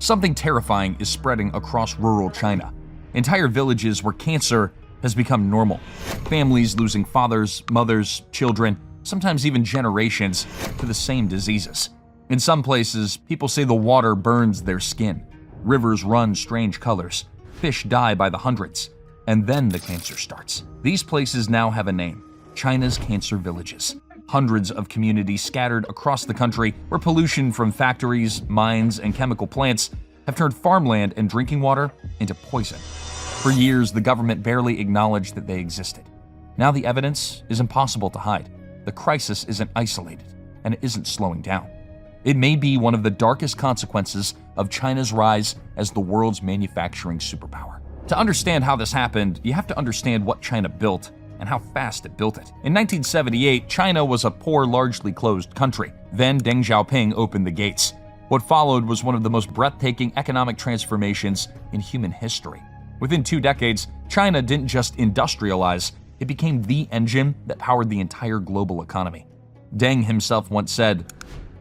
Something terrifying is spreading across rural China. Entire villages where cancer has become normal. Families losing fathers, mothers, children, sometimes even generations to the same diseases. In some places, people say the water burns their skin. Rivers run strange colors. Fish die by the hundreds. And then the cancer starts. These places now have a name: China's cancer villages. Hundreds of communities scattered across the country where pollution from factories, mines, and chemical plants have turned farmland and drinking water into poison. For years, the government barely acknowledged that they existed. Now the evidence is impossible to hide. The crisis isn't isolated, and it isn't slowing down. It may be one of the darkest consequences of China's rise as the world's manufacturing superpower. To understand how this happened, you have to understand what China built and how fast it built it. In 1978, China was a poor, largely closed country. Then Deng Xiaoping opened the gates. What followed was one of the most breathtaking economic transformations in human history. Within 2 decades, China didn't just industrialize, it became the engine that powered the entire global economy. Deng himself once said,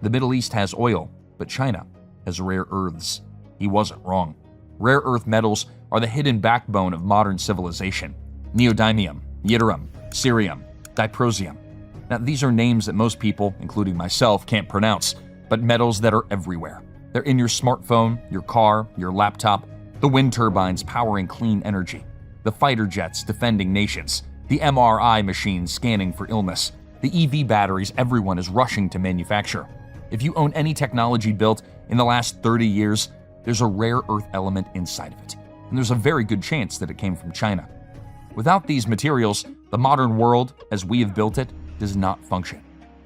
"The Middle East has oil, but China has rare earths." He wasn't wrong. Rare earth metals are the hidden backbone of modern civilization. Neodymium, yttrium, cerium, dysprosium. Now, these are names that most people, including myself, can't pronounce, but metals that are everywhere. They're in your smartphone, your car, your laptop, the wind turbines powering clean energy, the fighter jets defending nations, the MRI machines scanning for illness, the EV batteries everyone is rushing to manufacture. If you own any technology built in the last 30 years, there's a rare earth element inside of it, and there's a very good chance that it came from China. Without these materials, the modern world, as we have built it, does not function.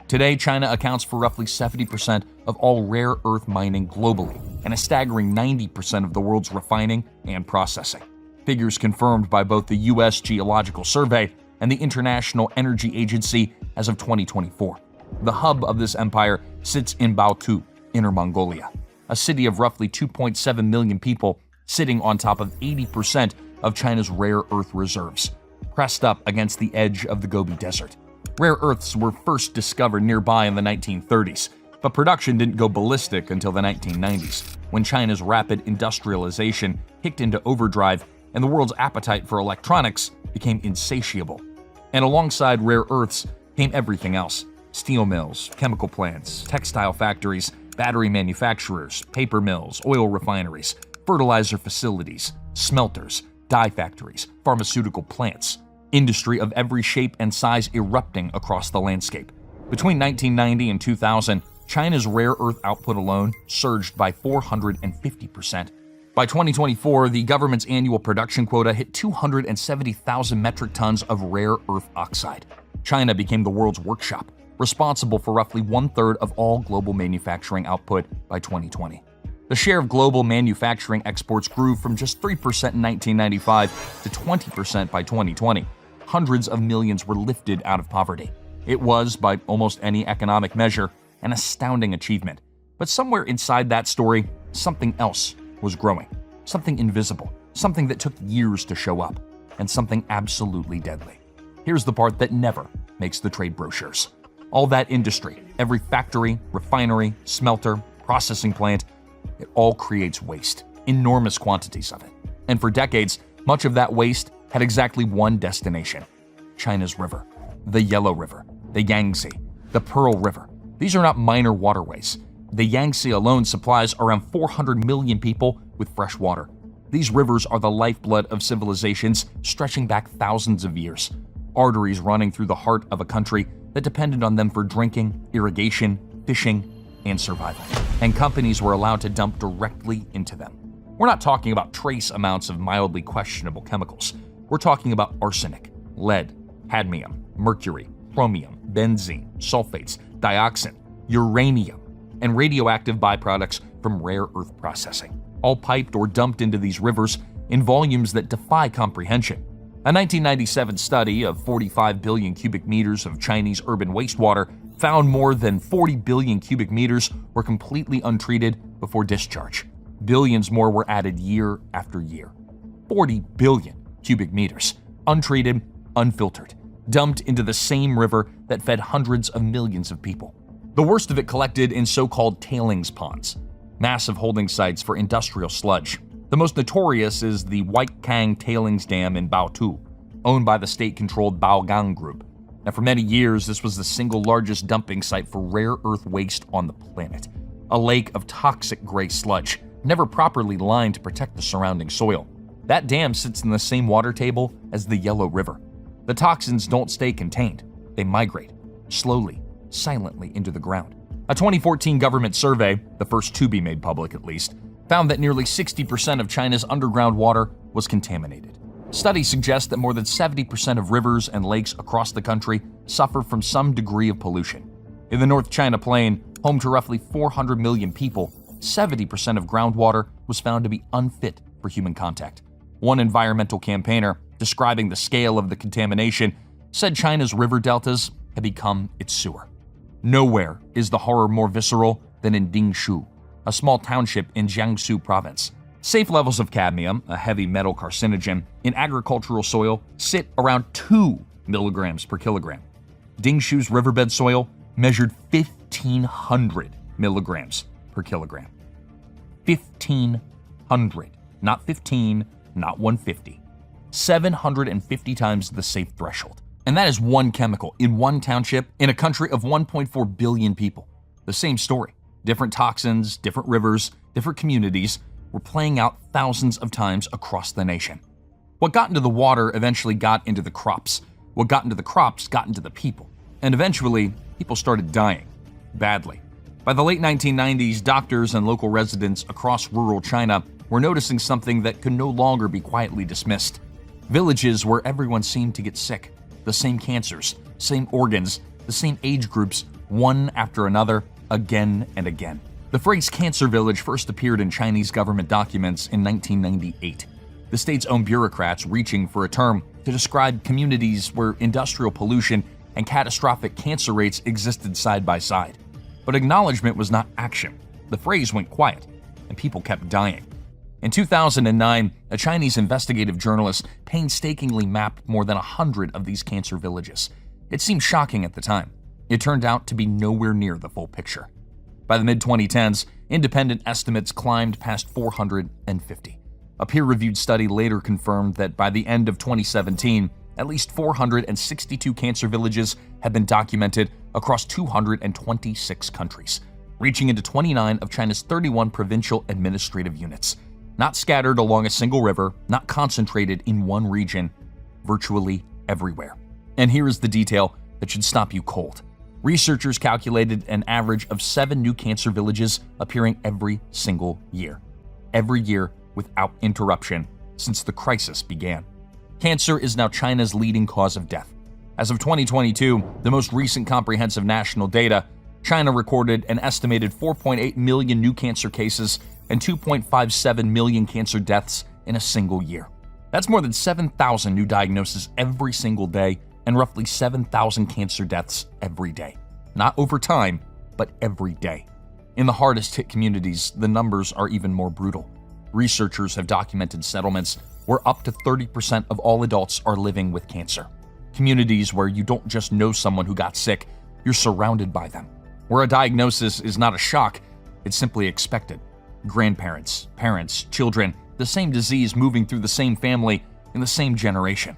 Today, China accounts for roughly 70% of all rare earth mining globally, and a staggering 90% of the world's refining and processing. Figures confirmed by both the U.S. Geological Survey and the International Energy Agency as of 2024. The hub of this empire sits in Baotou, Inner Mongolia, a city of roughly 2.7 million people sitting on top of 80% of China's rare earth reserves, pressed up against the edge of the Gobi Desert. Rare earths were first discovered nearby in the 1930s, but production didn't go ballistic until the 1990s, when China's rapid industrialization kicked into overdrive and the world's appetite for electronics became insatiable. And alongside rare earths came everything else: steel mills, chemical plants, textile factories, battery manufacturers, paper mills, oil refineries, fertilizer facilities, smelters, dye factories, pharmaceutical plants. Industry of every shape and size erupting across the landscape. Between 1990 and 2000, China's rare earth output alone surged by 450%. By 2024, the government's annual production quota hit 270,000 metric tons of rare earth oxide. China became the world's workshop, responsible for roughly 1/3 of all global manufacturing output by 2020. The share of global manufacturing exports grew from just 3% in 1995 to 20% by 2020. Hundreds of millions were lifted out of poverty. It was, by almost any economic measure, an astounding achievement. But somewhere inside that story, something else was growing. Something invisible, something that took years to show up, and something absolutely deadly. Here's the part that never makes the trade brochures. All that industry, every factory, refinery, smelter, processing plant, it all creates waste, enormous quantities of it. And for decades, much of that waste had exactly one destination: China's river, the Yellow River, the Yangtze, the Pearl River. These are not minor waterways. The Yangtze alone supplies around 400 million people with fresh water. These rivers are the lifeblood of civilizations stretching back thousands of years, arteries running through the heart of a country that depended on them for drinking, irrigation, fishing, and survival. And companies were allowed to dump directly into them. We're not talking about trace amounts of mildly questionable chemicals. We're talking about arsenic, lead, cadmium, mercury, chromium, benzene, sulfates, dioxin, uranium, and radioactive byproducts from rare earth processing, all piped or dumped into these rivers in volumes that defy comprehension. A 1997 study of 45 billion cubic meters of Chinese urban wastewater found more than 40 billion cubic meters were completely untreated before discharge. Billions more were added year after year. 40 billion cubic meters, untreated, unfiltered, dumped into the same river that fed hundreds of millions of people. The worst of it collected in so-called tailings ponds. massive holding sites for industrial sludge. The most notorious is the Whitekang Tailings Dam in Baotou, owned by the state-controlled Baogang Group. Now, for many years, this was the single largest dumping site for rare earth waste on the planet. A lake of toxic gray sludge, never properly lined to protect the surrounding soil. That dam sits in the same water table as the Yellow River. The toxins don't stay contained. They migrate, slowly, silently into the ground. A 2014 government survey, the first to be made public at least, found that nearly 60% of China's underground water was contaminated. Studies suggest that more than 70% of rivers and lakes across the country suffer from some degree of pollution. In the North China Plain, home to roughly 400 million people, 70% of groundwater was found to be unfit for human contact. One environmental campaigner, describing the scale of the contamination, said China's river deltas had become its sewer. Nowhere is the horror more visceral than in Dingshu, a small township in Jiangsu province. Safe levels of cadmium, a heavy metal carcinogen, in agricultural soil sit around 2 milligrams per kilogram. Dingshu's riverbed soil measured 1,500 milligrams per kilogram. 1,500, not 15, not 150. 750 times the safe threshold. And that is one chemical in one township in a country of 1.4 billion people. The same story. Different toxins, different rivers, different communities were playing out thousands of times across the nation. What got into the water eventually got into the crops. What got into the crops got into the people. And eventually, people started dying. Badly. By the late 1990s, doctors and local residents across rural China were noticing something that could no longer be quietly dismissed. Villages where everyone seemed to get sick. The same cancers, same organs, the same age groups, one after another, again and again. The phrase cancer village first appeared in Chinese government documents in 1998. The state's own bureaucrats reaching for a term to describe communities where industrial pollution and catastrophic cancer rates existed side by side. But acknowledgement was not action. The phrase went quiet, and people kept dying. In 2009, a Chinese investigative journalist painstakingly mapped more than 100 of these cancer villages. It seemed shocking at the time. It turned out to be nowhere near the full picture. By the mid-2010s, independent estimates climbed past 450. A peer-reviewed study later confirmed that by the end of 2017, at least 462 cancer villages had been documented across 226 countries, reaching into 29 of China's 31 provincial administrative units. Not scattered along a single river, not concentrated in one region, virtually everywhere. And here is the detail that should stop you cold. Researchers calculated an average of 7 new cancer villages appearing every single year. Every year without interruption since the crisis began. Cancer is now China's leading cause of death. As of 2022, the most recent comprehensive national data, China recorded an estimated 4.8 million new cancer cases and 2.57 million cancer deaths in a single year. That's more than 7,000 new diagnoses every single day and roughly 7,000 cancer deaths every day. Not over time, but every day. In the hardest hit communities, the numbers are even more brutal. Researchers have documented settlements where up to 30% of all adults are living with cancer. Communities where you don't just know someone who got sick, you're surrounded by them. Where a diagnosis is not a shock, it's simply expected. Grandparents, parents, children, the same disease moving through the same family in the same generation.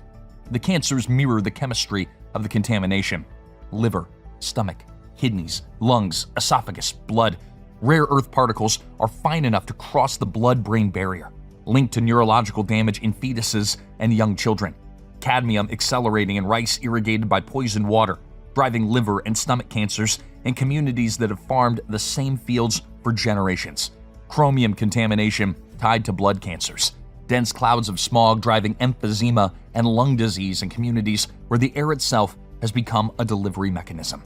The cancers mirror the chemistry of the contamination. Liver, stomach, kidneys, lungs, esophagus, blood. Rare earth particles are fine enough to cross the blood-brain barrier, linked to neurological damage in fetuses and young children. Cadmium accelerating in rice irrigated by poisoned water, driving liver and stomach cancers in communities that have farmed the same fields for generations. Chromium contamination tied to blood cancers. Dense clouds of smog driving emphysema and lung disease in communities where the air itself has become a delivery mechanism.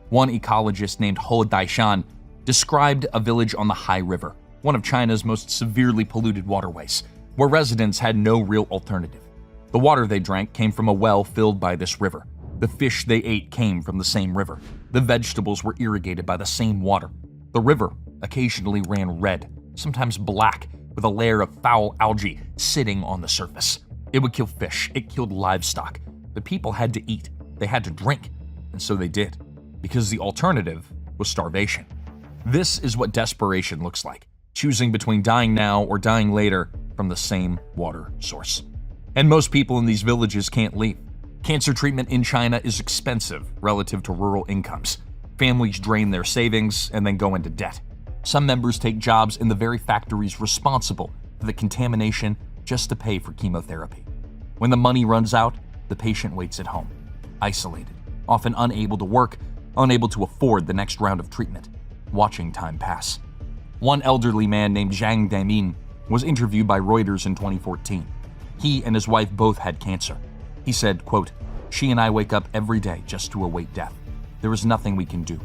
One ecologist named Ho Daishan described a village on the Hai River, one of China's most severely polluted waterways, where residents had no real alternative. The water they drank came from a well filled by this river. The fish they ate came from the same river. The vegetables were irrigated by the same water. The river occasionally ran red, sometimes black, with a layer of foul algae sitting on the surface. It would kill fish, it killed livestock. The people had to eat, they had to drink, and so they did, because the alternative was starvation. This is what desperation looks like. choosing between dying now or dying later from the same water source. And most people in these villages can't leave. Cancer treatment in China is expensive relative to rural incomes. Families drain their savings and then go into debt. Some members take jobs in the very factories responsible for the contamination just to pay for chemotherapy. When the money runs out, the patient waits at home, isolated, often unable to work, unable to afford the next round of treatment, watching time pass. One elderly man named Zhang Damin was interviewed by Reuters in 2014. He and his wife both had cancer. He said, quote, "She and I wake up every day just to await death. There is nothing we can do.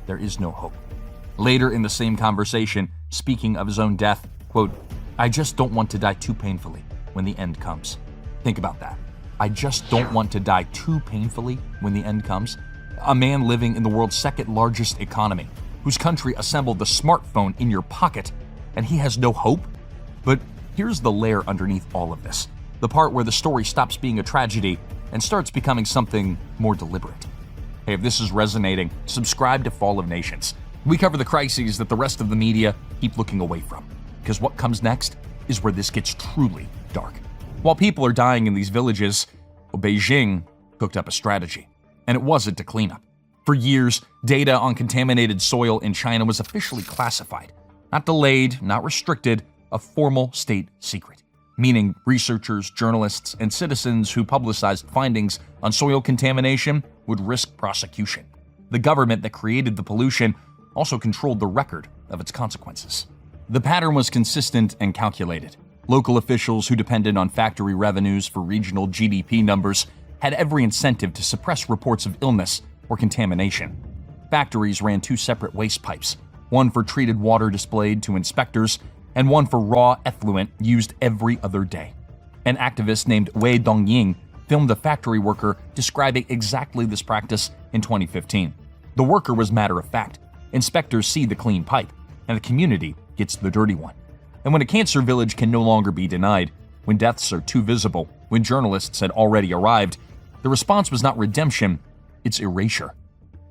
There is no hope." Later in the same conversation, speaking of his own death, quote, "I just don't want to die too painfully when the end comes." Think about that. I just don't want to die too painfully when the end comes. A man living in the world's second largest economy, whose country assembled the smartphone in your pocket, and he has no hope? But here's the layer underneath all of this, the part where the story stops being a tragedy and starts becoming something more deliberate. Hey, if this is resonating, subscribe to Fall of Nations. We cover the crises that the rest of the media keep looking away from, because what comes next is where this gets truly dark. While people are dying in these villages, Beijing cooked up a strategy, and it wasn't to clean up. For years, data on contaminated soil in China was officially classified, not delayed, not restricted, a formal state secret, meaning researchers, journalists, and citizens who publicized findings on soil contamination would risk prosecution. The government that created the pollution also controlled the record of its consequences. The pattern was consistent and calculated. Local officials who depended on factory revenues for regional GDP numbers had every incentive to suppress reports of illness or contamination. Factories ran two separate waste pipes, one for treated water displayed to inspectors and one for raw effluent used every other day. An activist named Wei Dongying filmed a factory worker describing exactly this practice in 2015. The worker was matter of fact. Inspectors see the clean pipe, and the community gets the dirty one. And when a cancer village can no longer be denied, when deaths are too visible, when journalists had already arrived, the response was not redemption, it's erasure.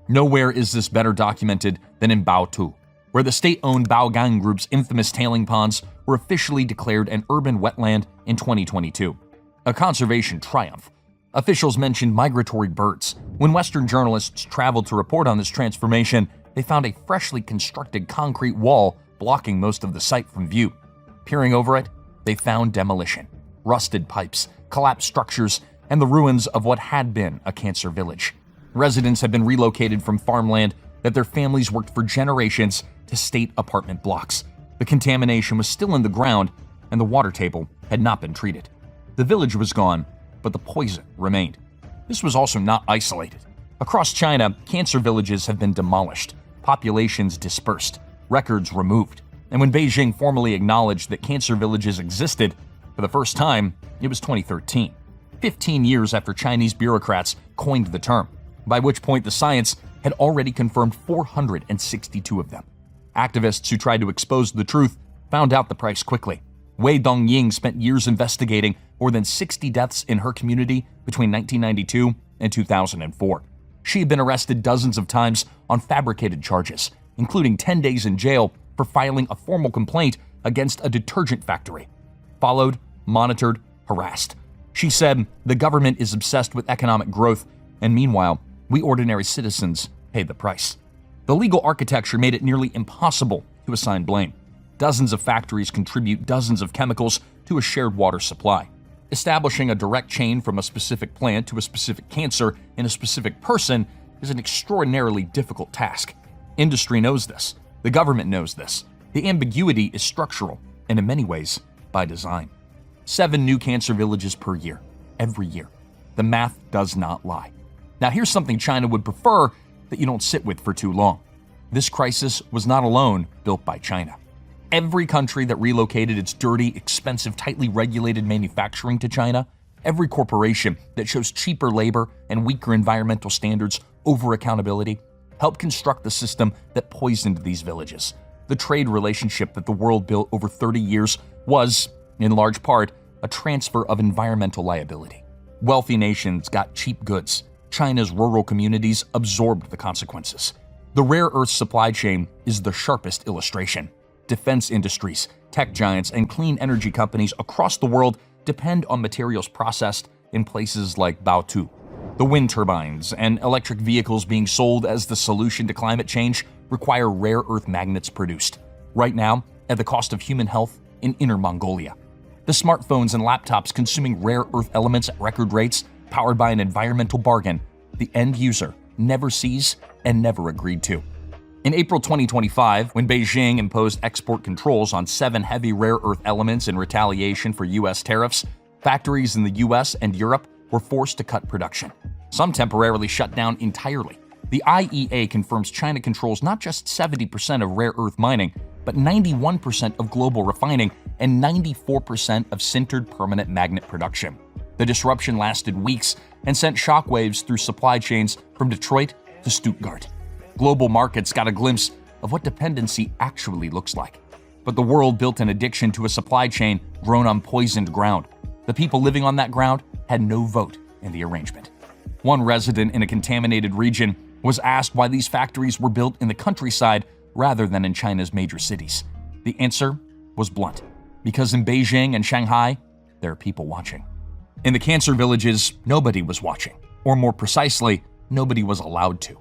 Nowhere is this better documented than in Baotou, where the state-owned Baogang Group's infamous tailing ponds were officially declared an urban wetland in 2022. A conservation triumph. Officials mentioned migratory birds. When Western journalists traveled to report on this transformation, they found a freshly constructed concrete wall blocking most of the site from view. Peering over it, they found demolition, rusted pipes, collapsed structures, and the ruins of what had been a cancer village. Residents had been relocated from farmland that their families worked for generations to state apartment blocks. The contamination was still in the ground, and the water table had not been treated. The village was gone, but the poison remained. This was also not isolated. Across China, cancer villages have been demolished, populations dispersed, records removed. And when Beijing formally acknowledged that cancer villages existed for the first time, it was 2013, 15 years after Chinese bureaucrats coined the term, by which point the science had already confirmed 462 of them. Activists who tried to expose the truth found out the price quickly. Wei Dongying spent years investigating more than 60 deaths in her community between 1992 and 2004. She had been arrested dozens of times on fabricated charges, including 10 days in jail for filing a formal complaint against a detergent factory. Followed, monitored, harassed. She said, "The government is obsessed with economic growth, and meanwhile, we ordinary citizens pay the price." The legal architecture made it nearly impossible to assign blame. Dozens of factories contribute dozens of chemicals to a shared water supply. Establishing a direct chain from a specific plant to a specific cancer in a specific person is an extraordinarily difficult task. Industry knows this. The government knows this. The ambiguity is structural, and in many ways, by design. 7 new cancer villages per year, every year. The math does not lie. Now here's something China would prefer that you don't sit with for too long. This crisis was not alone built by China. Every country that relocated its dirty, expensive, tightly regulated manufacturing to China, every corporation that chose cheaper labor and weaker environmental standards over accountability, helped construct the system that poisoned these villages. The trade relationship that the world built over 30 years was, in large part, a transfer of environmental liability. Wealthy nations got cheap goods. China's rural communities absorbed the consequences. The rare earth supply chain is the sharpest illustration. Defense industries, tech giants, and clean energy companies across the world depend on materials processed in places like Baotou. The wind turbines and electric vehicles being sold as the solution to climate change require rare earth magnets produced, right now at the cost of human health in Inner Mongolia. The smartphones and laptops consuming rare earth elements at record rates, powered by an environmental bargain the end user never sees and never agreed to. In April 2025, when Beijing imposed export controls on 7 heavy rare earth elements in retaliation for U.S. tariffs, factories in the U.S. and Europe were forced to cut production. Some temporarily shut down entirely. The IEA confirms China controls not just 70% of rare earth mining, but 91% of global refining and 94% of sintered permanent magnet production. The disruption lasted weeks and sent shockwaves through supply chains from Detroit to Stuttgart. Global markets got a glimpse of what dependency actually looks like. But the world built an addiction to a supply chain grown on poisoned ground. The people living on that ground had no vote in the arrangement. One resident in a contaminated region was asked why these factories were built in the countryside rather than in China's major cities. The answer was blunt: because in Beijing and Shanghai, there are people watching. In the cancer villages, nobody was watching, or more precisely, nobody was allowed to.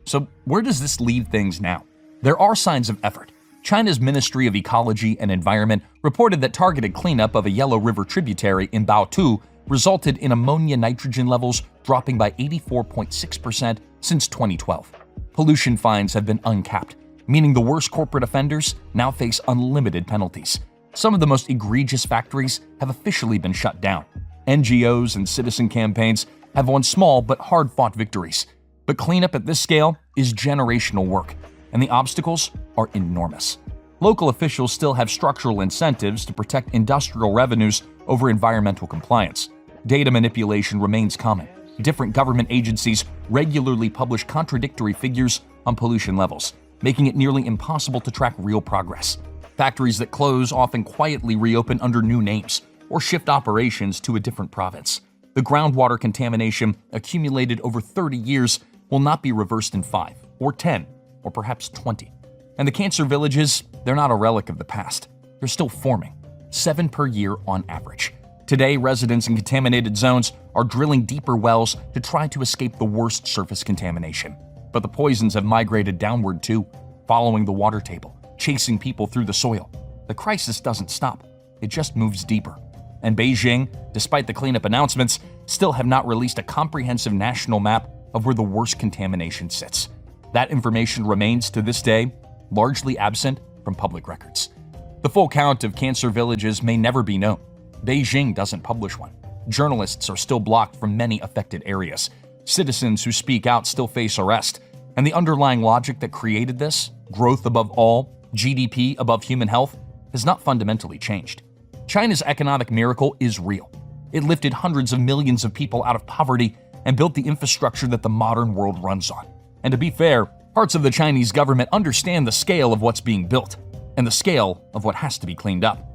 So where does this leave things now? There are signs of effort. China's Ministry of Ecology and Environment reported that targeted cleanup of a Yellow River tributary in Baotou resulted in ammonia nitrogen levels dropping by 84.6% since 2012. Pollution fines have been uncapped, meaning the worst corporate offenders now face unlimited penalties. Some of the most egregious factories have officially been shut down. NGOs and citizen campaigns have won small but hard-fought victories. But cleanup at this scale is generational work, and the obstacles are enormous. Local officials still have structural incentives to protect industrial revenues over environmental compliance. Data manipulation remains common. Different government agencies regularly publish contradictory figures on pollution levels, making it nearly impossible to track real progress. Factories that close often quietly reopen under new names or shift operations to a different province. The groundwater contamination accumulated over 30 years will not be reversed in 5 or 10 or perhaps 20. And the cancer villages, they're not a relic of the past. They're still forming, 7 per year on average. Today, residents in contaminated zones are drilling deeper wells to try to escape the worst surface contamination. But the poisons have migrated downward too, following the water table, chasing people through the soil. The crisis doesn't stop. It just moves deeper. And Beijing, despite the cleanup announcements, still have not released a comprehensive national map of where the worst contamination sits. That information remains, to this day, largely absent from public records. The full count of cancer villages may never be known. Beijing doesn't publish one. Journalists are still blocked from many affected areas. Citizens who speak out still face arrest. And the underlying logic that created this, growth above all, GDP above human health, has not fundamentally changed. China's economic miracle is real. It lifted hundreds of millions of people out of poverty and built the infrastructure that the modern world runs on. And to be fair, parts of the Chinese government understand the scale of what's being built and the scale of what has to be cleaned up.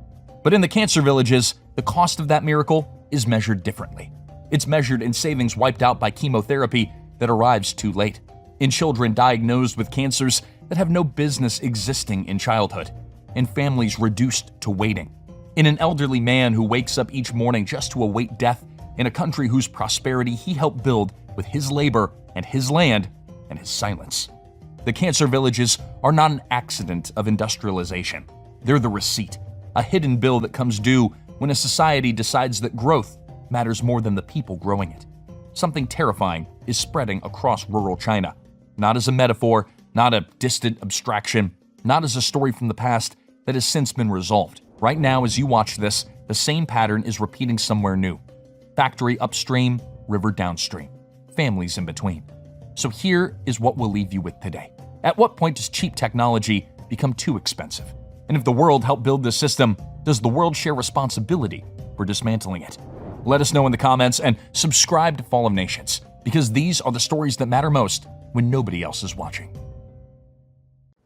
But in the cancer villages, the cost of that miracle is measured differently. It's measured in savings wiped out by chemotherapy that arrives too late, in children diagnosed with cancers that have no business existing in childhood, in families reduced to waiting, in an elderly man who wakes up each morning just to await death in a country whose prosperity he helped build with his labor and his land and his silence. The cancer villages are not an accident of industrialization. They're the receipt, a hidden bill that comes due when a society decides that growth matters more than the people growing it. Something terrifying is spreading across rural China, not as a metaphor, not a distant abstraction, not as a story from the past that has since been resolved. Right now, as you watch this, the same pattern is repeating somewhere new. Factory upstream, river downstream, families in between. So here is what we'll leave you with today. At what point does cheap technology become too expensive? And if the world helped build this system, does the world share responsibility for dismantling it? Let us know in the comments and subscribe to Fall of Nations, because these are the stories that matter most when nobody else is watching.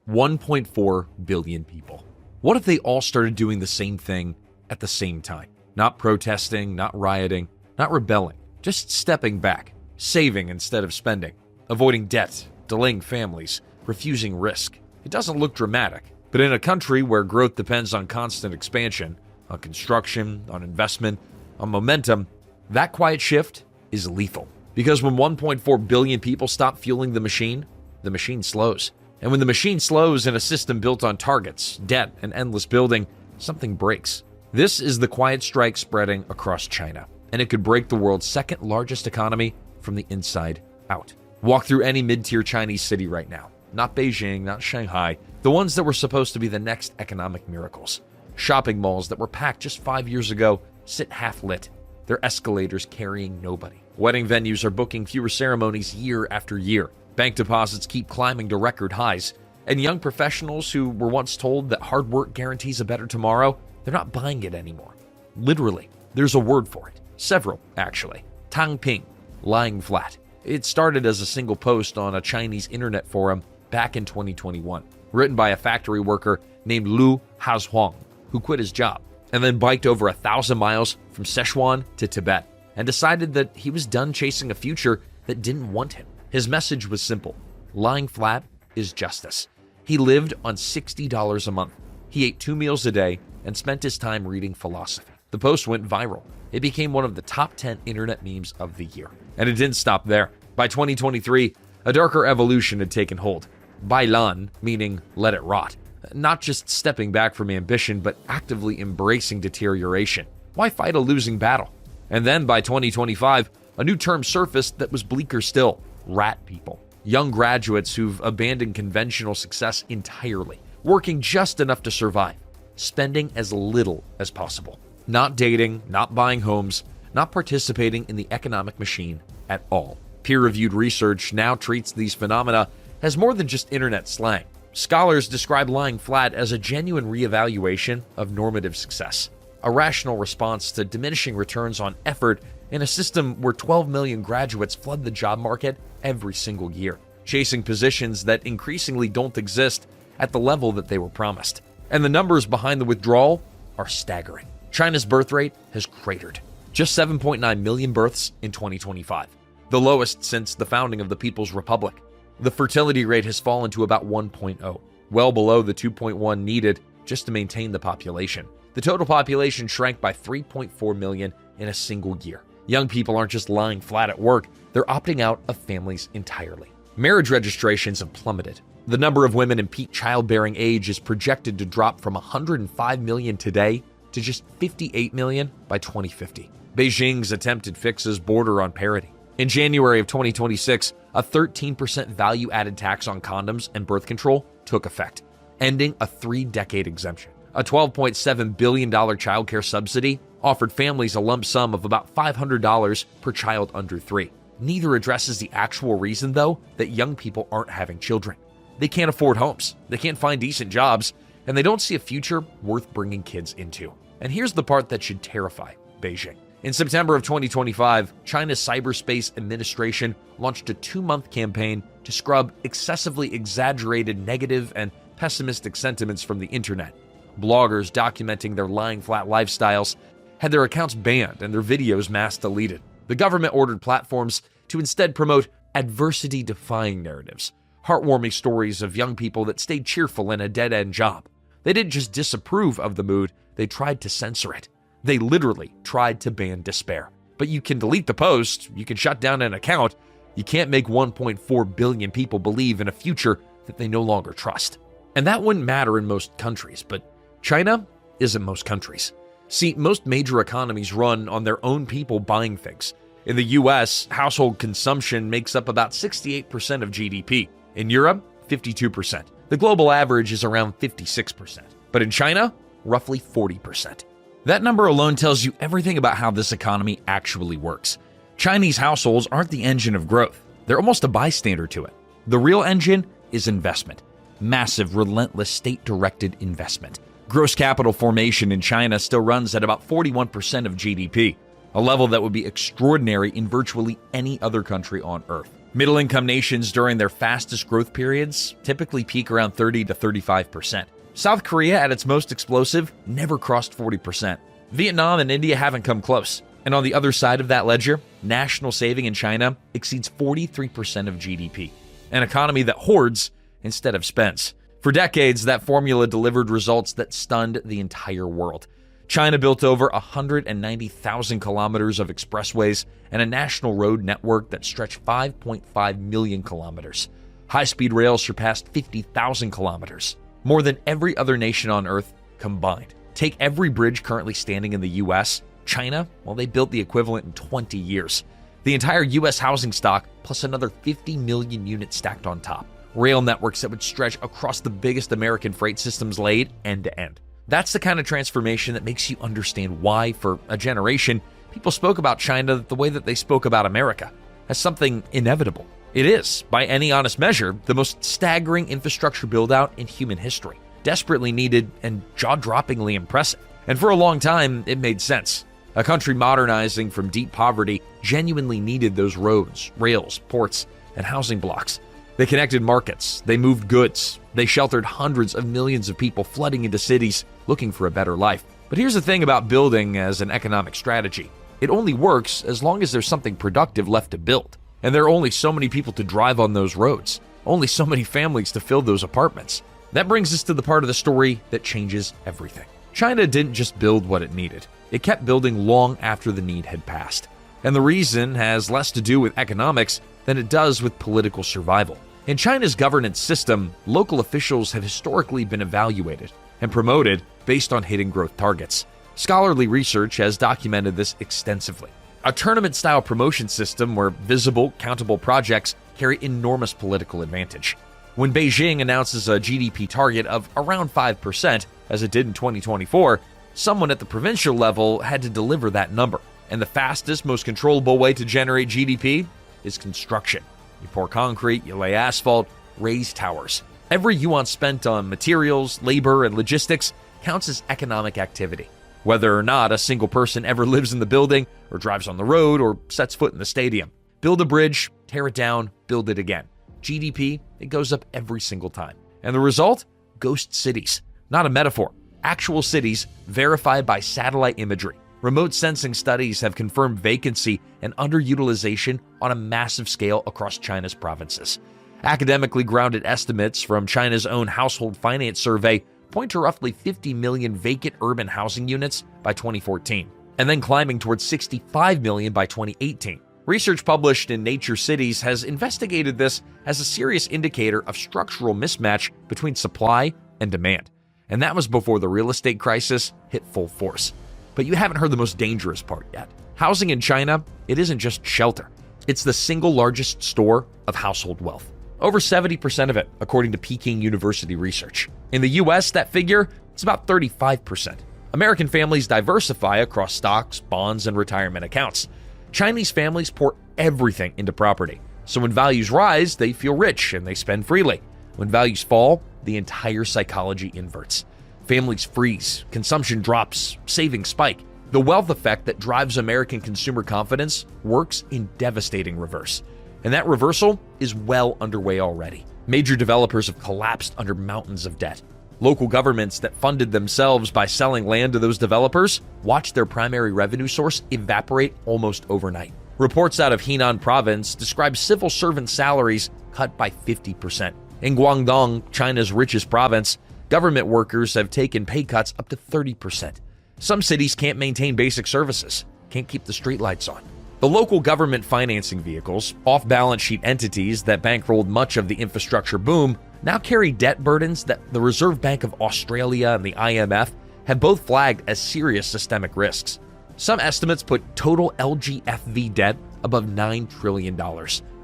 1.4 billion people. What if they all started doing the same thing at the same time? Not protesting, not rioting, not rebelling, just stepping back, saving instead of spending, avoiding debt, delaying families, refusing risk. It doesn't look dramatic, But in a country where growth depends on constant expansion, on construction, on investment, on momentum, that quiet shift is lethal. Because when 1.4 billion people stop fueling the machine slows. And when the machine slows in a system built on targets, debt, and endless building, something breaks. This is the quiet strike spreading across China, and it could break the world's second largest economy from the inside out. Walk through any mid-tier Chinese city right now. Not Beijing, not Shanghai, the ones that were supposed to be the next economic miracles. Shopping malls that were packed just 5 years ago sit half-lit, their escalators carrying nobody. Wedding venues are booking fewer ceremonies year after year. Bank deposits keep climbing to record highs. And young professionals who were once told that hard work guarantees a better tomorrow, they're not buying it anymore. Literally, there's a word for it. Several, actually. Tangping, lying flat. It started as a single post on a Chinese internet forum back in 2021, written by a factory worker named Lu Haohuang, who quit his job and then biked over 1,000 miles from Sichuan to Tibet and decided that he was done chasing a future that didn't want him. His message was simple. Lying flat is justice. He lived on $60 a month. He ate 2 meals a day and spent his time reading philosophy. The post went viral. It became one of the top 10 internet memes of the year. And it didn't stop there. By 2023, a darker evolution had taken hold. Bailan, meaning let it rot. Not just stepping back from ambition, but actively embracing deterioration. Why fight a losing battle? And then by 2025, a new term surfaced that was bleaker still. Rat people. Young graduates who've abandoned conventional success entirely, working just enough to survive, spending as little as possible. Not dating, not buying homes, not participating in the economic machine at all. Peer-reviewed research now treats these phenomena as more than just internet slang. Scholars describe lying flat as a genuine reevaluation of normative success, a rational response to diminishing returns on effort in a system where 12 million graduates flood the job market every single year, chasing positions that increasingly don't exist at the level that they were promised. And the numbers behind the withdrawal are staggering. China's birth rate has cratered. Just 7.9 million births in 2025, the lowest since the founding of the People's Republic. The fertility rate has fallen to about 1.0, well below the 2.1 needed just to maintain the population. The total population shrank by 3.4 million in a single year. Young people aren't just lying flat at work, they're opting out of families entirely. Marriage registrations have plummeted. The number of women in peak childbearing age is projected to drop from 105 million today to just 58 million by 2050. Beijing's attempted fixes border on parity. In January of 2026, a 13% value-added tax on condoms and birth control took effect, ending a 3-decade exemption. A $12.7 billion childcare subsidy offered families a lump sum of about $500 per child under 3. Neither addresses the actual reason, though, that young people aren't having children. They can't afford homes, they can't find decent jobs, and they don't see a future worth bringing kids into. And here's the part that should terrify Beijing. In September of 2025, China's Cyberspace Administration launched a 2-month campaign to scrub excessively exaggerated negative and pessimistic sentiments from the internet. Bloggers documenting their lying flat lifestyles had their accounts banned and their videos mass deleted. The government ordered platforms to instead promote adversity-defying narratives, heartwarming stories of young people that stayed cheerful in a dead-end job. They didn't just disapprove of the mood, they tried to censor it. They literally tried to ban despair. But you can delete the post, you can shut down an account, you can't make 1.4 billion people believe in a future that they no longer trust. And that wouldn't matter in most countries, but China isn't most countries. See, most major economies run on their own people buying things. In the US, household consumption makes up about 68% of GDP. In Europe, 52%. The global average is around 56%. But in China, roughly 40%. That number alone tells you everything about how this economy actually works. Chinese households aren't the engine of growth. They're almost a bystander to it. The real engine is investment. Massive, relentless, state-directed investment. Gross capital formation in China still runs at about 41% of GDP, a level that would be extraordinary in virtually any other country on Earth. Middle-income nations during their fastest growth periods typically peak around 30 to 35%. South Korea, at its most explosive, never crossed 40%. Vietnam and India haven't come close. And on the other side of that ledger, national saving in China exceeds 43% of GDP. An economy that hoards instead of spends. For decades, that formula delivered results that stunned the entire world. China built over 190,000 kilometers of expressways and a national road network that stretched 5.5 million kilometers. High-speed rail surpassed 50,000 kilometers, more than every other nation on Earth combined. Take every bridge currently standing in the U.S., China, well, they built the equivalent in 20 years. The entire U.S. housing stock, plus another 50 million units stacked on top. Rail networks that would stretch across the biggest American freight systems laid end to end. That's the kind of transformation that makes you understand why, for a generation, people spoke about China the way that they spoke about America, as something inevitable. It is, by any honest measure, the most staggering infrastructure build-out in human history. Desperately needed and jaw-droppingly impressive. And for a long time, it made sense. A country modernizing from deep poverty genuinely needed those roads, rails, ports, and housing blocks. They connected markets, they moved goods, they sheltered hundreds of millions of people flooding into cities looking for a better life. But here's the thing about building as an economic strategy. It only works as long as there's something productive left to build. And there are only so many people to drive on those roads, only so many families to fill those apartments. That brings us to the part of the story that changes everything. China didn't just build what it needed. It kept building long after the need had passed. And the reason has less to do with economics than it does with political survival. In China's governance system, local officials have historically been evaluated and promoted based on hitting growth targets. Scholarly research has documented this extensively. A tournament-style promotion system where visible, countable projects carry enormous political advantage. When Beijing announces a GDP target of around 5%, as it did in 2024, someone at the provincial level had to deliver that number. And the fastest, most controllable way to generate GDP is construction. You pour concrete, you lay asphalt, raise towers. Every yuan spent on materials, labor, and logistics counts as economic activity. Whether or not a single person ever lives in the building, or drives on the road, or sets foot in the stadium. Build a bridge, tear it down, build it again. GDP, it goes up every single time. And the result? Ghost cities. Not a metaphor. Actual cities verified by satellite imagery. Remote sensing studies have confirmed vacancy and underutilization on a massive scale across China's provinces. Academically grounded estimates from China's own household finance survey point to roughly 50 million vacant urban housing units by 2014, and then climbing towards 65 million by 2018. Research published in Nature Cities has investigated this as a serious indicator of structural mismatch between supply and demand. And that was before the real estate crisis hit full force. But you haven't heard the most dangerous part yet. Housing in China, it isn't just shelter. It's the single largest store of household wealth. Over 70% of it, according to Peking University research. In the US, that figure is about 35%. American families diversify across stocks, bonds, and retirement accounts. Chinese families pour everything into property. So when values rise, they feel rich and they spend freely. When values fall, the entire psychology inverts. Families freeze, consumption drops, savings spike. The wealth effect that drives American consumer confidence works in devastating reverse. And that reversal is well underway already. Major developers have collapsed under mountains of debt. Local governments that funded themselves by selling land to those developers watched their primary revenue source evaporate almost overnight. Reports out of Henan province describe civil servant salaries cut by 50%. In Guangdong, China's richest province, government workers have taken pay cuts up to 30%. Some cities can't maintain basic services, can't keep the streetlights on. The local government financing vehicles, off-balance sheet entities that bankrolled much of the infrastructure boom, now carry debt burdens that the Reserve Bank of Australia and the IMF have both flagged as serious systemic risks. Some estimates put total LGFV debt above $9 trillion,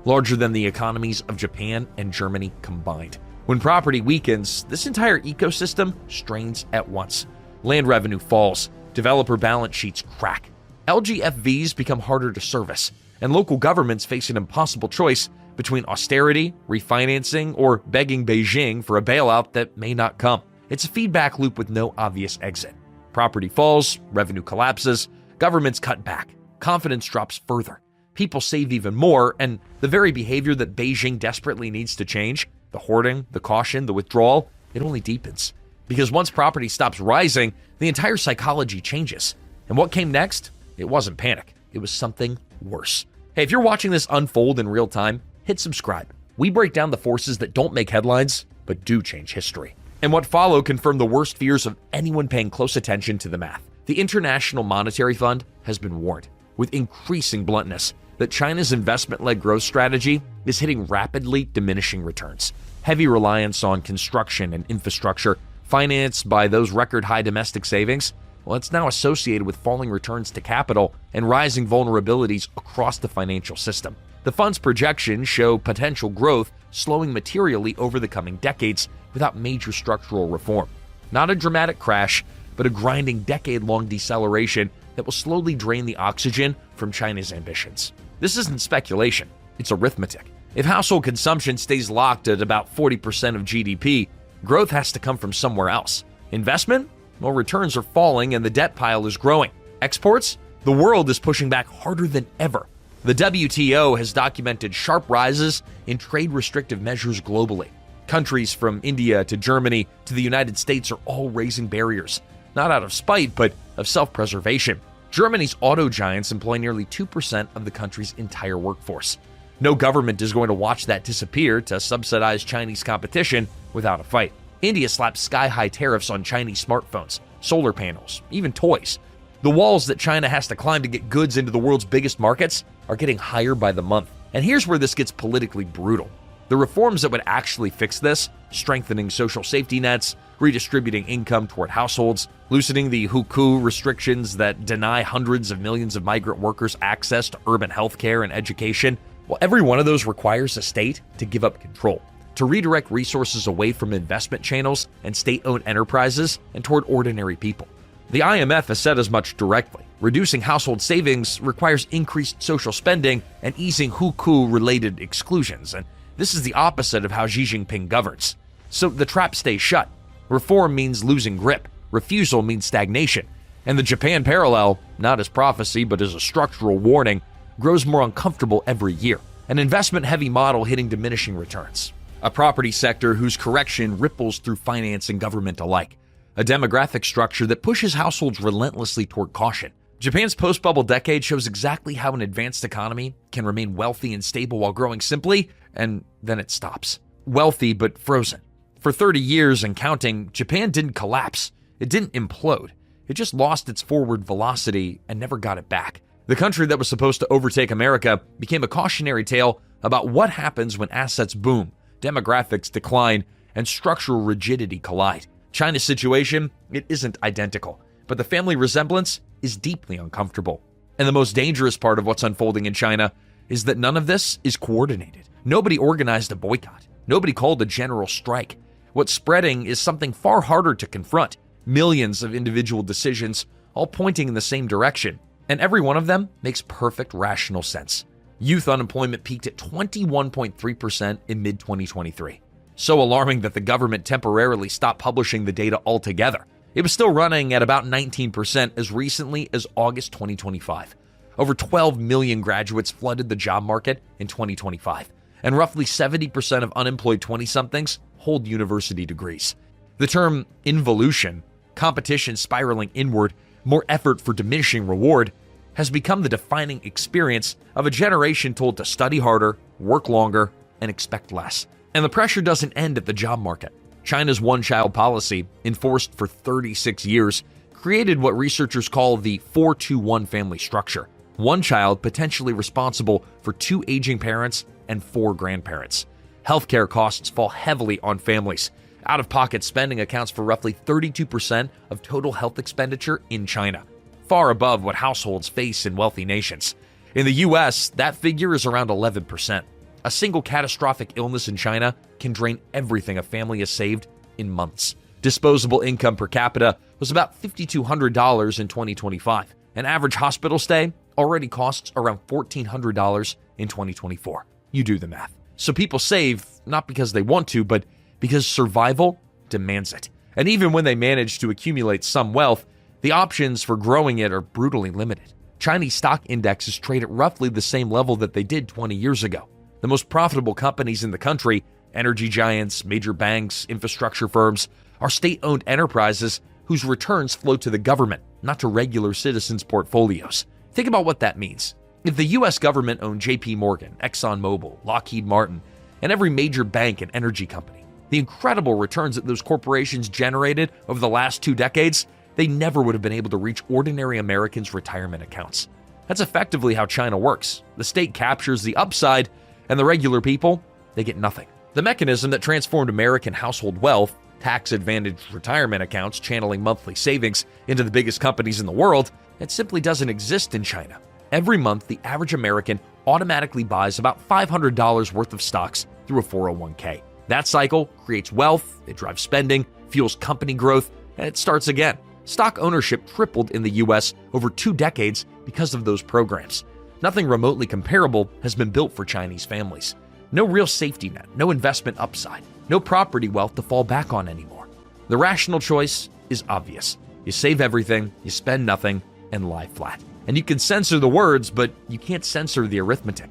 larger than the economies of Japan and Germany combined. When property weakens, this entire ecosystem strains at once. Land revenue falls, developer balance sheets crack. LGFVs become harder to service, and local governments face an impossible choice between austerity, refinancing, or begging Beijing for a bailout that may not come. It's a feedback loop with no obvious exit. Property falls, revenue collapses, governments cut back, confidence drops further. People save even more, and the very behavior that Beijing desperately needs to change, the hoarding, the caution, the withdrawal, it only deepens. Because once property stops rising, the entire psychology changes. And what came next? It wasn't panic. It was something worse. Hey, if you're watching this unfold in real time, hit subscribe. We break down the forces that don't make headlines but do change history. And what follow confirm the worst fears of anyone paying close attention to the math. The International Monetary Fund has been warned, with increasing bluntness, that China's investment-led growth strategy is hitting rapidly diminishing returns. Heavy reliance on construction and infrastructure, financed by those record-high domestic savings, well, it's now associated with falling returns to capital and rising vulnerabilities across the financial system. The fund's projections show potential growth slowing materially over the coming decades without major structural reform. Not a dramatic crash, but a grinding decade-long deceleration that will slowly drain the oxygen from China's ambitions. This isn't speculation, it's arithmetic. If household consumption stays locked at about 40% of GDP, growth has to come from somewhere else. Investment? Well, returns are falling and the debt pile is growing. Exports? The world is pushing back harder than ever. The WTO has documented sharp rises in trade restrictive measures globally. Countries from India to Germany to the United States are all raising barriers, not out of spite, but of self-preservation. Germany's auto giants employ nearly 2% of the country's entire workforce. No government is going to watch that disappear to subsidize Chinese competition without a fight. India slaps sky-high tariffs on Chinese smartphones, solar panels, even toys. The walls that China has to climb to get goods into the world's biggest markets are getting higher by the month. And here's where this gets politically brutal. The reforms that would actually fix this, strengthening social safety nets, redistributing income toward households, loosening the hukou restrictions that deny hundreds of millions of migrant workers access to urban healthcare and education, well, every one of those requires a state to give up control, to redirect resources away from investment channels and state-owned enterprises and toward ordinary people. The IMF has said as much directly. Reducing household savings requires increased social spending and easing hukou-related exclusions, and this is the opposite of how Xi Jinping governs. So the trap stays shut. Reform means losing grip. Refusal means stagnation. And the Japan parallel, not as prophecy but as a structural warning, grows more uncomfortable every year. An investment-heavy model hitting diminishing returns. A property sector whose correction ripples through finance and government alike. A demographic structure that pushes households relentlessly toward caution. Japan's post-bubble decade shows exactly how an advanced economy can remain wealthy and stable while growing simply, and then it stops. Wealthy but frozen. For 30 years and counting, Japan didn't collapse. It didn't implode. It just lost its forward velocity and never got it back. The country that was supposed to overtake America became a cautionary tale about what happens when assets boom, demographics decline, and structural rigidity collide. China's situation, it isn't identical, but the family resemblance is deeply uncomfortable. And the most dangerous part of what's unfolding in China is that none of this is coordinated. Nobody organized a boycott. Nobody called a general strike. What's spreading is something far harder to confront. Millions of individual decisions, all pointing in the same direction. And every one of them makes perfect rational sense. Youth unemployment peaked at 21.3% in mid-2023. So alarming that the government temporarily stopped publishing the data altogether. It was still running at about 19% as recently as August 2025. Over 12 million graduates flooded the job market in 2025, and roughly 70% of unemployed 20-somethings hold university degrees. The term involution, competition spiraling inward, more effort for diminishing reward, has become the defining experience of a generation told to study harder, work longer, and expect less. And the pressure doesn't end at the job market. China's one-child policy, enforced for 36 years, created what researchers call the 4-2-1 family structure. One child potentially responsible for 2 aging parents and 4 grandparents. Healthcare costs fall heavily on families. Out-of-pocket spending accounts for roughly 32% of total health expenditure in China, far above what households face in wealthy nations. In the US, that figure is around 11%. A single catastrophic illness in China can drain everything a family has saved in months. Disposable income per capita was about $5,200 in 2025. An average hospital stay already costs around $1,400 in 2024. You do the math. So people save not because they want to, but because survival demands it. And even when they manage to accumulate some wealth, the options for growing it are brutally limited. Chinese stock indexes trade at roughly the same level that they did 20 years ago. The most profitable companies in the country, energy giants, major banks, infrastructure firms, are state-owned enterprises whose returns flow to the government, not to regular citizens' portfolios. Think about what that means. If the US government owned JP Morgan, ExxonMobil, Lockheed Martin, and every major bank and energy company, The incredible returns that those corporations generated over the last 2 decades, they never would have been able to reach ordinary Americans' retirement accounts. That's effectively how China works. The state captures the upside, and the regular people, they get nothing. The mechanism that transformed American household wealth, tax-advantaged retirement accounts channeling monthly savings into the biggest companies in the world, it simply doesn't exist in China. Every month, the average American automatically buys about $500 worth of stocks through a 401k. That cycle creates wealth, it drives spending, fuels company growth, and it starts again. Stock ownership tripled in the US over 2 decades because of those programs. Nothing remotely comparable has been built for Chinese families. No real safety net, no investment upside, no property wealth to fall back on anymore. The rational choice is obvious. You save everything, you spend nothing, and lie flat. And you can censor the words, but you can't censor the arithmetic,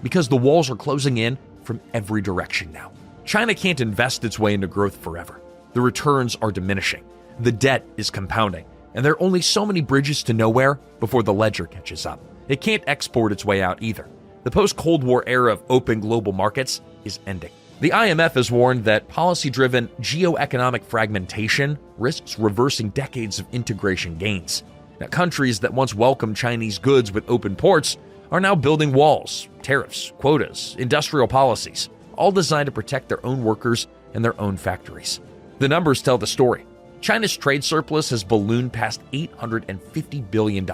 because the walls are closing in from every direction now. China can't invest its way into growth forever. The returns are diminishing. The debt is compounding, and there are only so many bridges to nowhere before the ledger catches up. It can't export its way out either. The post-Cold War era of open global markets is ending. The IMF has warned that policy-driven geoeconomic fragmentation risks reversing decades of integration gains. Now, countries that once welcomed Chinese goods with open ports are now building walls, tariffs, quotas, industrial policies, all designed to protect their own workers and their own factories. The numbers tell the story. China's trade surplus has ballooned past $850 billion,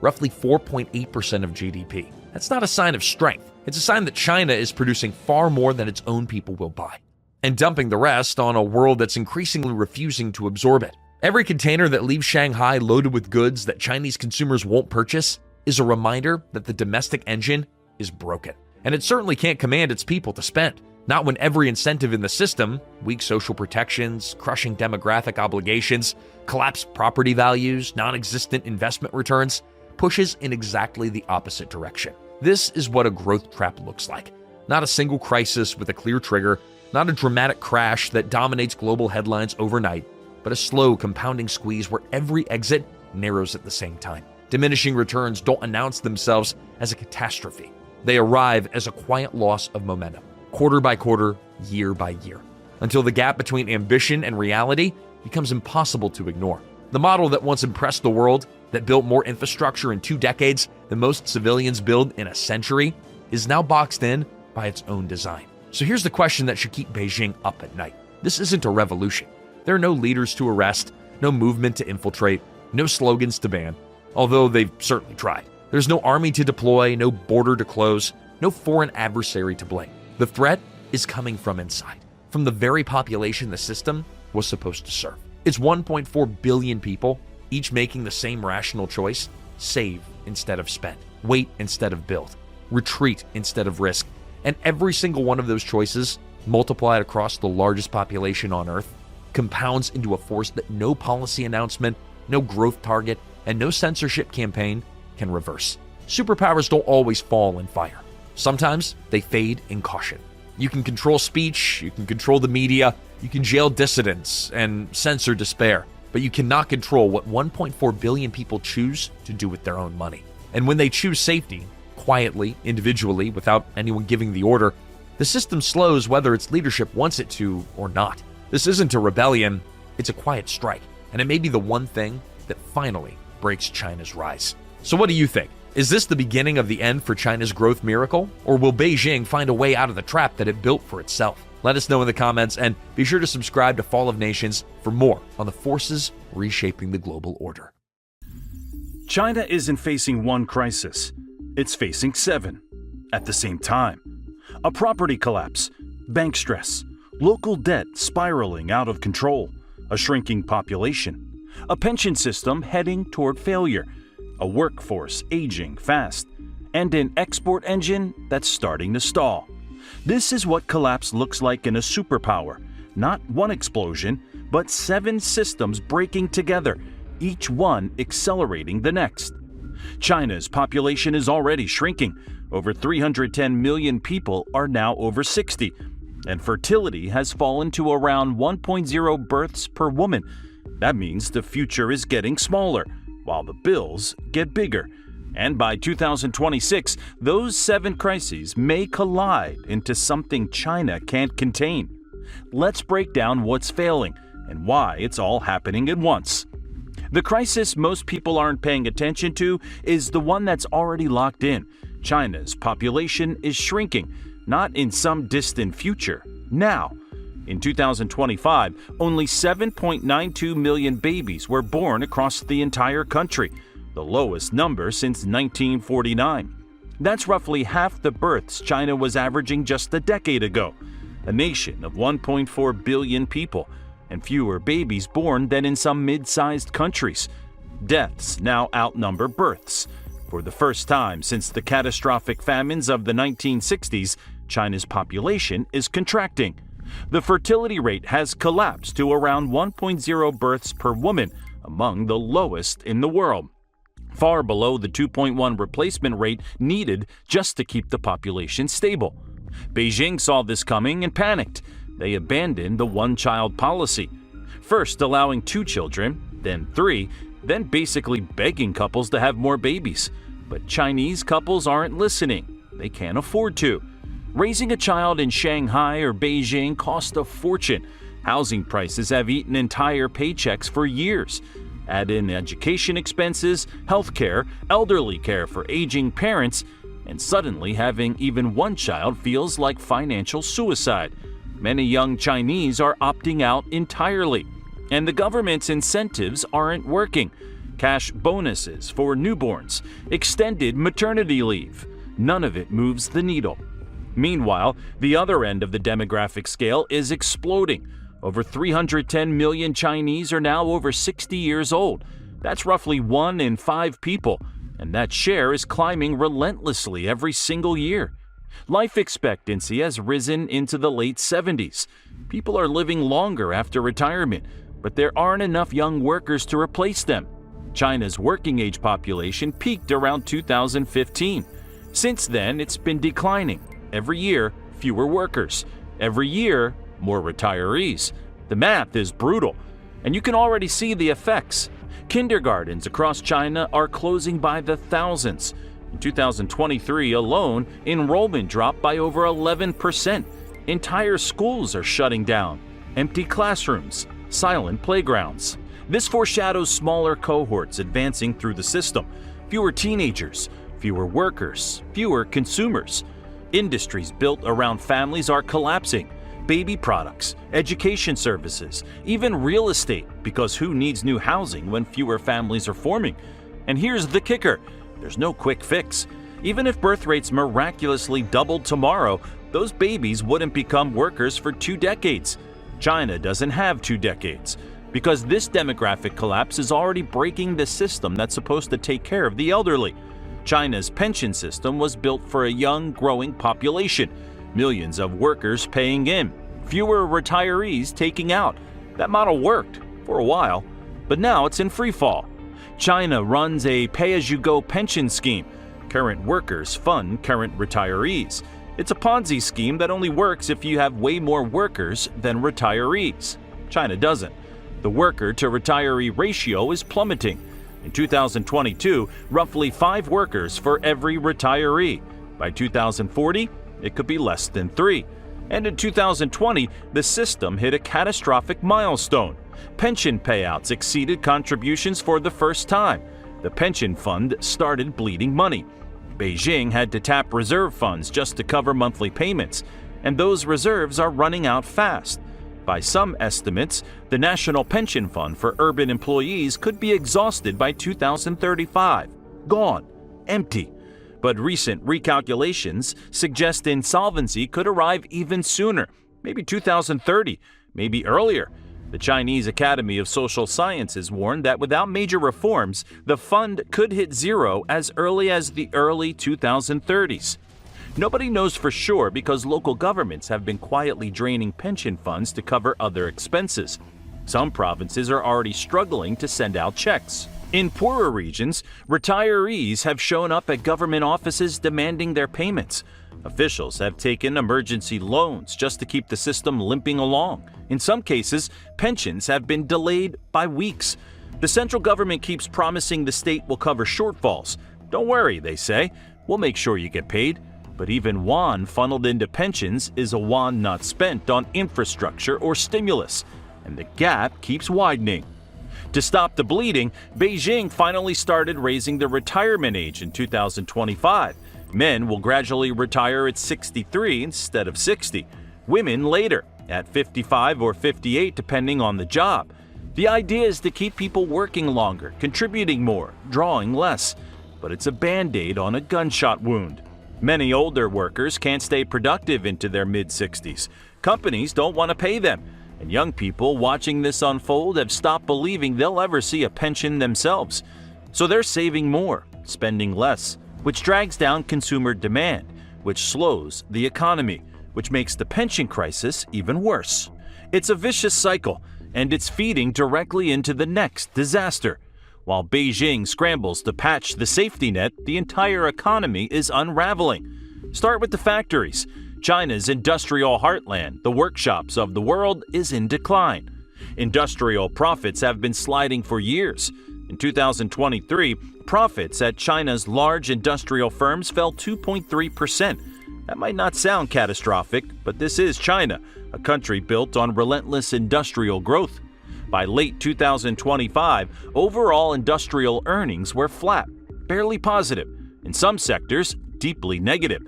roughly 4.8% of GDP. That's not a sign of strength. It's a sign that China is producing far more than its own people will buy, and dumping the rest on a world that's increasingly refusing to absorb it. Every container that leaves Shanghai loaded with goods that Chinese consumers won't purchase is a reminder that the domestic engine is broken. And it certainly can't command its people to spend. Not when every incentive in the system, weak social protections, crushing demographic obligations, collapsed property values, non-existent investment returns, pushes in exactly the opposite direction. This is what a growth trap looks like. Not a single crisis with a clear trigger, not a dramatic crash that dominates global headlines overnight, but a slow compounding squeeze where every exit narrows at the same time. Diminishing returns don't announce themselves as a catastrophe. They arrive as a quiet loss of momentum, quarter by quarter, year by year, until the gap between ambition and reality becomes impossible to ignore. The model that once impressed the world, that built more infrastructure in 2 decades than most civilians build in a century, is now boxed in by its own design. So here's the question that should keep Beijing up at night. This isn't a revolution. There are no leaders to arrest, no movement to infiltrate, no slogans to ban, although they've certainly tried. There's no army to deploy, no border to close, no foreign adversary to blame. The threat is coming from inside, from the very population the system was supposed to serve. It's 1.4 billion people, each making the same rational choice: save instead of spend, wait instead of build, retreat instead of risk. And every single one of those choices, multiplied across the largest population on Earth, compounds into a force that no policy announcement, no growth target, and no censorship campaign can reverse. Superpowers don't always fall in fire. Sometimes they fade in caution. You can control speech, you can control the media, you can jail dissidents and censor despair, but you cannot control what 1.4 billion people choose to do with their own money. And when they choose safety, quietly, individually, without anyone giving the order, the system slows whether its leadership wants it to or not. This isn't a rebellion, it's a quiet strike, and it may be the one thing that finally breaks China's rise. So what do you think? Is this the beginning of the end for China's growth miracle? Or will Beijing find a way out of the trap that it built for itself? Let us know in the comments, and be sure to subscribe to Fall of Nations for more on the forces reshaping the global order. China isn't facing one crisis, it's facing 7 at the same time. A property collapse, bank stress, local debt spiraling out of control, a shrinking population, a pension system heading toward failure, a workforce aging fast, and an export engine that's starting to stall. This is what collapse looks like in a superpower. Not one explosion, but 7 systems breaking together, each one accelerating the next. China's population is already shrinking. Over 310 million people are now over 60, and fertility has fallen to around 1.0 births per woman. That means the future is getting smaller, while the bills get bigger. And by 2026, those 7 crises may collide into something China can't contain. Let's break down what's failing and why it's all happening at once. The crisis most people aren't paying attention to is the one that's already locked in. China's population is shrinking, not in some distant future, now. In 2025, only 7.92 million babies were born across the entire country, the lowest number since 1949. That's roughly half the births China was averaging just a decade ago. A nation of 1.4 billion people, and fewer babies born than in some mid-sized countries. Deaths now outnumber births. For the first time since the catastrophic famines of the 1960s, China's population is contracting. The fertility rate has collapsed to around 1.0 births per woman, among the lowest in the world, far below the 2.1 replacement rate needed just to keep the population stable. Beijing saw this coming and panicked. They abandoned the one-child policy, first allowing 2 children, then 3, then basically begging couples to have more babies. But Chinese couples aren't listening. They can't afford to. Raising a child in Shanghai or Beijing costs a fortune. Housing prices have eaten entire paychecks for years. Add in education expenses, healthcare, elderly care for aging parents, and suddenly having even one child feels like financial suicide. Many young Chinese are opting out entirely, and the government's incentives aren't working. Cash bonuses for newborns, extended maternity leave. None of it moves the needle. Meanwhile, the other end of the demographic scale is exploding. Over 310 million Chinese are now over 60 years old. That's roughly 1 in 5 people, and that share is climbing relentlessly every single year. Life expectancy has risen into the late 70s. People are living longer after retirement, but there aren't enough young workers to replace them. China's working-age population peaked around 2015. Since then, it's been declining. Every year, fewer workers. Every year, more retirees. The math is brutal, and you can already see the effects. Kindergartens across China are closing by the thousands. In 2023 alone, enrollment dropped by over 11%. Entire schools are shutting down. Empty classrooms, silent playgrounds. This foreshadows smaller cohorts advancing through the system. Fewer teenagers, fewer workers, fewer consumers. Industries built around families are collapsing. Baby products, education services, even real estate, because who needs new housing when fewer families are forming? And here's the kicker. There's no quick fix. Even if birth rates miraculously doubled tomorrow, those babies wouldn't become workers for 2 decades. China doesn't have 2 decades, because this demographic collapse is already breaking the system that's supposed to take care of the elderly. China's pension system was built for a young, growing population. Millions of workers paying in, fewer retirees taking out. That model worked for a while, but now it's in free fall. China runs a pay-as-you-go pension scheme. Current workers fund current retirees. It's a Ponzi scheme that only works if you have way more workers than retirees. China doesn't. The worker-to-retiree ratio is plummeting. In 2022, roughly 5 workers for every retiree. By 2040, it could be less than 3. And in 2020, the system hit a catastrophic milestone. Pension payouts exceeded contributions for the first time. The pension fund started bleeding money. Beijing had to tap reserve funds just to cover monthly payments, and those reserves are running out fast. By some estimates, the National Pension Fund for urban employees could be exhausted by 2035. Gone. Empty. But recent recalculations suggest insolvency could arrive even sooner, maybe 2030, maybe earlier. The Chinese Academy of Social Sciences warned that without major reforms, the fund could hit zero as early as the early 2030s. Nobody knows for sure because local governments have been quietly draining pension funds to cover other expenses. Some provinces are already struggling to send out checks. In poorer regions, retirees have shown up at government offices demanding their payments. Officials have taken emergency loans just to keep the system limping along. In some cases, pensions have been delayed by weeks. The central government keeps promising the state will cover shortfalls. Don't worry, they say. We'll make sure you get paid. But even yuan funneled into pensions is a yuan not spent on infrastructure or stimulus, and the gap keeps widening. To stop the bleeding, Beijing finally started raising the retirement age in 2025. Men will gradually retire at 63 instead of 60. Women later, at 55 or 58 depending on the job. The idea is to keep people working longer, contributing more, drawing less. But it's a band-aid on a gunshot wound. Many older workers can't stay productive into their mid-60s. Companies don't want to pay them. And young people watching this unfold have stopped believing they'll ever see a pension themselves. So they're saving more, spending less, which drags down consumer demand, which slows the economy, which makes the pension crisis even worse. It's a vicious cycle, and it's feeding directly into the next disaster. While Beijing scrambles to patch the safety net, the entire economy is unraveling. Start with the factories. China's industrial heartland, the workshops of the world, is in decline. Industrial profits have been sliding for years. In 2023, profits at China's large industrial firms fell 2.3%. That might not sound catastrophic, but this is China, a country built on relentless industrial growth. By late 2025, overall industrial earnings were flat, barely positive, in some sectors, deeply negative.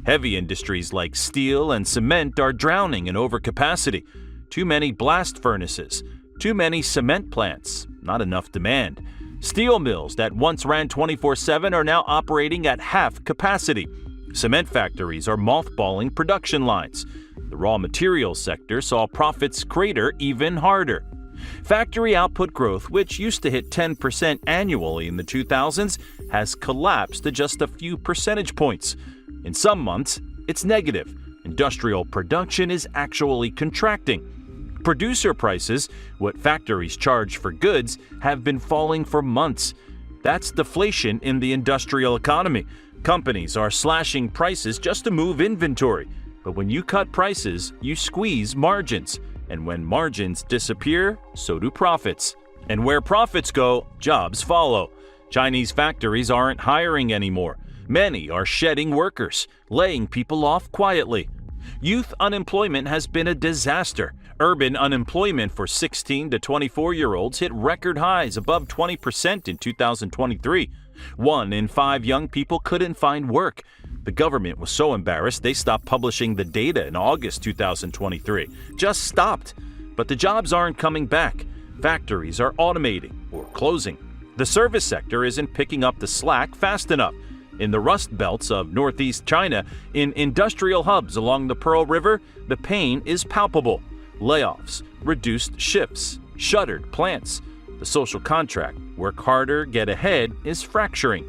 Heavy industries like steel and cement are drowning in overcapacity. Too many blast furnaces, too many cement plants, not enough demand. Steel mills that once ran 24/7 are now operating at half capacity. Cement factories are mothballing production lines. The raw materials sector saw profits crater even harder. Factory output growth, which used to hit 10% annually in the 2000s, has collapsed to just a few percentage points. In some months, it's negative. Industrial production is actually contracting. Producer prices, what factories charge for goods, have been falling for months. That's deflation in the industrial economy. Companies are slashing prices just to move inventory. But when you cut prices, you squeeze margins. And when margins disappear, so do profits. And where profits go, jobs follow. Chinese factories aren't hiring anymore. Many are shedding workers, laying people off quietly. Youth unemployment has been a disaster. Urban unemployment for 16 to 24-year-olds hit record highs above 20% in 2023. 1 in 5 young people couldn't find work. The government was so embarrassed they stopped publishing the data in August 2023. Just stopped. But the jobs aren't coming back. Factories are automating or closing. The service sector isn't picking up the slack fast enough. In the rust belts of northeast China, in industrial hubs along the Pearl River, the pain is palpable. Layoffs, reduced shifts, shuttered plants. The social contract, work harder, get ahead, is fracturing.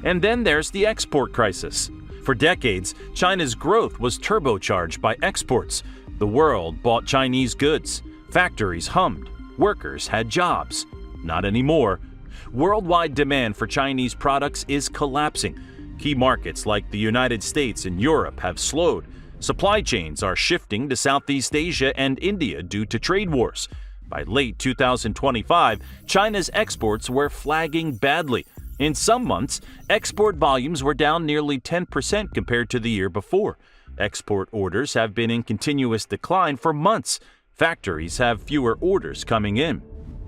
And then there's the export crisis. For decades, China's growth was turbocharged by exports. The world bought Chinese goods. Factories hummed. Workers had jobs. Not anymore. Worldwide demand for Chinese products is collapsing. Key markets like the United States and Europe have slowed. Supply chains are shifting to Southeast Asia and India due to trade wars. By late 2025, China's exports were flagging badly. In some months, export volumes were down nearly 10% compared to the year before. Export orders have been in continuous decline for months. Factories have fewer orders coming in.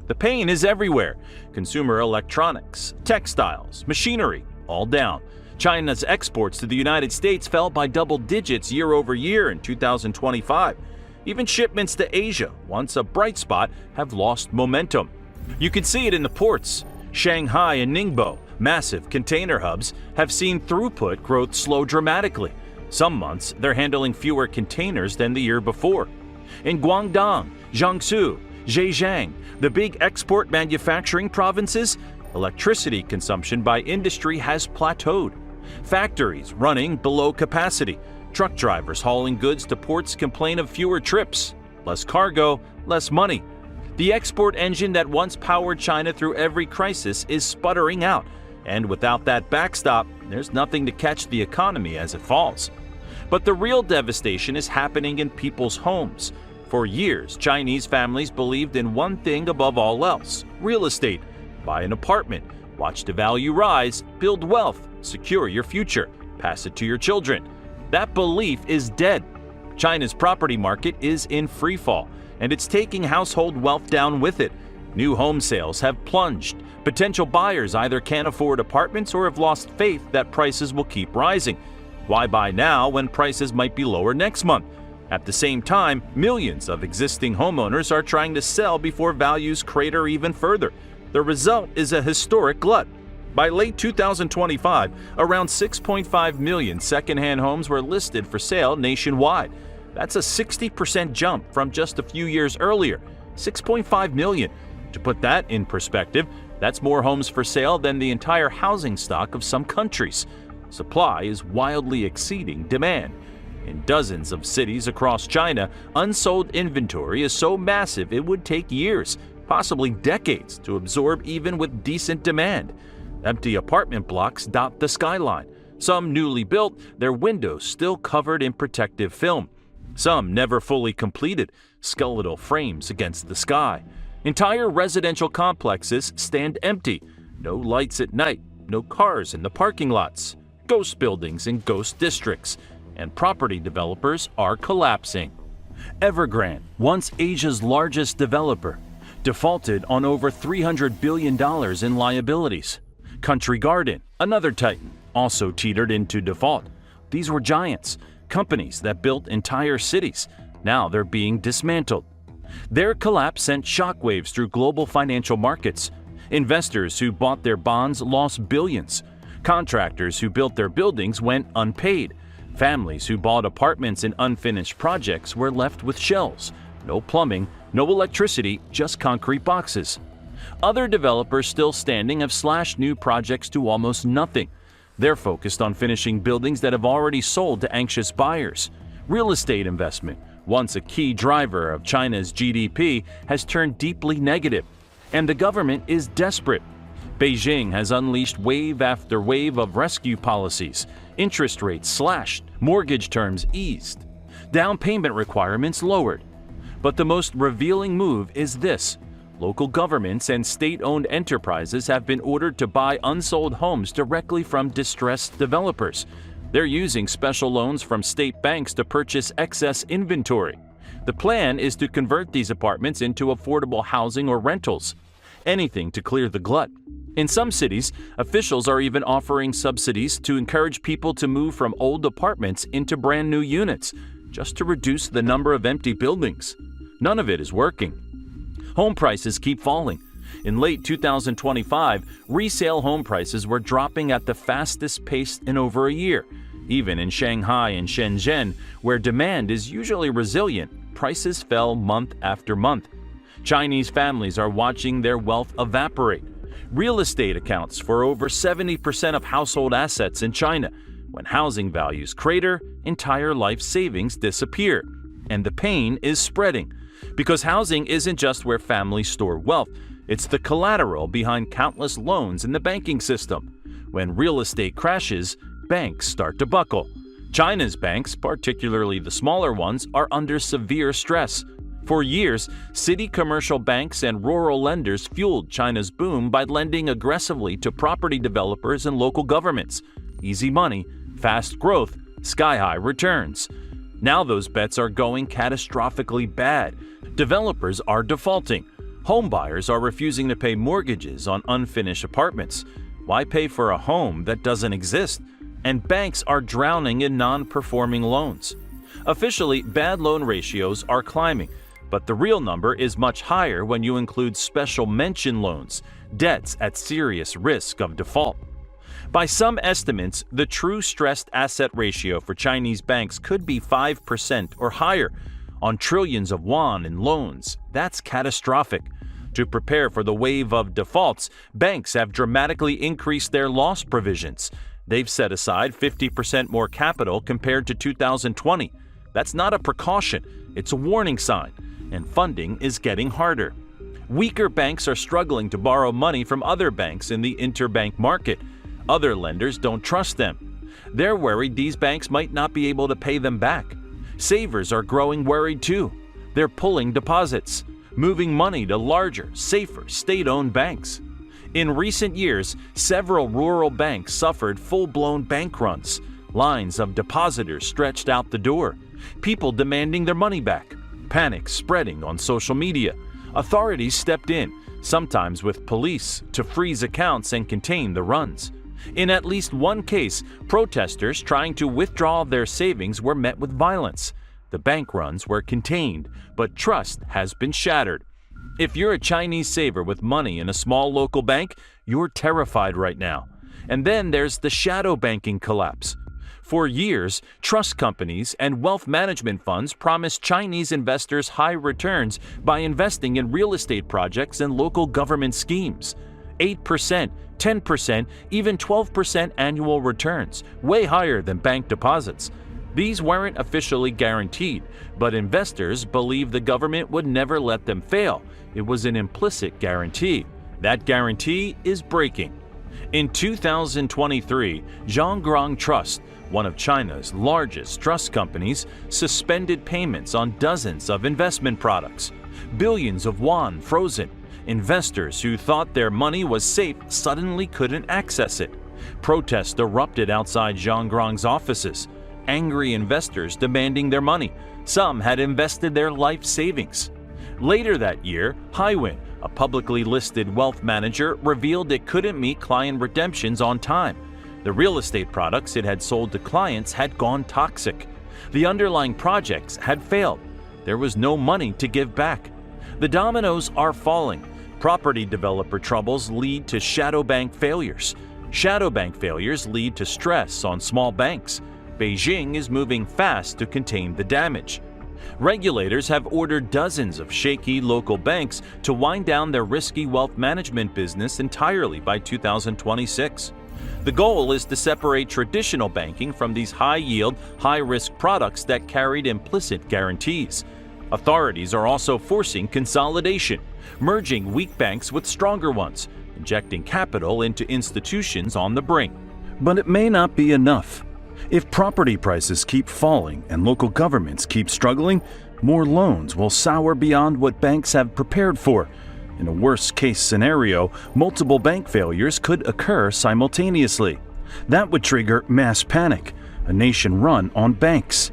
The pain is everywhere. Consumer electronics, textiles, machinery, all down. China's exports to the United States fell by double digits year over year in 2025. Even shipments to Asia, once a bright spot, have lost momentum. You can see it in the ports. Shanghai and Ningbo, massive container hubs, have seen throughput growth slow dramatically. Some months, they're handling fewer containers than the year before. In Guangdong, Jiangsu, Zhejiang, the big export manufacturing provinces, electricity consumption by industry has plateaued. Factories running below capacity. Truck drivers hauling goods to ports complain of fewer trips, less cargo, less money. The export engine that once powered China through every crisis is sputtering out, and without that backstop, there's nothing to catch the economy as it falls. But the real devastation is happening in people's homes. For years, Chinese families believed in one thing above all else: real estate. Buy an apartment, watch the value rise, build wealth, secure your future, pass it to your children. That belief is dead. China's property market is in freefall, and it's taking household wealth down with it. New home sales have plunged. Potential buyers either can't afford apartments or have lost faith that prices will keep rising. Why buy now when prices might be lower next month? At the same time, millions of existing homeowners are trying to sell before values crater even further. The result is a historic glut. By late 2025, around 6.5 million secondhand homes were listed for sale nationwide. That's a 60% jump from just a few years earlier. 6.5 million. To put that in perspective, that's more homes for sale than the entire housing stock of some countries. Supply is wildly exceeding demand. In dozens of cities across China, unsold inventory is so massive it would take years, possibly decades, to absorb even with decent demand. Empty apartment blocks dot the skyline. Some newly built, their windows still covered in protective film. Some never fully completed, skeletal frames against the sky. Entire residential complexes stand empty. No lights at night, no cars in the parking lots. Ghost buildings in ghost districts. And property developers are collapsing. Evergrande, once Asia's largest developer, defaulted on over $300 billion in liabilities. Country Garden, another titan, also teetered into default. These were giants, companies that built entire cities. Now they're being dismantled. Their collapse sent shockwaves through global financial markets. Investors who bought their bonds lost billions. Contractors who built their buildings went unpaid. Families who bought apartments in unfinished projects were left with shells. No plumbing, no electricity, just concrete boxes. Other developers still standing have slashed new projects to almost nothing. They're focused on finishing buildings that have already sold to anxious buyers. Real estate investment, once a key driver of China's GDP, has turned deeply negative. And the government is desperate. Beijing has unleashed wave after wave of rescue policies. Interest rates slashed, mortgage terms eased, down payment requirements lowered. But the most revealing move is this. Local governments and state-owned enterprises have been ordered to buy unsold homes directly from distressed developers. They're using special loans from state banks to purchase excess inventory. The plan is to convert these apartments into affordable housing or rentals. Anything to clear the glut. In some cities, officials are even offering subsidies to encourage people to move from old apartments into brand new units, just to reduce the number of empty buildings. None of it is working. Home prices keep falling. In late 2025, resale home prices were dropping at the fastest pace in over a year. Even in Shanghai and Shenzhen, where demand is usually resilient, prices fell month after month. Chinese families are watching their wealth evaporate. Real estate accounts for over 70% of household assets in China. When housing values crater, entire life savings disappear. And the pain is spreading. Because housing isn't just where families store wealth, it's the collateral behind countless loans in the banking system. When real estate crashes, banks start to buckle. China's banks, particularly the smaller ones, are under severe stress. For years, city commercial banks and rural lenders fueled China's boom by lending aggressively to property developers and local governments. Easy money, fast growth, sky-high returns. Now those bets are going catastrophically bad. Developers are defaulting. Home buyers are refusing to pay mortgages on unfinished apartments. Why pay for a home that doesn't exist? And banks are drowning in non-performing loans. Officially, bad loan ratios are climbing, but the real number is much higher when you include special mention loans, debts at serious risk of default. By some estimates, the true stressed asset ratio for Chinese banks could be 5% or higher. On trillions of yuan in loans, that's catastrophic. To prepare for the wave of defaults, banks have dramatically increased their loss provisions. They've set aside 50% more capital compared to 2020. That's not a precaution, it's a warning sign, and funding is getting harder. Weaker banks are struggling to borrow money from other banks in the interbank market. Other lenders don't trust them. They're worried these banks might not be able to pay them back. Savers are growing worried too. They're pulling deposits, moving money to larger, safer, state-owned banks. In recent years, several rural banks suffered full-blown bank runs. Lines of depositors stretched out the door. People demanding their money back. Panic spreading on social media. Authorities stepped in, sometimes with police, to freeze accounts and contain the runs. In at least one case, protesters trying to withdraw their savings were met with violence. The bank runs were contained, but trust has been shattered. If you're a Chinese saver with money in a small local bank, you're terrified right now. And then there's the shadow banking collapse. For years, trust companies and wealth management funds promised Chinese investors high returns by investing in real estate projects and local government schemes. 8%, 10%, even 12% annual returns, way higher than bank deposits. These weren't officially guaranteed, but investors believed the government would never let them fail. It was an implicit guarantee. That guarantee is breaking. In 2023, Zhongrong Trust, one of China's largest trust companies, suspended payments on dozens of investment products. Billions of yuan frozen. Investors who thought their money was safe suddenly couldn't access it. Protests erupted outside Zhongrong's offices. Angry investors demanding their money. Some had invested their life savings. Later that year, Highwind, a publicly listed wealth manager, revealed it couldn't meet client redemptions on time. The real estate products it had sold to clients had gone toxic. The underlying projects had failed. There was no money to give back. The dominoes are falling. Property developer troubles lead to shadow bank failures. Shadow bank failures lead to stress on small banks. Beijing is moving fast to contain the damage. Regulators have ordered dozens of shaky local banks to wind down their risky wealth management business entirely by 2026. The goal is to separate traditional banking from these high-yield, high-risk products that carried implicit guarantees. Authorities are also forcing consolidation, merging weak banks with stronger ones, injecting capital into institutions on the brink. But it may not be enough. If property prices keep falling and local governments keep struggling, more loans will sour beyond what banks have prepared for. In a worst-case scenario, multiple bank failures could occur simultaneously. That would trigger mass panic, a nation run on banks.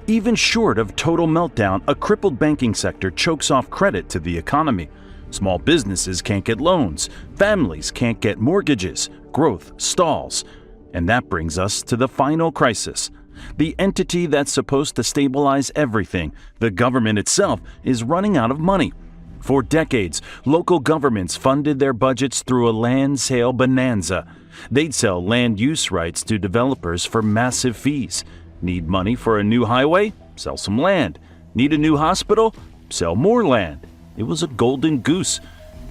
Even short of total meltdown, a crippled banking sector chokes off credit to the economy. Small businesses can't get loans, families can't get mortgages, growth stalls. And that brings us to the final crisis. The entity that's supposed to stabilize everything, the government itself, is running out of money. For decades, local governments funded their budgets through a land sale bonanza. They'd sell land use rights to developers for massive fees. Need money for a new highway? Sell some land. Need a new hospital? Sell more land. It was a golden goose.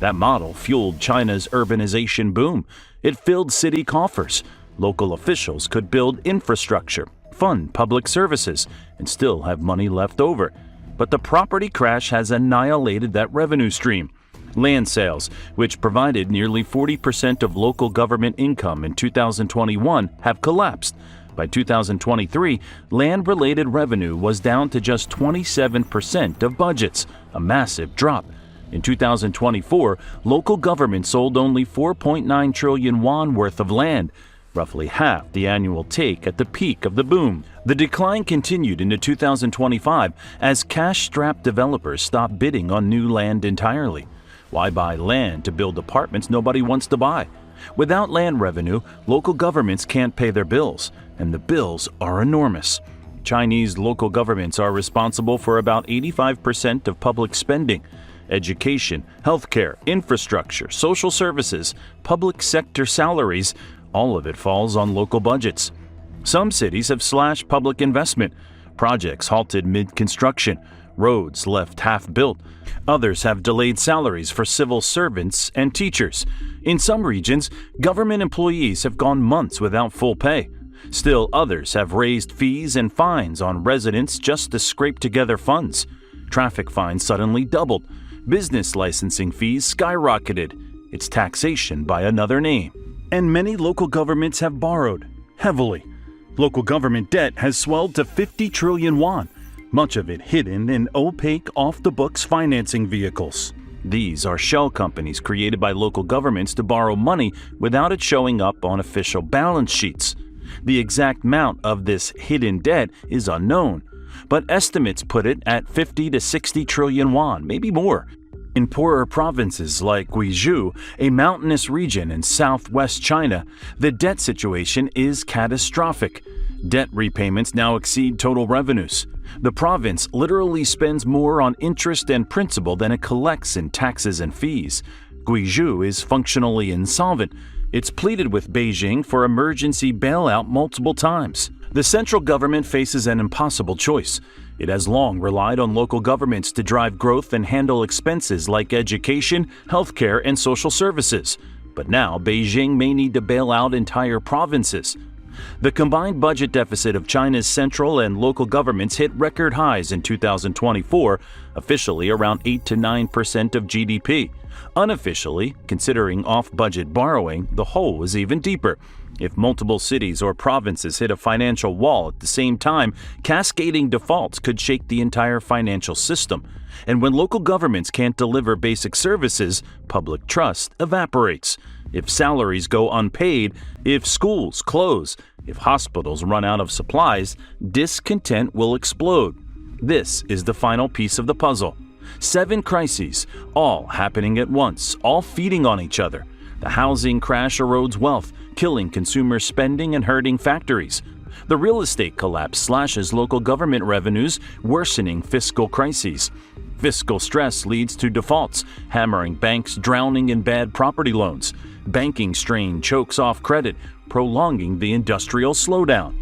That model fueled China's urbanization boom. It filled city coffers. Local officials could build infrastructure, fund public services, and still have money left over. But the property crash has annihilated that revenue stream. Land sales, which provided nearly 40% of local government income in 2021, have collapsed. By 2023, land-related revenue was down to just 27% of budgets, a massive drop. In 2024, local government sold only 4.9 trillion yuan worth of land, roughly half the annual take at the peak of the boom. The decline continued into 2025 as cash-strapped developers stopped bidding on new land entirely. Why buy land to build apartments nobody wants to buy? Without land revenue, local governments can't pay their bills, and the bills are enormous. Chinese local governments are responsible for about 85% of public spending. Education, healthcare, infrastructure, social services, public sector salaries, all of it falls on local budgets. Some cities have slashed public investment. Projects halted mid-construction. Roads left half-built. Others have delayed salaries for civil servants and teachers. In some regions, government employees have gone months without full pay. Still others have raised fees and fines on residents just to scrape together funds. Traffic fines suddenly doubled. Business licensing fees skyrocketed. It's taxation by another name. And many local governments have borrowed, heavily. Local government debt has swelled to 50 trillion yuan, much of it hidden in opaque, off-the-books financing vehicles. These are shell companies created by local governments to borrow money without it showing up on official balance sheets. The exact amount of this hidden debt is unknown, but estimates put it at 50 to 60 trillion won, maybe more. In poorer provinces like Guizhou, a mountainous region in southwest China, the debt situation is catastrophic. Debt repayments now exceed total revenues. The province literally spends more on interest and principal than it collects in taxes and fees. Guizhou is functionally insolvent. It's pleaded with Beijing for emergency bailout multiple times. The central government faces an impossible choice. It has long relied on local governments to drive growth and handle expenses like education, healthcare, and social services. But now Beijing may need to bail out entire provinces. The combined budget deficit of China's central and local governments hit record highs in 2024, officially around 8 to 9% of GDP. Unofficially, considering off-budget borrowing, the hole is even deeper. If multiple cities or provinces hit a financial wall at the same time, cascading defaults could shake the entire financial system. And when local governments can't deliver basic services, public trust evaporates. If salaries go unpaid, if schools close, if hospitals run out of supplies, discontent will explode. This is the final piece of the puzzle. 7 crises, all happening at once, all feeding on each other. The housing crash erodes wealth, killing consumer spending and hurting factories. The real estate collapse slashes local government revenues, worsening fiscal crises. Fiscal stress leads to defaults, hammering banks drowning in bad property loans. Banking strain chokes off credit, prolonging the industrial slowdown.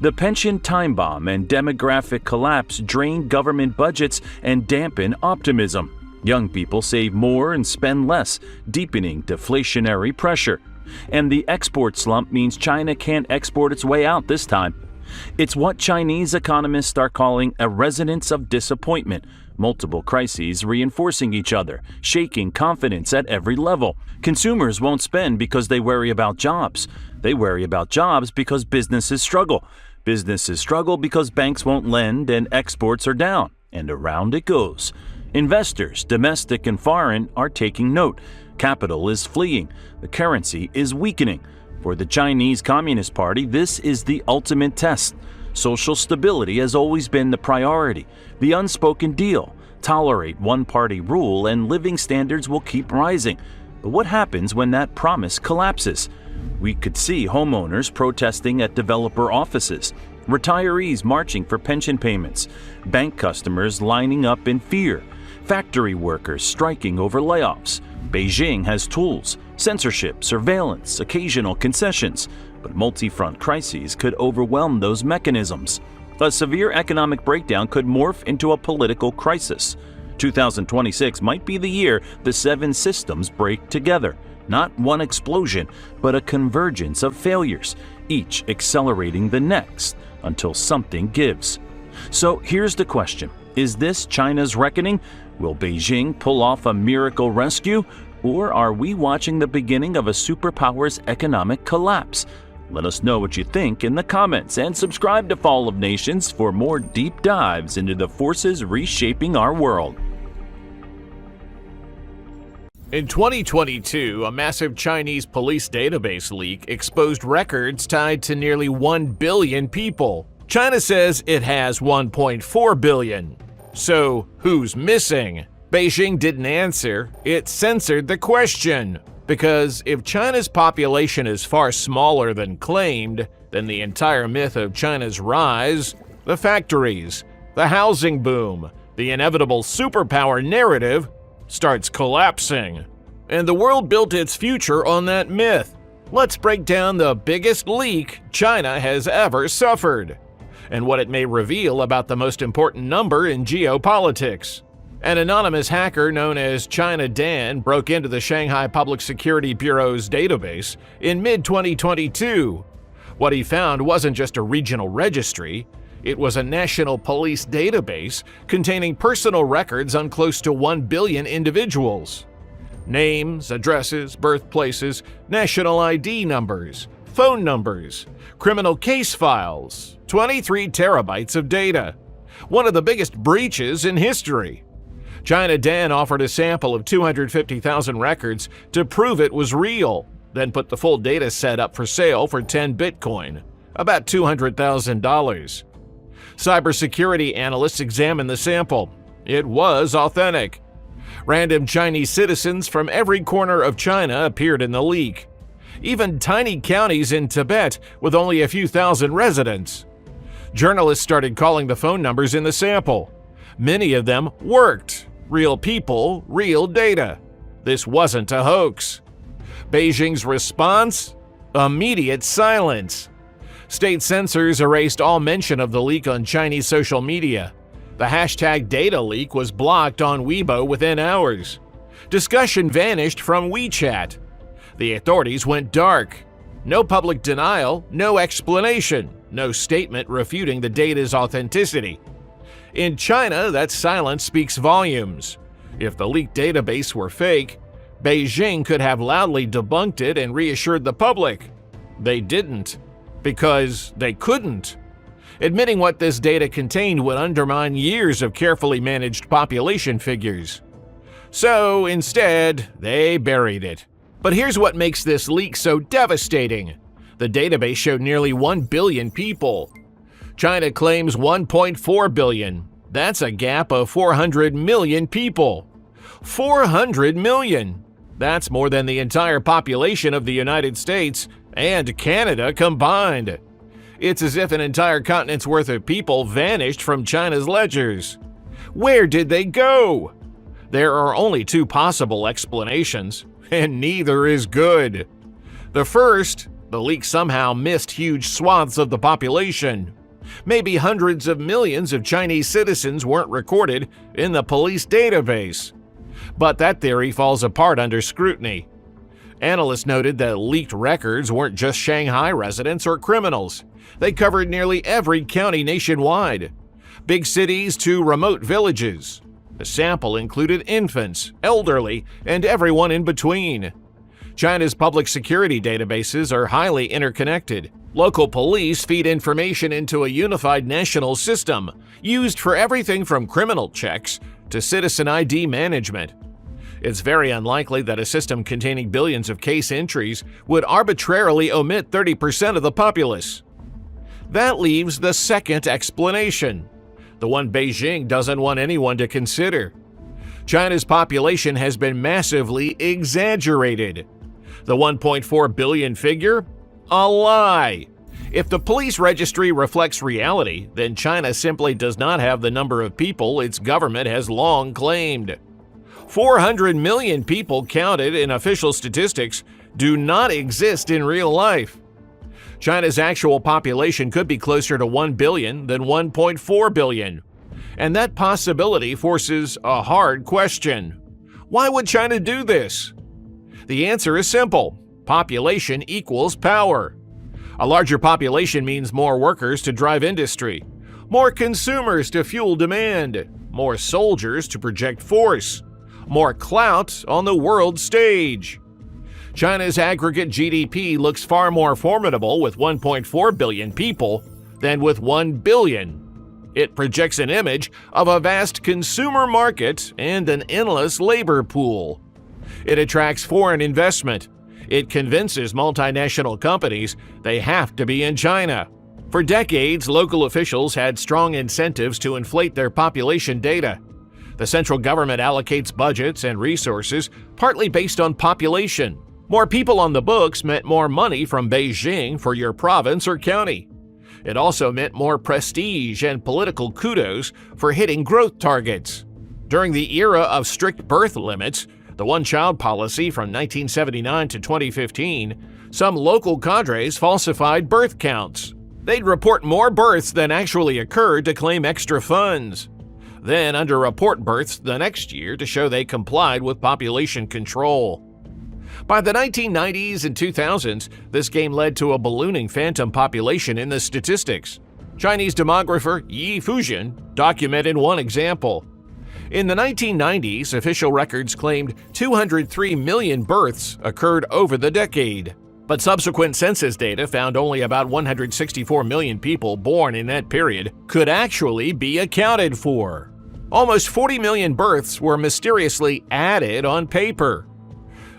The pension time bomb and demographic collapse drain government budgets and dampen optimism. Young people save more and spend less, deepening deflationary pressure. And the export slump means China can't export its way out this time. It's what Chinese economists are calling a resonance of disappointment, multiple crises reinforcing each other, shaking confidence at every level. Consumers won't spend because they worry about jobs. They worry about jobs because businesses struggle. Businesses struggle because banks won't lend and exports are down. And around it goes. Investors, domestic and foreign, are taking note. Capital is fleeing. The currency is weakening. For the Chinese Communist Party, this is the ultimate test. Social stability has always been the priority, the unspoken deal. Tolerate one-party rule and living standards will keep rising. But what happens when that promise collapses? We could see homeowners protesting at developer offices, retirees marching for pension payments, bank customers lining up in fear, factory workers striking over layoffs. Beijing has tools, censorship, surveillance, occasional concessions, but multi-front crises could overwhelm those mechanisms. A severe economic breakdown could morph into a political crisis. 2026 might be the year the 7 systems break together. Not one explosion, but a convergence of failures, each accelerating the next until something gives. So here's the question. Is this China's reckoning? Will Beijing pull off a miracle rescue? Or are we watching the beginning of a superpower's economic collapse? Let us know what you think in the comments and subscribe to Fall of Nations for more deep dives into the forces reshaping our world. In 2022, a massive Chinese police database leak exposed records tied to nearly 1 billion people. China says it has 1.4 billion. So, who's missing? Beijing didn't answer. It censored the question. Because if China's population is far smaller than claimed, then the entire myth of China's rise, the factories, the housing boom, the inevitable superpower narrative, starts collapsing. And the world built its future on that myth. Let's break down the biggest leak China has ever suffered, and what it may reveal about the most important number in geopolitics. An anonymous hacker known as China Dan broke into the Shanghai Public Security Bureau's database in mid-2022. What he found wasn't just a regional registry, it was a national police database containing personal records on close to 1 billion individuals. Names, addresses, birthplaces, national ID numbers, phone numbers, criminal case files, 23 terabytes of data. One of the biggest breaches in history. China Dan offered a sample of 250,000 records to prove it was real, then put the full data set up for sale for 10 Bitcoin. about $200,000. Cybersecurity analysts examined the sample. It was authentic. Random Chinese citizens from every corner of China appeared in the leak. Even tiny counties in Tibet with only a few thousand residents. Journalists started calling the phone numbers in the sample. Many of them worked. Real people, real data. This wasn't a hoax. Beijing's response? Immediate silence. State censors erased all mention of the leak on Chinese social media. The hashtag data leak was blocked on Weibo within hours. Discussion vanished from WeChat. The authorities went dark. No public denial, no explanation, no statement refuting the data's authenticity. In China, that silence speaks volumes. If the leaked database were fake, Beijing could have loudly debunked it and reassured the public. They didn't, because they couldn't. Admitting what this data contained would undermine years of carefully managed population figures. So instead, they buried it. But here's what makes this leak so devastating. The database showed nearly 1 billion people. China claims 1.4 billion. That's a gap of 400 million people. 400 million! That's more than the entire population of the United States and Canada combined. It's as if an entire continent's worth of people vanished from China's ledgers. Where did they go? There are only two possible explanations, and neither is good. The first, the leak somehow missed huge swaths of the population. Maybe hundreds of millions of Chinese citizens weren't recorded in the police database. But that theory falls apart under scrutiny. Analysts noted that leaked records weren't just Shanghai residents or criminals. They covered nearly every county nationwide, big cities to remote villages. The sample included infants, elderly, and everyone in between. China's public security databases are highly interconnected. Local police feed information into a unified national system, used for everything from criminal checks to citizen ID management. It's very unlikely that a system containing billions of case entries would arbitrarily omit 30% of the populace. That leaves the second explanation, the one Beijing doesn't want anyone to consider. China's population has been massively exaggerated. The 1.4 billion figure? A lie. If the police registry reflects reality, then China simply does not have the number of people its government has long claimed. 400 million people counted in official statistics do not exist in real life. China's actual population could be closer to 1 billion than 1.4 billion. And that possibility forces a hard question. Why would China do this? The answer is simple. Population equals power. A larger population means more workers to drive industry, more consumers to fuel demand, more soldiers to project force, more clout on the world stage. China's aggregate GDP looks far more formidable with 1.4 billion people than with 1 billion. It projects an image of a vast consumer market and an endless labor pool. It attracts foreign investment. It convinces multinational companies they have to be in China. For decades, local officials had strong incentives to inflate their population data. The central government allocates budgets and resources partly based on population. More people on the books meant more money from Beijing for your province or county. It also meant more prestige and political kudos for hitting growth targets. During the era of strict birth limits, the one-child policy from 1979 to 2015, some local cadres falsified birth counts. They'd report more births than actually occurred to claim extra funds. Then underreport births the next year to show they complied with population control. By the 1990s and 2000s, this game led to a ballooning phantom population in the statistics. Chinese demographer Yi Fujian documented one example. In the 1990s, official records claimed 203 million births occurred over the decade. But subsequent census data found only about 164 million people born in that period could actually be accounted for. Almost 40 million births were mysteriously added on paper,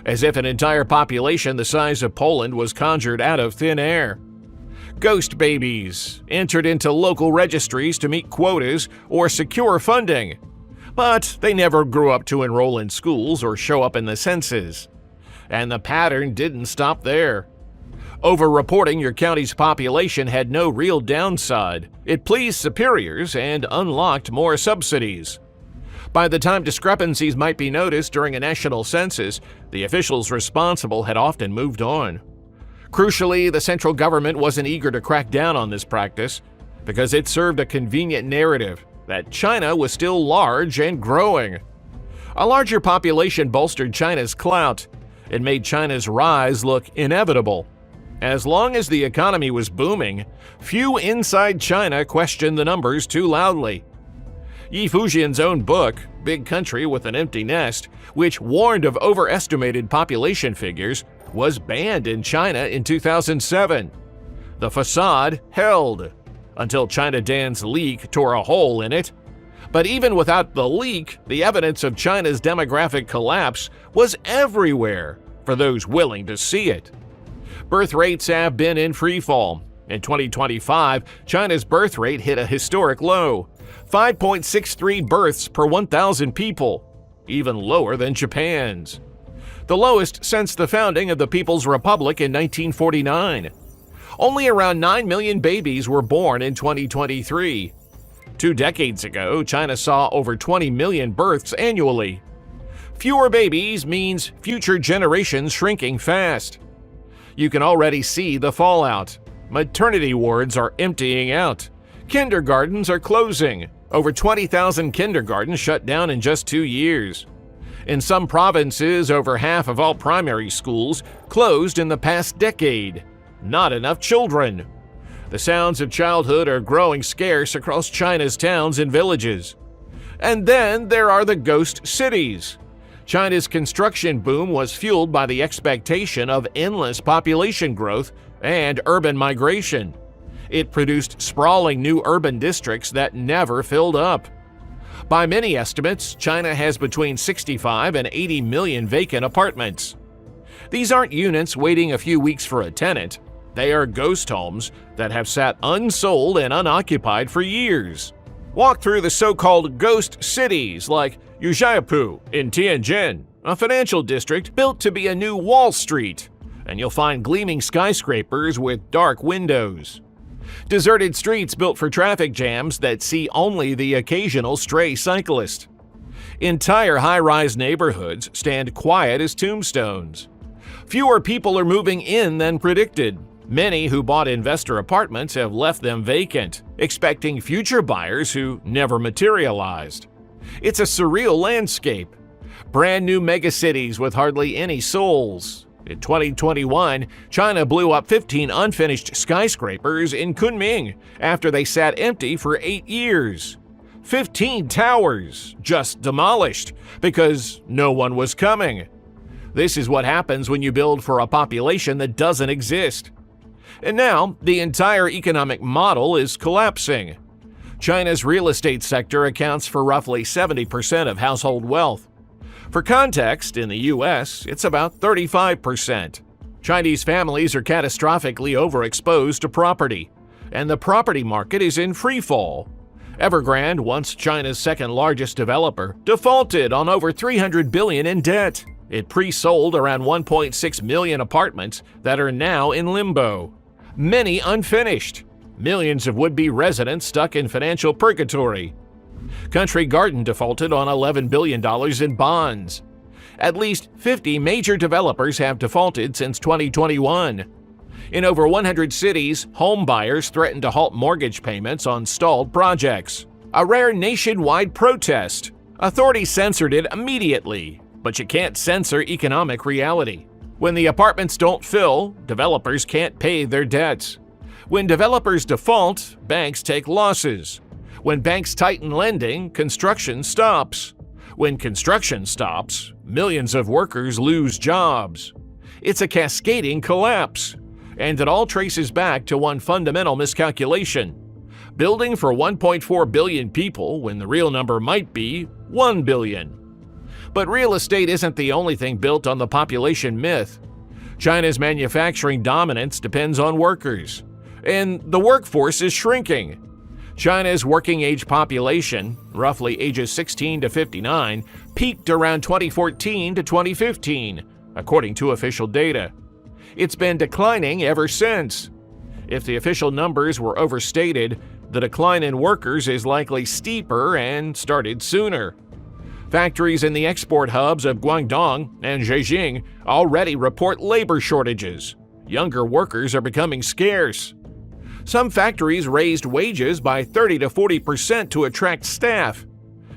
as if an entire population the size of Poland was conjured out of thin air. Ghost babies entered into local registries to meet quotas or secure funding, but they never grew up to enroll in schools or show up in the census. And the pattern didn't stop there. Over-reporting your county's population had no real downside. It pleased superiors and unlocked more subsidies. By the time discrepancies might be noticed during a national census, the officials responsible had often moved on. Crucially, the central government wasn't eager to crack down on this practice because it served a convenient narrative that China was still large and growing. A larger population bolstered China's clout. It made China's rise look inevitable. As long as the economy was booming, few inside China questioned the numbers too loudly. Yi Fujian's own book, Big Country with an Empty Nest, which warned of overestimated population figures, was banned in China in 2007. The facade held, until China Dan's leak tore a hole in it. But even without the leak, the evidence of China's demographic collapse was everywhere for those willing to see it. Birth rates have been in freefall. In 2025, China's birth rate hit a historic low, 5.63 births per 1,000 people, even lower than Japan's. The lowest since the founding of the People's Republic in 1949. Only around 9 million babies were born in 2023. 2 decades ago, China saw over 20 million births annually. Fewer babies means future generations shrinking fast. You can already see the fallout. Maternity wards are emptying out. Kindergartens are closing. Over 20,000 kindergartens shut down in just 2 years. In some provinces, over half of all primary schools closed in the past decade. Not enough children. The sounds of childhood are growing scarce across China's towns and villages. And then there are the ghost cities. China's construction boom was fueled by the expectation of endless population growth and urban migration. It produced sprawling new urban districts that never filled up. By many estimates, China has between 65 and 80 million vacant apartments. These aren't units waiting a few weeks for a tenant. They are ghost homes that have sat unsold and unoccupied for years. Walk through the so-called ghost cities like Yuzhaipu in Tianjin, a financial district built to be a new Wall Street, and you'll find gleaming skyscrapers with dark windows. Deserted streets built for traffic jams that see only the occasional stray cyclist. Entire high-rise neighborhoods stand quiet as tombstones. Fewer people are moving in than predicted. Many who bought investor apartments have left them vacant, expecting future buyers who never materialized. It's a surreal landscape. Brand new megacities with hardly any souls. In 2021, China blew up 15 unfinished skyscrapers in Kunming after they sat empty for 8 years. 15 towers just demolished because no one was coming. This is what happens when you build for a population that doesn't exist. And now, the entire economic model is collapsing. China's real estate sector accounts for roughly 70% of household wealth. For context, in the US, it's about 35%. Chinese families are catastrophically overexposed to property, and the property market is in freefall. Evergrande, once China's second-largest developer, defaulted on over $300 billion in debt. It pre-sold around 1.6 million apartments that are now in limbo. Many unfinished. Millions of would-be residents stuck in financial purgatory. Country Garden defaulted on $11 billion in bonds. At least 50 major developers have defaulted since 2021. In over 100 cities, home buyers threatened to halt mortgage payments on stalled projects. A rare nationwide protest. Authorities censored it immediately, but you can't censor economic reality. When the apartments don't fill, developers can't pay their debts. When developers default, banks take losses. When banks tighten lending, construction stops. When construction stops, millions of workers lose jobs. It's a cascading collapse, and it all traces back to one fundamental miscalculation: building for 1.4 billion people when the real number might be 1 billion. But real estate isn't the only thing built on the population myth. China's manufacturing dominance depends on workers. and the workforce is shrinking. China's working-age population, roughly ages 16 to 59, peaked around 2014 to 2015, according to official data. It's been declining ever since. If the official numbers were overstated, the decline in workers is likely steeper and started sooner. Factories in the export hubs of Guangdong and Zhejiang already report labor shortages. Younger workers are becoming scarce. Some factories raised wages by 30 to 40% to attract staff.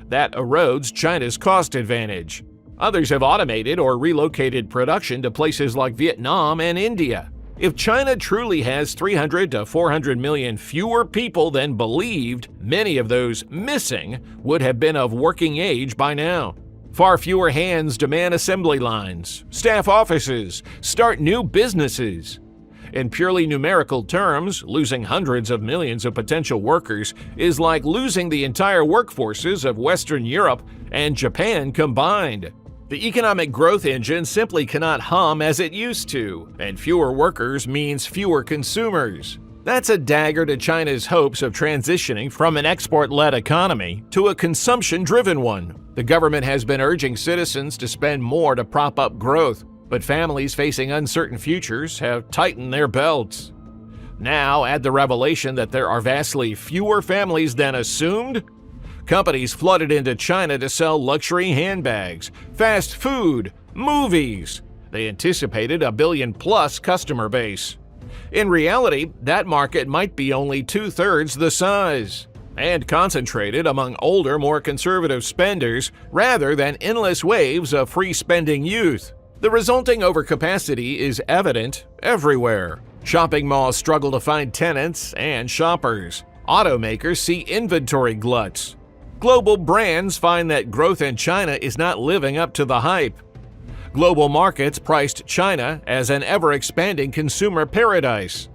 That erodes China's cost advantage. Others have automated or relocated production to places like Vietnam and India. If China truly has 300 to 400 million fewer people than believed, many of those missing would have been of working age by now. Far fewer hands demand assembly lines, staff offices, start new businesses. In purely numerical terms, losing hundreds of millions of potential workers is like losing the entire workforces of Western Europe and Japan combined. The economic growth engine simply cannot hum as it used to, and fewer workers means fewer consumers. That's a dagger to China's hopes of transitioning from an export-led economy to a consumption-driven one. The government has been urging citizens to spend more to prop up growth, but families facing uncertain futures have tightened their belts. Now add the revelation that there are vastly fewer families than assumed. Companies flooded into China to sell luxury handbags, fast food, movies. They anticipated a billion-plus customer base. In reality, that market might be only two-thirds the size, and concentrated among older, more conservative spenders rather than endless waves of free-spending youth. The resulting overcapacity is evident everywhere. Shopping malls struggle to find tenants and shoppers. Automakers see inventory gluts. Global brands find that growth in China is not living up to the hype. Global markets priced China as an ever-expanding consumer paradise.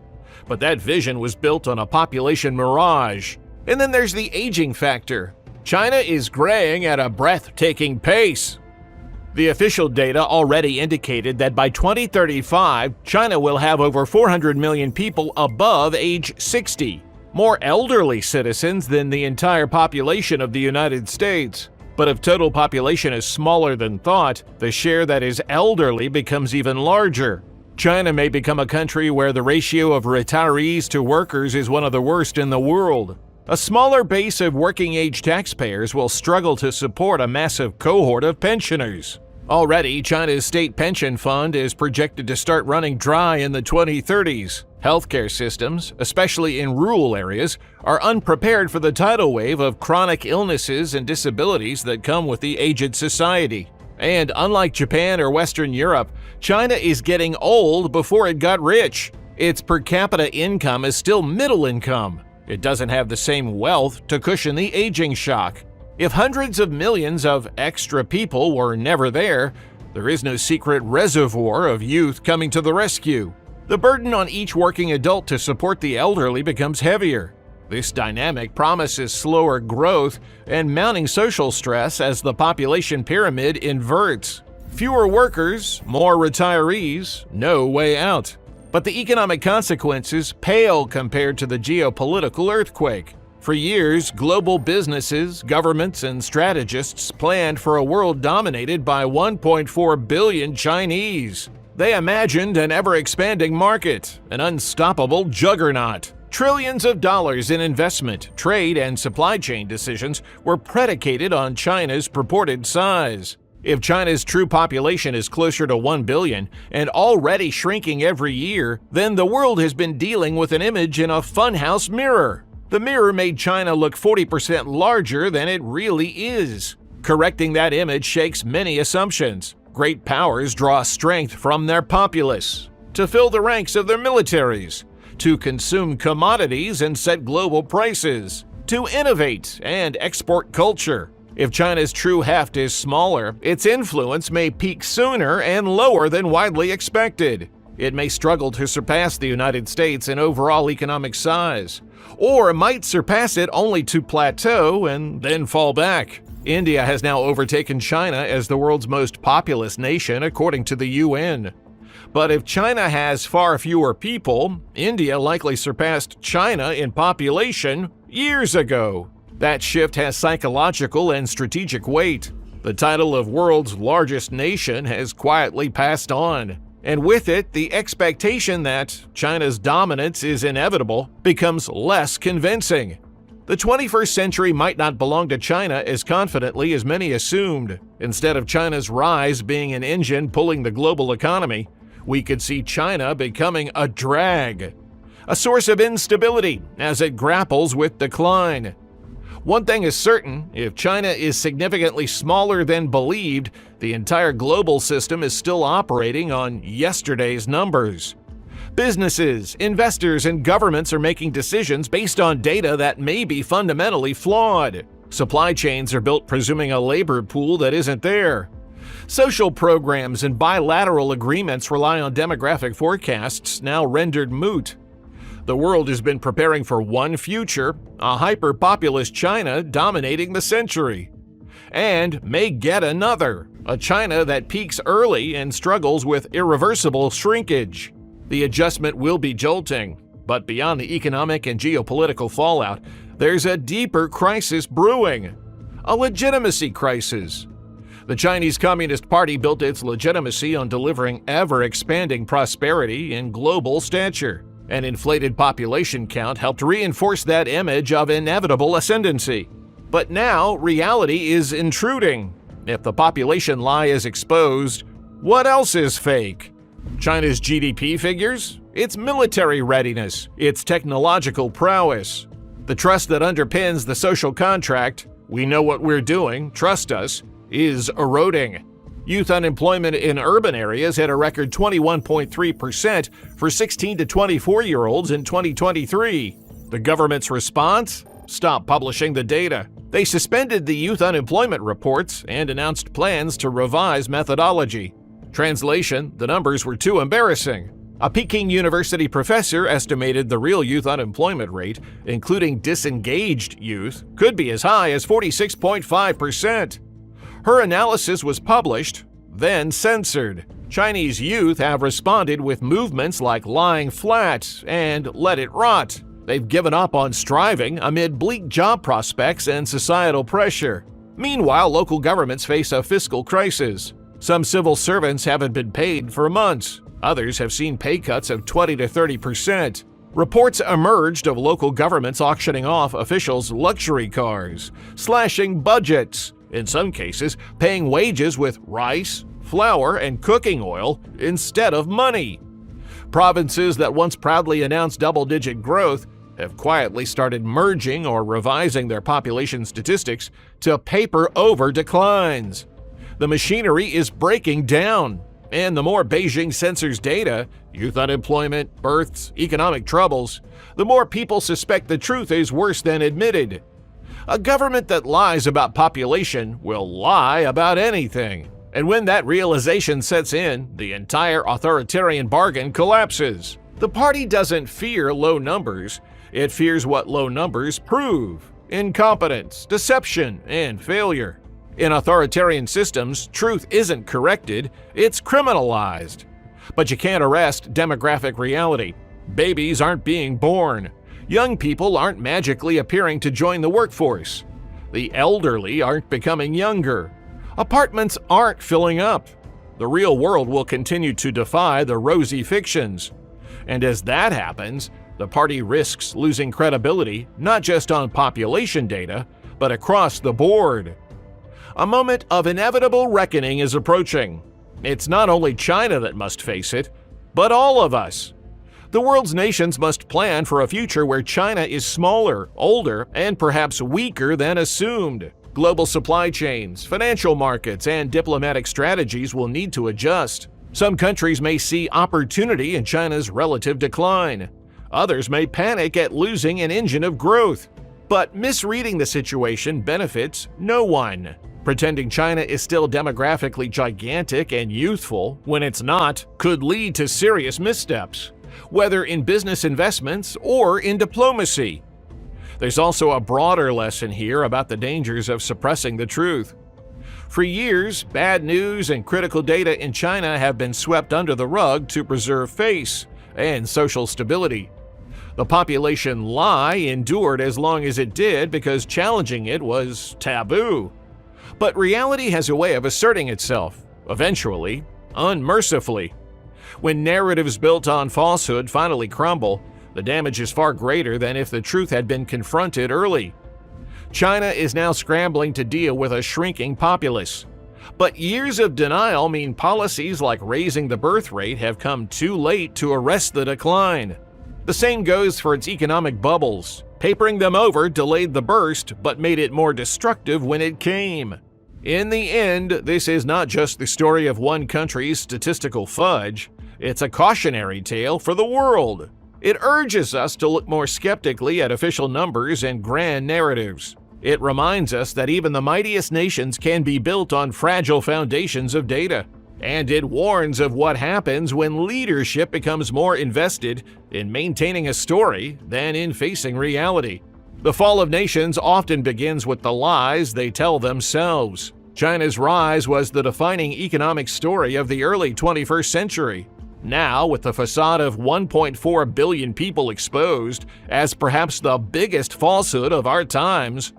But that vision was built on a population mirage. And then there's the aging factor. China is graying at a breathtaking pace. The official data already indicated that by 2035, China will have over 400 million people above age 60. More elderly citizens than the entire population of the United States. But if total population is smaller than thought, the share that is elderly becomes even larger. China may become a country where the ratio of retirees to workers is one of the worst in the world. A smaller base of working-age taxpayers will struggle to support a massive cohort of pensioners. Already, China's state pension fund is projected to start running dry in the 2030s. Healthcare systems, especially in rural areas, are unprepared for the tidal wave of chronic illnesses and disabilities that come with the aged society. And unlike Japan or Western Europe, China is getting old before it got rich. Its per capita income is still middle income. It doesn't have the same wealth to cushion the aging shock. If hundreds of millions of extra people were never there, there is no secret reservoir of youth coming to the rescue. The burden on each working adult to support the elderly becomes heavier. This dynamic promises slower growth and mounting social stress as the population pyramid inverts. Fewer workers, more retirees, no way out. But the economic consequences pale compared to the geopolitical earthquake. For years, global businesses, governments, and strategists planned for a world dominated by 1.4 billion Chinese. They imagined an ever-expanding market, an unstoppable juggernaut. Trillions of dollars in investment, trade, and supply chain decisions were predicated on China's purported size. If China's true population is closer to 1 billion and already shrinking every year, then the world has been dealing with an image in a funhouse mirror. The mirror made China look 40% larger than it really is. Correcting that image shakes many assumptions. Great powers draw strength from their populace, to fill the ranks of their militaries, to consume commodities and set global prices, to innovate and export culture. If China's true heft is smaller, its influence may peak sooner and lower than widely expected. It may struggle to surpass the United States in overall economic size, or might surpass it only to plateau and then fall back. India has now overtaken China as the world's most populous nation according to the UN. But if China has far fewer people, India likely surpassed China in population years ago. That shift has psychological and strategic weight. The title of world's largest nation has quietly passed on. And with it, the expectation that China's dominance is inevitable becomes less convincing. The 21st century might not belong to China as confidently as many assumed. Instead of China's rise being an engine pulling the global economy, we could see China becoming a drag, a source of instability as it grapples with decline. One thing is certain, if China is significantly smaller than believed, the entire global system is still operating on yesterday's numbers. Businesses, investors, and governments are making decisions based on data that may be fundamentally flawed. Supply chains are built presuming a labor pool that isn't there. Social programs and bilateral agreements rely on demographic forecasts now rendered moot. The world has been preparing for one future, a hyper-populous China dominating the century. And may get another, a China that peaks early and struggles with irreversible shrinkage. The adjustment will be jolting, but beyond the economic and geopolitical fallout, there's a deeper crisis brewing, a legitimacy crisis. The Chinese Communist Party built its legitimacy on delivering ever-expanding prosperity in global stature. An inflated population count helped reinforce that image of inevitable ascendancy. But now, reality is intruding. If the population lie is exposed, what else is fake? China's GDP figures? Its military readiness? Its technological prowess? The trust that underpins the social contract, we know what we're doing, trust us, is eroding. Youth unemployment in urban areas hit a record 21.3% for 16 to 24-year-olds in 2023. The government's response? Stop publishing the data. They suspended the youth unemployment reports and announced plans to revise methodology. Translation: the numbers were too embarrassing. A Peking University professor estimated the real youth unemployment rate, including disengaged youth, could be as high as 46.5%. Her analysis was published, then censored. Chinese youth have responded with movements like lying flat and let it rot. They've given up on striving amid bleak job prospects and societal pressure. Meanwhile, local governments face a fiscal crisis. Some civil servants haven't been paid for months. Others have seen pay cuts of 20 to 30%. Reports emerged of local governments auctioning off officials' luxury cars, slashing budgets, in some cases paying wages with rice, flour, and cooking oil instead of money. Provinces that once proudly announced double-digit growth have quietly started merging or revising their population statistics to paper over declines. The machinery is breaking down, and the more Beijing censors data, youth unemployment, births, economic troubles, the more people suspect the truth is worse than admitted. A government that lies about population will lie about anything. And when that realization sets in, the entire authoritarian bargain collapses. The party doesn't fear low numbers, it fears what low numbers prove: incompetence, deception, and failure. In authoritarian systems, truth isn't corrected, it's criminalized. But you can't arrest demographic reality. Babies aren't being born. Young people aren't magically appearing to join the workforce. The elderly aren't becoming younger. Apartments aren't filling up. The real world will continue to defy the rosy fictions. And as that happens, the party risks losing credibility not just on population data, but across the board. A moment of inevitable reckoning is approaching. It's not only China that must face it, but all of us. The world's nations must plan for a future where China is smaller, older, and perhaps weaker than assumed. Global supply chains, financial markets, and diplomatic strategies will need to adjust. Some countries may see opportunity in China's relative decline. Others may panic at losing an engine of growth. But misreading the situation benefits no one. Pretending China is still demographically gigantic and youthful when it's not could lead to serious missteps, whether in business investments or in diplomacy. There's also a broader lesson here about the dangers of suppressing the truth. For years, bad news and critical data in China have been swept under the rug to preserve face and social stability. The population lie endured as long as it did because challenging it was taboo. But reality has a way of asserting itself, eventually, unmercifully. When narratives built on falsehood finally crumble, the damage is far greater than if the truth had been confronted early. China is now scrambling to deal with a shrinking populace. But years of denial mean policies like raising the birth rate have come too late to arrest the decline. The same goes for its economic bubbles. Papering them over delayed the burst, but made it more destructive when it came. In the end, this is not just the story of one country's statistical fudge. It's a cautionary tale for the world. It urges us to look more skeptically at official numbers and grand narratives. It reminds us that even the mightiest nations can be built on fragile foundations of data. And it warns of what happens when leadership becomes more invested in maintaining a story than in facing reality. The fall of nations often begins with the lies they tell themselves. China's rise was the defining economic story of the early 21st century. Now, with the facade of 1.4 billion people exposed as perhaps the biggest falsehood of our times,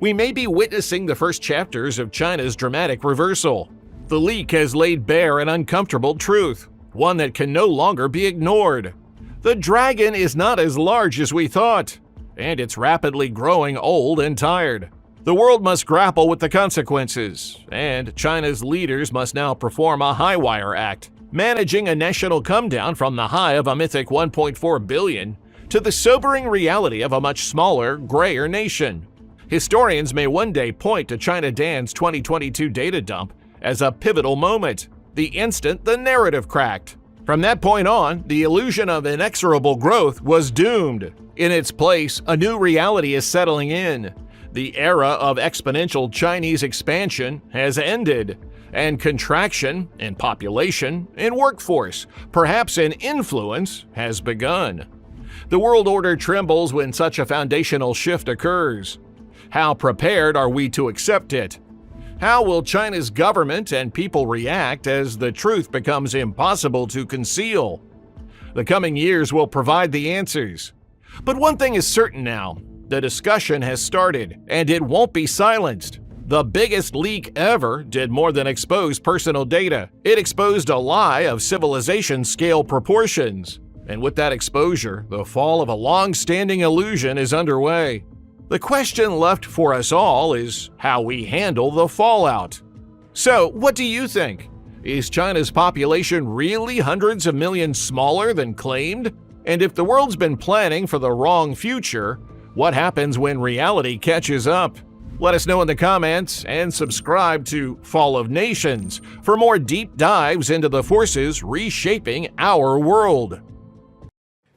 we may be witnessing the first chapters of China's dramatic reversal. The leak has laid bare an uncomfortable truth, one that can no longer be ignored. The dragon is not as large as we thought, and it's rapidly growing old and tired. The world must grapple with the consequences, and China's leaders must now perform a high-wire act, managing a national come-down from the high of a mythic 1.4 billion to the sobering reality of a much smaller, grayer nation. Historians may one day point to China Dan's 2022 data dump as a pivotal moment, the instant the narrative cracked. From that point on, the illusion of inexorable growth was doomed. In its place, a new reality is settling in. The era of exponential Chinese expansion has ended, and contraction in population, in workforce, perhaps in influence, has begun. The world order trembles when such a foundational shift occurs. How prepared are we to accept it? How will China's government and people react as the truth becomes impossible to conceal? The coming years will provide the answers. But one thing is certain now. The discussion has started, and it won't be silenced. The biggest leak ever did more than expose personal data. It exposed a lie of civilization-scale proportions. And with that exposure, the fall of a long-standing illusion is underway. The question left for us all is how we handle the fallout. So, what do you think? Is China's population really hundreds of millions smaller than claimed? And if the world's been planning for the wrong future, what happens when reality catches up? Let us know in the comments and subscribe to Fall of Nations for more deep dives into the forces reshaping our world.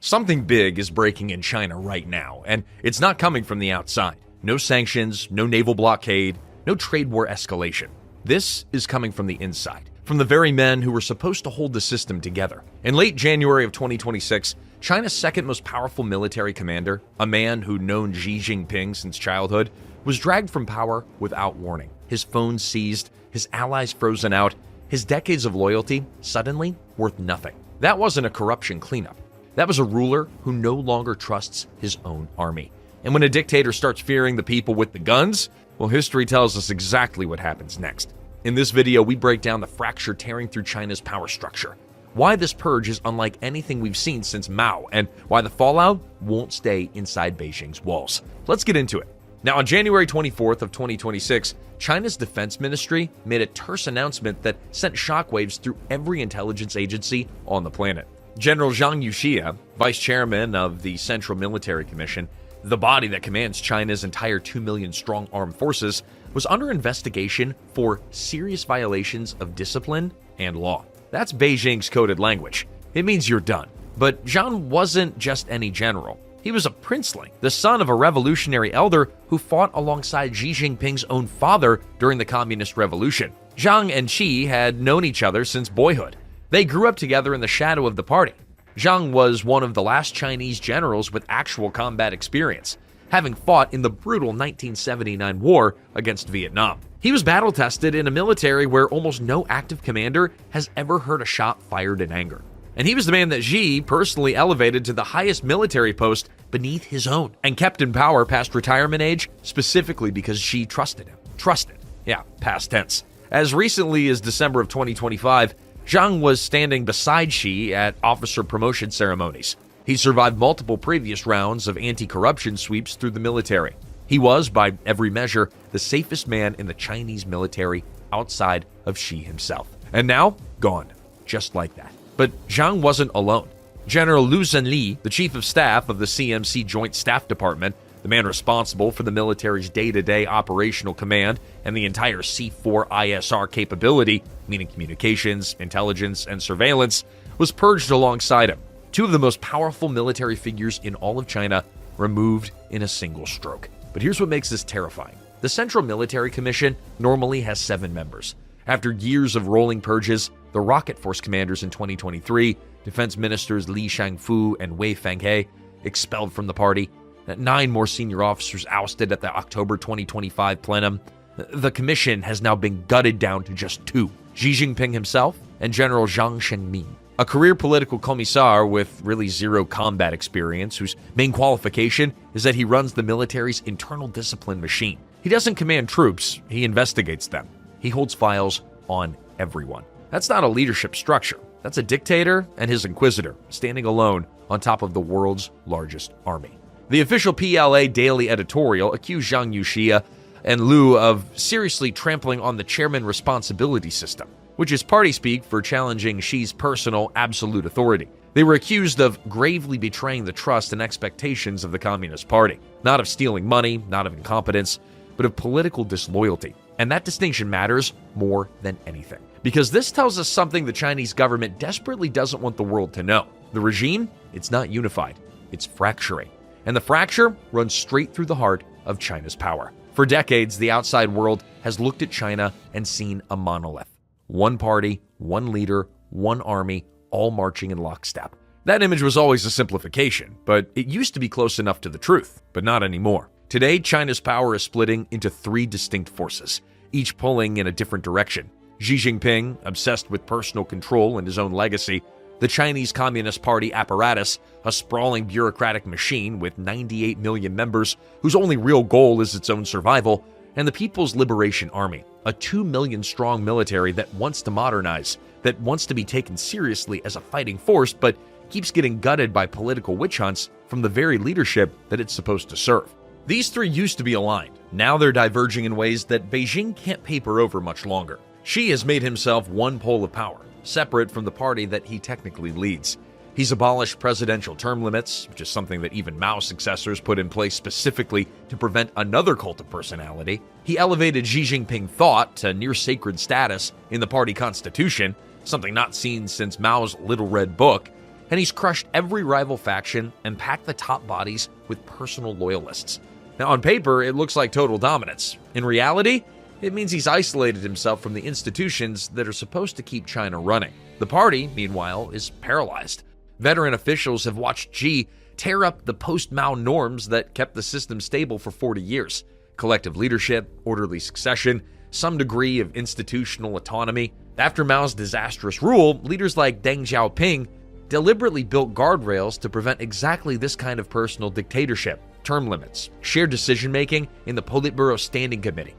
Something big is breaking in China right now, and it's not coming from the outside. No sanctions, no naval blockade, no trade war escalation. This is coming from the inside, from the very men who were supposed to hold the system together. In late January of 2026, China's second most powerful military commander, a man who'd known Xi Jinping since childhood, was dragged from power without warning. His phone seized, his allies frozen out, his decades of loyalty suddenly worth nothing. That wasn't a corruption cleanup. That was a ruler who no longer trusts his own army. And when a dictator starts fearing the people with the guns, well, history tells us exactly what happens next. In this video, we break down the fracture tearing through China's power structure, why this purge is unlike anything we've seen since Mao, and why the fallout won't stay inside Beijing's walls. Let's get into it. Now, on January 24th of 2026, China's defense ministry made a terse announcement that sent shockwaves through every intelligence agency on the planet. General Zhang Yuxia, vice chairman of the Central Military Commission, the body that commands China's entire 2 million strong armed forces, was under investigation for serious violations of discipline and law. That's Beijing's coded language. It means you're done. But Zhang wasn't just any general. He was a princeling, the son of a revolutionary elder who fought alongside Xi Jinping's own father during the Communist Revolution. Zhang and Xi had known each other since boyhood. They grew up together in the shadow of the party. Zhang was one of the last Chinese generals with actual combat experience, having fought in the brutal 1979 war against Vietnam. He was battle-tested in a military where almost no active commander has ever heard a shot fired in anger. And he was the man that Xi personally elevated to the highest military post beneath his own and kept in power past retirement age specifically because Xi trusted him. Trusted. Yeah, past tense. As recently as December of 2025, Zhang was standing beside Xi at officer promotion ceremonies. He survived multiple previous rounds of anti-corruption sweeps through the military. He was, by every measure, the safest man in the Chinese military outside of Xi himself. And now, gone. Just like that. But Zhang wasn't alone. General Lu Zhenli, the chief of staff of the CMC Joint Staff Department, the man responsible for the military's day-to-day operational command and the entire C4 ISR capability, meaning communications, intelligence, and surveillance, was purged alongside him. Two of the most powerful military figures in all of China removed in a single stroke. But here's what makes this terrifying. The Central Military Commission normally has 7 members. After years of rolling purges, the Rocket Force commanders in 2023, Defense Ministers Li Shangfu and Wei Fenghe, expelled from the party, 9 more senior officers ousted at the October 2025 plenum. The commission has now been gutted down to just 2, Xi Jinping himself and General Zhang Shengmin, a career political commissar with really zero combat experience, whose main qualification is that he runs the military's internal discipline machine. He doesn't command troops, he investigates them. He holds files on everyone. That's not a leadership structure. That's a dictator and his inquisitor, standing alone on top of the world's largest army. The official PLA daily editorial accused Zhang Yuxia and Lu of seriously trampling on the chairman responsibility system, which is party speak for challenging Xi's personal absolute authority. They were accused of gravely betraying the trust and expectations of the Communist Party, not of stealing money, not of incompetence, but of political disloyalty. And that distinction matters more than anything, because this tells us something the Chinese government desperately doesn't want the world to know. The regime, it's not unified, it's fracturing. And the fracture runs straight through the heart of China's power. For decades, the outside world has looked at China and seen a monolith. One party, one leader, one army, all marching in lockstep. That image was always a simplification, but it used to be close enough to the truth, but not anymore. Today, China's power is splitting into 3 distinct forces, each pulling in a different direction. Xi Jinping, obsessed with personal control and his own legacy, the Chinese Communist Party apparatus, a sprawling bureaucratic machine with 98 million members whose only real goal is its own survival, and the People's Liberation Army, a 2 million strong military that wants to modernize, that wants to be taken seriously as a fighting force, but keeps getting gutted by political witch hunts from the very leadership that it's supposed to serve. These 3 used to be aligned. Now they're diverging in ways that Beijing can't paper over much longer. Xi has made himself one pole of power, separate from the party that he technically leads. He's abolished presidential term limits, which is something that even Mao's successors put in place specifically to prevent another cult of personality. He elevated Xi Jinping thought to near sacred status in the party constitution, something not seen since Mao's Little Red Book, and he's crushed every rival faction and packed the top bodies with personal loyalists. Now, on paper, it looks like total dominance. In reality, it means he's isolated himself from the institutions that are supposed to keep China running. The party, meanwhile, is paralyzed. Veteran officials have watched Xi tear up the post-Mao norms that kept the system stable for 40 years. Collective leadership, orderly succession, some degree of institutional autonomy. After Mao's disastrous rule, leaders like Deng Xiaoping deliberately built guardrails to prevent exactly this kind of personal dictatorship. Term limits, shared decision-making in the Politburo Standing Committee,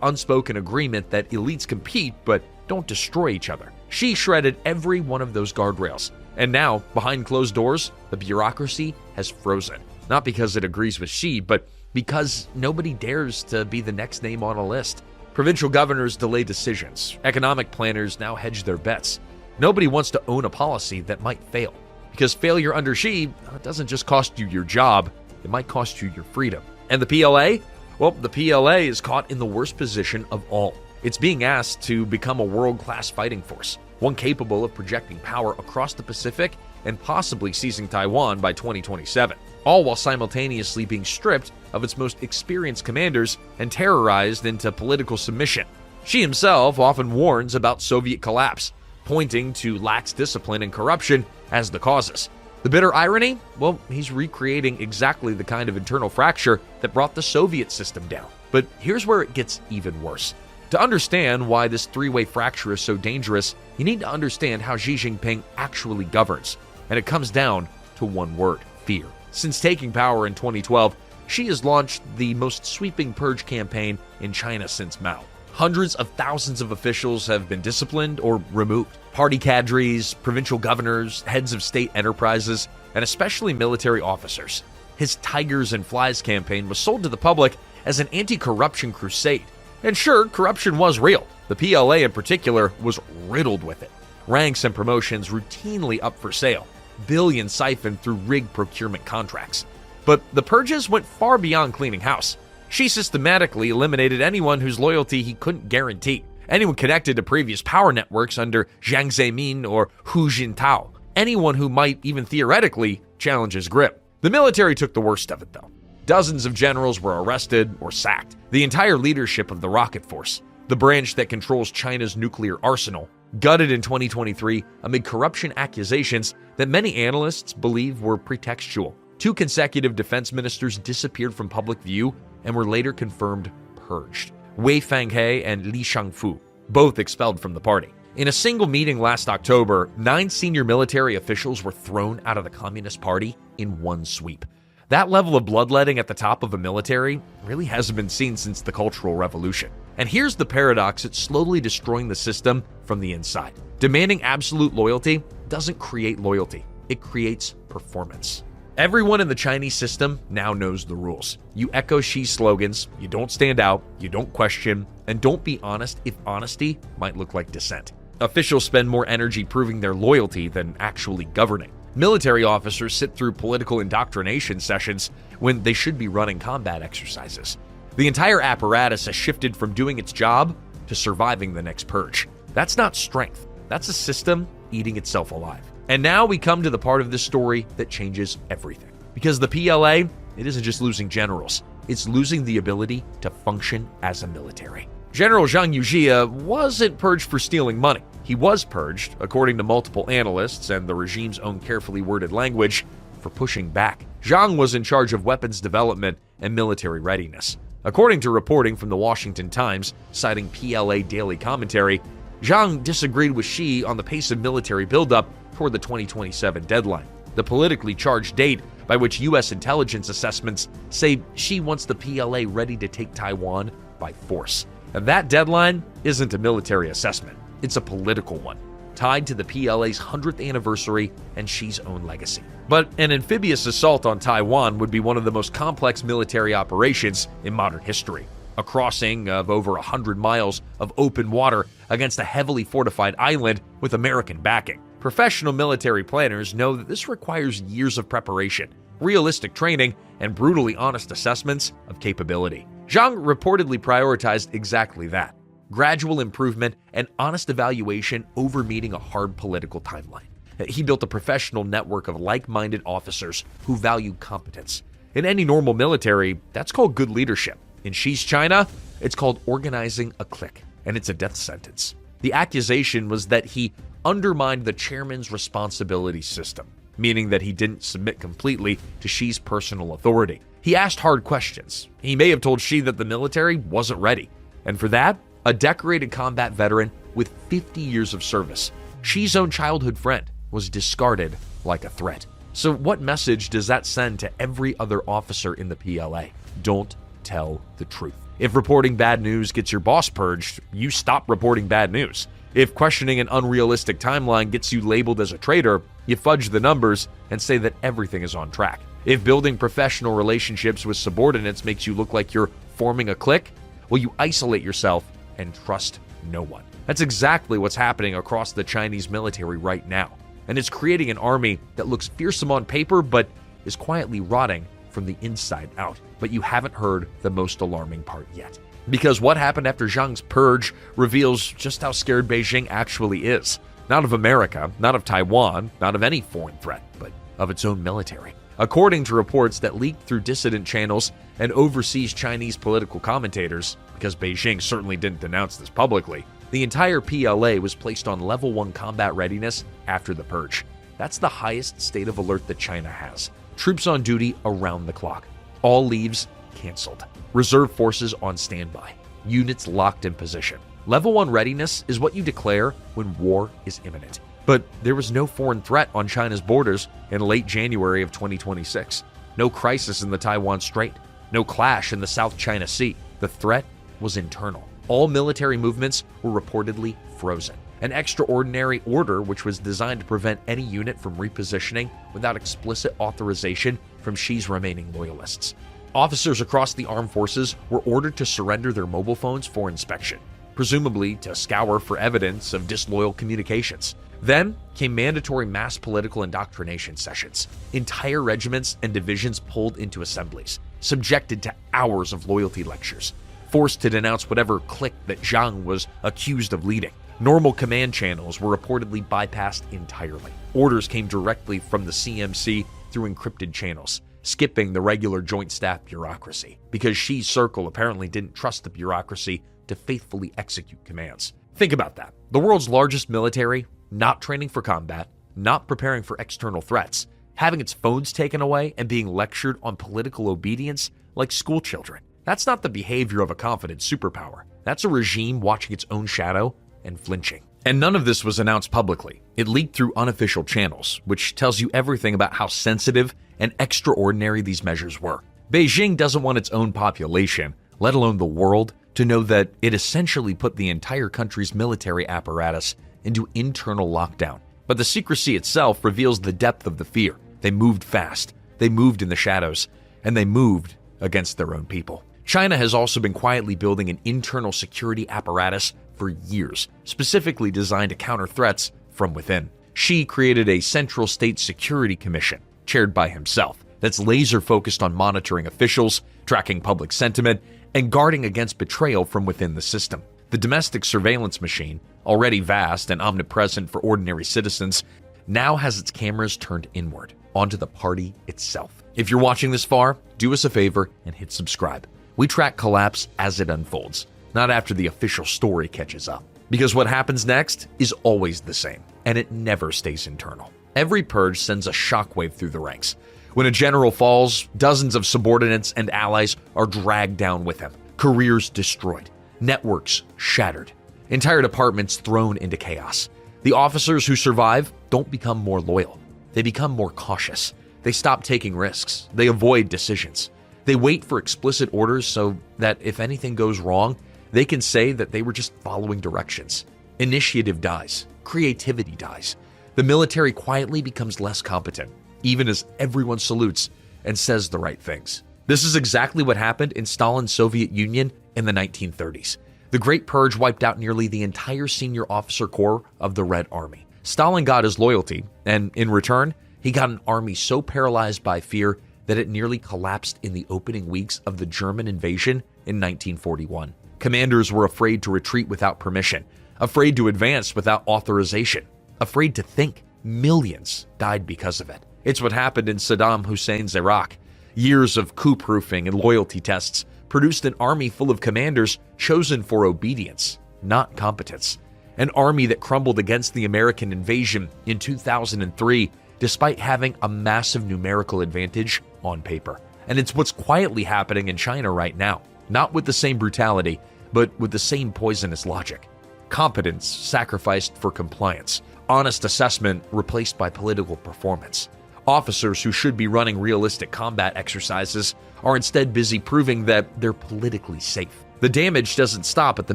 unspoken agreement that elites compete but don't destroy each other. Xi shredded every one of those guardrails. And now, behind closed doors, the bureaucracy has frozen. Not because it agrees with Xi, but because nobody dares to be the next name on a list. Provincial governors delay decisions. Economic planners now hedge their bets. Nobody wants to own a policy that might fail. Because failure under Xi doesn't just cost you your job, it might cost you your freedom. And the PLA? Well, the PLA is caught in the worst position of all. It's being asked to become a world-class fighting force, one capable of projecting power across the Pacific and possibly seizing Taiwan by 2027, all while simultaneously being stripped of its most experienced commanders and terrorized into political submission. Xi himself often warns about Soviet collapse, pointing to lax discipline and corruption as the causes. The bitter irony? Well, he's recreating exactly the kind of internal fracture that brought the Soviet system down. But here's where it gets even worse. To understand why this three-way fracture is so dangerous, you need to understand how Xi Jinping actually governs. And it comes down to one word: fear. Since taking power in 2012, Xi has launched the most sweeping purge campaign in China since Mao. Hundreds of thousands of officials have been disciplined or removed. Party cadres, provincial governors, heads of state enterprises, and especially military officers. His Tigers and Flies campaign was sold to the public as an anti-corruption crusade. And sure, corruption was real. The PLA in particular was riddled with it. Ranks and promotions routinely up for sale. Billions siphoned through rigged procurement contracts. But the purges went far beyond cleaning house. Xi systematically eliminated anyone whose loyalty he couldn't guarantee. Anyone connected to previous power networks under Jiang Zemin or Hu Jintao. Anyone who might even theoretically challenge his grip. The military took the worst of it, though. Dozens of generals were arrested or sacked. The entire leadership of the Rocket Force, the branch that controls China's nuclear arsenal, gutted in 2023 amid corruption accusations that many analysts believe were pretextual. 2 consecutive defense ministers disappeared from public view and were later confirmed purged. Wei Fenghe and Li Shangfu, both expelled from the party. In a single meeting last October, 9 senior military officials were thrown out of the Communist Party in one sweep. That level of bloodletting at the top of a military really hasn't been seen since the Cultural Revolution. And here's the paradox: it's slowly destroying the system from the inside. Demanding absolute loyalty doesn't create loyalty, it creates performance. Everyone in the Chinese system now knows the rules. You echo Xi's slogans, you don't stand out, you don't question, and don't be honest if honesty might look like dissent. Officials spend more energy proving their loyalty than actually governing. Military officers sit through political indoctrination sessions when they should be running combat exercises. The entire apparatus has shifted from doing its job to surviving the next purge. That's not strength. That's a system eating itself alive. And now we come to the part of this story that changes everything. Because the PLA, it isn't just losing generals. It's losing the ability to function as a military. General Zhang Yujia wasn't purged for stealing money. He was purged, according to multiple analysts and the regime's own carefully worded language, for pushing back. Zhang was in charge of weapons development and military readiness. According to reporting from the Washington Times, citing PLA daily commentary, Zhang disagreed with Xi on the pace of military buildup toward the 2027 deadline, the politically charged date by which U.S. intelligence assessments say Xi wants the PLA ready to take Taiwan by force. And that deadline isn't a military assessment. It's a political one, tied to the PLA's 100th anniversary and Xi's own legacy. But an amphibious assault on Taiwan would be one of the most complex military operations in modern history. A crossing of over 100 miles of open water against a heavily fortified island with American backing. Professional military planners know that this requires years of preparation, realistic training, and brutally honest assessments of capability. Zhang reportedly prioritized exactly that: gradual improvement and honest evaluation over meeting a hard political timeline. He built a professional network of like-minded officers who value competence. In any normal military, that's called good leadership. In Xi's China, it's called organizing a clique, and it's a death sentence. The accusation was that he undermined the chairman's responsibility system, meaning that he didn't submit completely to Xi's personal authority. He asked hard questions. He may have told Xi that the military wasn't ready. And for that, a decorated combat veteran with 50 years of service, Xi's own childhood friend, was discarded like a threat. So what message does that send to every other officer in the PLA? Don't tell the truth. If reporting bad news gets your boss purged, you stop reporting bad news. If questioning an unrealistic timeline gets you labeled as a traitor, you fudge the numbers and say that everything is on track. If building professional relationships with subordinates makes you look like you're forming a clique, well, you isolate yourself and trust no one. That's exactly what's happening across the Chinese military right now. And it's creating an army that looks fearsome on paper, but is quietly rotting from the inside out. But you haven't heard the most alarming part yet. Because what happened after Zhang's purge reveals just how scared Beijing actually is. Not of America, not of Taiwan, not of any foreign threat, but of its own military. According to reports that leaked through dissident channels and overseas Chinese political commentators, because Beijing certainly didn't denounce this publicly, the entire PLA was placed on level 1 combat readiness after the purge. That's the highest state of alert that China has. Troops on duty around the clock. All leaves canceled. Reserve forces on standby. units locked in position. Level 1 readiness is what you declare when war is imminent. But there was no foreign threat on China's borders in late January of 2026. No crisis in the Taiwan Strait. No clash in the South China Sea. The threat was internal. All military movements were reportedly frozen. An extraordinary order which was designed to prevent any unit from repositioning without explicit authorization from Xi's remaining loyalists. Officers across the armed forces were ordered to surrender their mobile phones for inspection, presumably to scour for evidence of disloyal communications. Then came mandatory mass political indoctrination sessions. Entire regiments and divisions pulled into assemblies, subjected to hours of loyalty lectures, forced to denounce whatever clique that Zhang was accused of leading. Normal command channels were reportedly bypassed entirely. Orders came directly from the CMC through encrypted channels, skipping the regular joint staff bureaucracy, because Xi's circle apparently didn't trust the bureaucracy to faithfully execute commands. Think about that. The world's largest military, not training for combat, not preparing for external threats, having its phones taken away and being lectured on political obedience like school children. That's not the behavior of a confident superpower. That's a regime watching its own shadow and flinching. And none of this was announced publicly. It leaked through unofficial channels, which tells you everything about how sensitive and extraordinary these measures were. Beijing doesn't want its own population, let alone the world, to know that it essentially put the entire country's military apparatus into internal lockdown. But the secrecy itself reveals the depth of the fear. They moved fast, they moved in the shadows, and they moved against their own people. China has also been quietly building an internal security apparatus for years, specifically designed to counter threats from within. Xi created a Central State Security Commission, chaired by himself, that's laser focused on monitoring officials, tracking public sentiment, and guarding against betrayal from within the system. The domestic surveillance machine, already vast and omnipresent for ordinary citizens, now has its cameras turned inward, onto the party itself. If you're watching this far, do us a favor and hit subscribe. We track collapse as it unfolds, not after the official story catches up. Because what happens next is always the same, and it never stays internal. Every purge sends a shockwave through the ranks. When a general falls, dozens of subordinates and allies are dragged down with him, careers destroyed, networks shattered, entire departments thrown into chaos. The officers who survive don't become more loyal. They become more cautious. They stop taking risks. They avoid decisions. They wait for explicit orders so that if anything goes wrong, they can say that they were just following directions. Initiative dies. Creativity dies. The military quietly becomes less competent, even as everyone salutes and says the right things. This is exactly what happened in Stalin's Soviet Union in the 1930s. The Great Purge wiped out nearly the entire senior officer corps of the Red Army. Stalin got his loyalty, and in return, he got an army so paralyzed by fear that it nearly collapsed in the opening weeks of the German invasion in 1941. Commanders were afraid to retreat without permission, afraid to advance without authorization, afraid to think. Millions died because of it. It's what happened in Saddam Hussein's Iraq. Years of coup-proofing and loyalty tests produced an army full of commanders chosen for obedience, not competence. An army that crumbled against the American invasion in 2003 despite having a massive numerical advantage on paper. And it's what's quietly happening in China right now, not with the same brutality, but with the same poisonous logic. Competence sacrificed for compliance, honest assessment replaced by political performance. Officers who should be running realistic combat exercises are instead busy proving that they're politically safe. The damage doesn't stop at the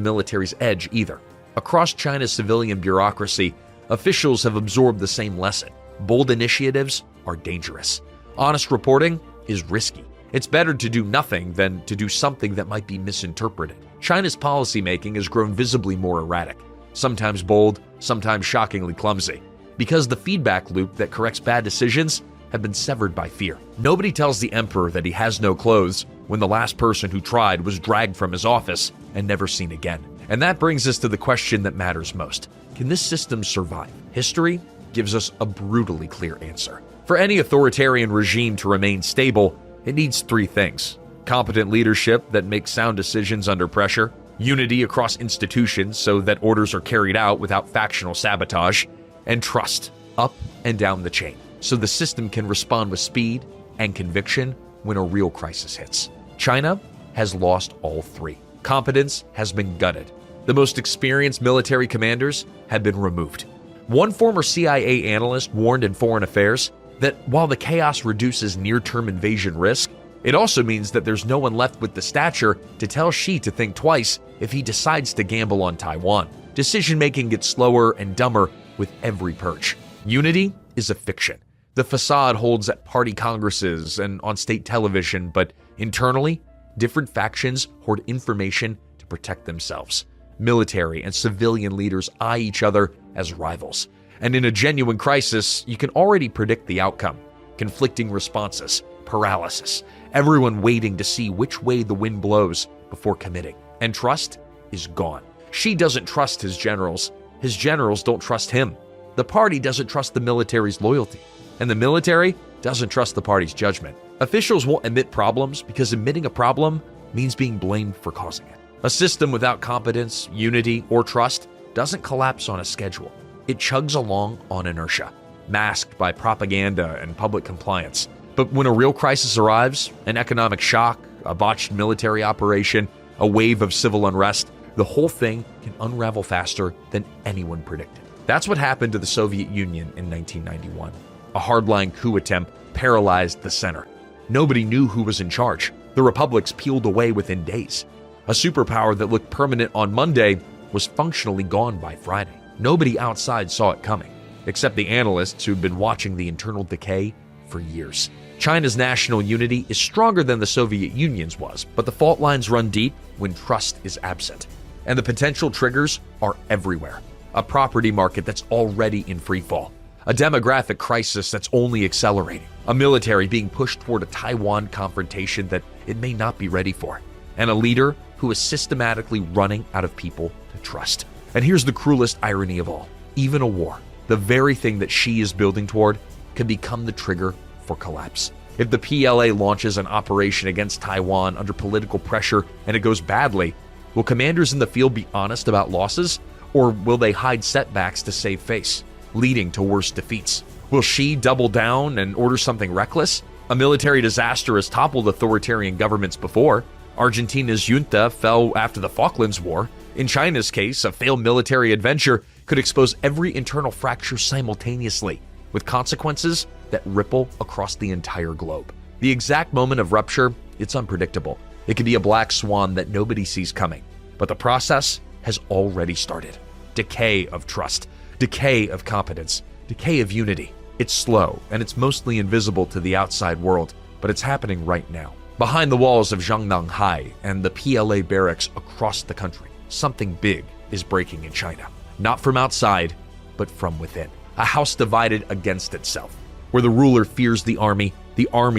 military's edge either. Across China's civilian bureaucracy, officials have absorbed the same lesson. Bold initiatives are dangerous. Honest reporting is risky. It's better to do nothing than to do something that might be misinterpreted. China's policymaking has grown visibly more erratic, sometimes bold, sometimes shockingly clumsy, because the feedback loop that corrects bad decisions have been severed by fear. Nobody tells the emperor that he has no clothes when the last person who tried was dragged from his office and never seen again. And that brings us to the question that matters most. Can this system survive? History gives us a brutally clear answer. For any authoritarian regime to remain stable, it needs three things: competent leadership that makes sound decisions under pressure, unity across institutions so that orders are carried out without factional sabotage, and trust up and down the chain so the system can respond with speed and conviction when a real crisis hits. China has lost all three. Competence has been gutted. The most experienced military commanders have been removed. One former CIA analyst warned in Foreign Affairs that while the chaos reduces near-term invasion risk, it also means that there's no one left with the stature to tell Xi to think twice if he decides to gamble on Taiwan. Decision-making gets slower and dumber with every purge. Unity is a fiction. The facade holds at party congresses and on state television, but internally, different factions hoard information to protect themselves. Military and civilian leaders eye each other as rivals. And in a genuine crisis, you can already predict the outcome. Conflicting responses, paralysis, everyone waiting to see which way the wind blows before committing. And trust is gone. Xi doesn't trust his generals don't trust him. The party doesn't trust the military's loyalty. And the military doesn't trust the party's judgment. Officials won't admit problems because admitting a problem means being blamed for causing it. A system without competence, unity, or trust doesn't collapse on a schedule. It chugs along on inertia, masked by propaganda and public compliance. But when a real crisis arrives, an economic shock, a botched military operation, a wave of civil unrest, the whole thing can unravel faster than anyone predicted. That's what happened to the Soviet Union in 1991. A hardline coup attempt paralyzed the center. Nobody knew who was in charge. The republics peeled away within days. A superpower that looked permanent on Monday was functionally gone by Friday. Nobody outside saw it coming, except the analysts who'd been watching the internal decay for years. China's national unity is stronger than the Soviet Union's was, but the fault lines run deep when trust is absent. And the potential triggers are everywhere. A property market that's already in freefall. A demographic crisis that's only accelerating. A military being pushed toward a Taiwan confrontation that it may not be ready for. And a leader who is systematically running out of people to trust. And here's the cruelest irony of all. Even a war, the very thing that Xi is building toward, can become the trigger for collapse. If the PLA launches an operation against Taiwan under political pressure and it goes badly, will commanders in the field be honest about losses, or will they hide setbacks to save face, leading to worse defeats? Will Xi double down and order something reckless? A military disaster has toppled authoritarian governments before. Argentina's junta fell after the Falklands War. In China's case, a failed military adventure could expose every internal fracture simultaneously, with consequences that ripple across the entire globe. The exact moment of rupture, it's unpredictable. It could be a black swan that nobody sees coming. But the process has already started. Decay of trust, decay of competence, decay of unity. It's slow, and it's mostly invisible to the outside world, but it's happening right now. Behind the walls of Zhongnanhai and the PLA barracks across the country, something big is breaking in China. Not from outside, but from within. A house divided against itself, where the ruler fears the army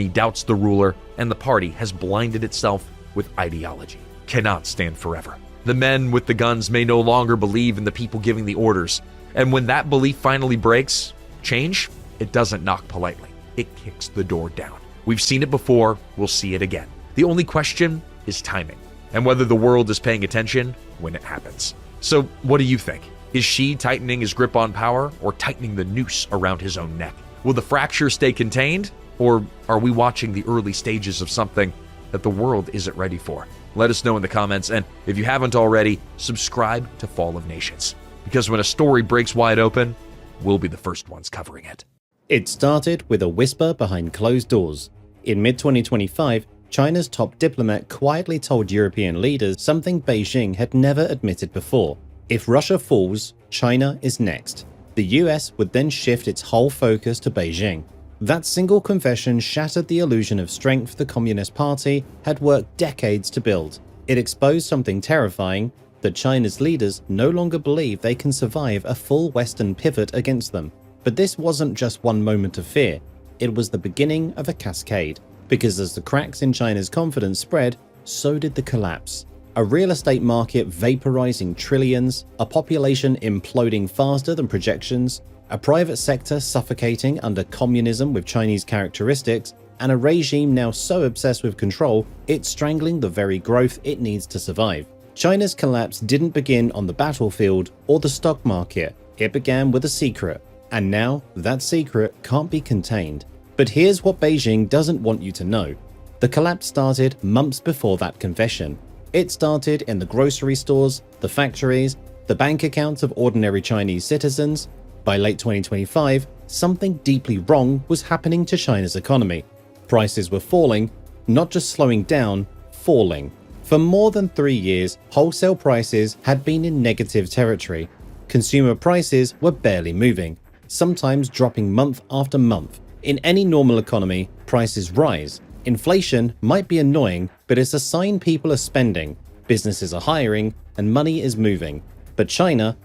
doubts the ruler, and the party has blinded itself with ideology. Cannot stand forever. The men with the guns may no longer believe in the people giving the orders, and when that belief finally breaks, change, it doesn't knock politely. It kicks the door down. We've seen it before, we'll see it again. The only question is timing, and whether the world is paying attention when it happens. So what do you think? Is Xi tightening his grip on power, or tightening the noose around his own neck? Will the fracture stay contained, or are we watching the early stages of something that the world isn't ready for? Let us know in the comments, and if you haven't already, subscribe to Fall of Nations. Because when a story breaks wide open, we'll be the first ones covering it. It started with a whisper behind closed doors. In mid-2025, China's top diplomat quietly told European leaders something Beijing had never admitted before. If Russia falls, China is next. The US would then shift its whole focus to Beijing. That single confession shattered the illusion of strength the Communist Party had worked decades to build. It exposed something terrifying, that China's leaders no longer believe they can survive a full Western pivot against them. But this wasn't just one moment of fear, it was the beginning of a cascade. Because as the cracks in China's confidence spread, so did the collapse. A real estate market vaporizing trillions, a population imploding faster than projections, a private sector suffocating under communism with Chinese characteristics, and a regime now so obsessed with control, it's strangling the very growth it needs to survive. China's collapse didn't begin on the battlefield or the stock market, it began with a secret, and now that secret can't be contained. But here's what Beijing doesn't want you to know. The collapse started months before that confession. It started in the grocery stores, the factories, the bank accounts of ordinary Chinese citizens. By late 2025, something deeply wrong was happening to China's economy. Prices were falling, not just slowing down, falling. For more than 3 years, wholesale prices had been in negative territory. Consumer prices were barely moving, sometimes dropping month after month. In any normal economy, prices rise. Inflation might be annoying, but it's a sign people are spending, businesses are hiring, and money is moving. But China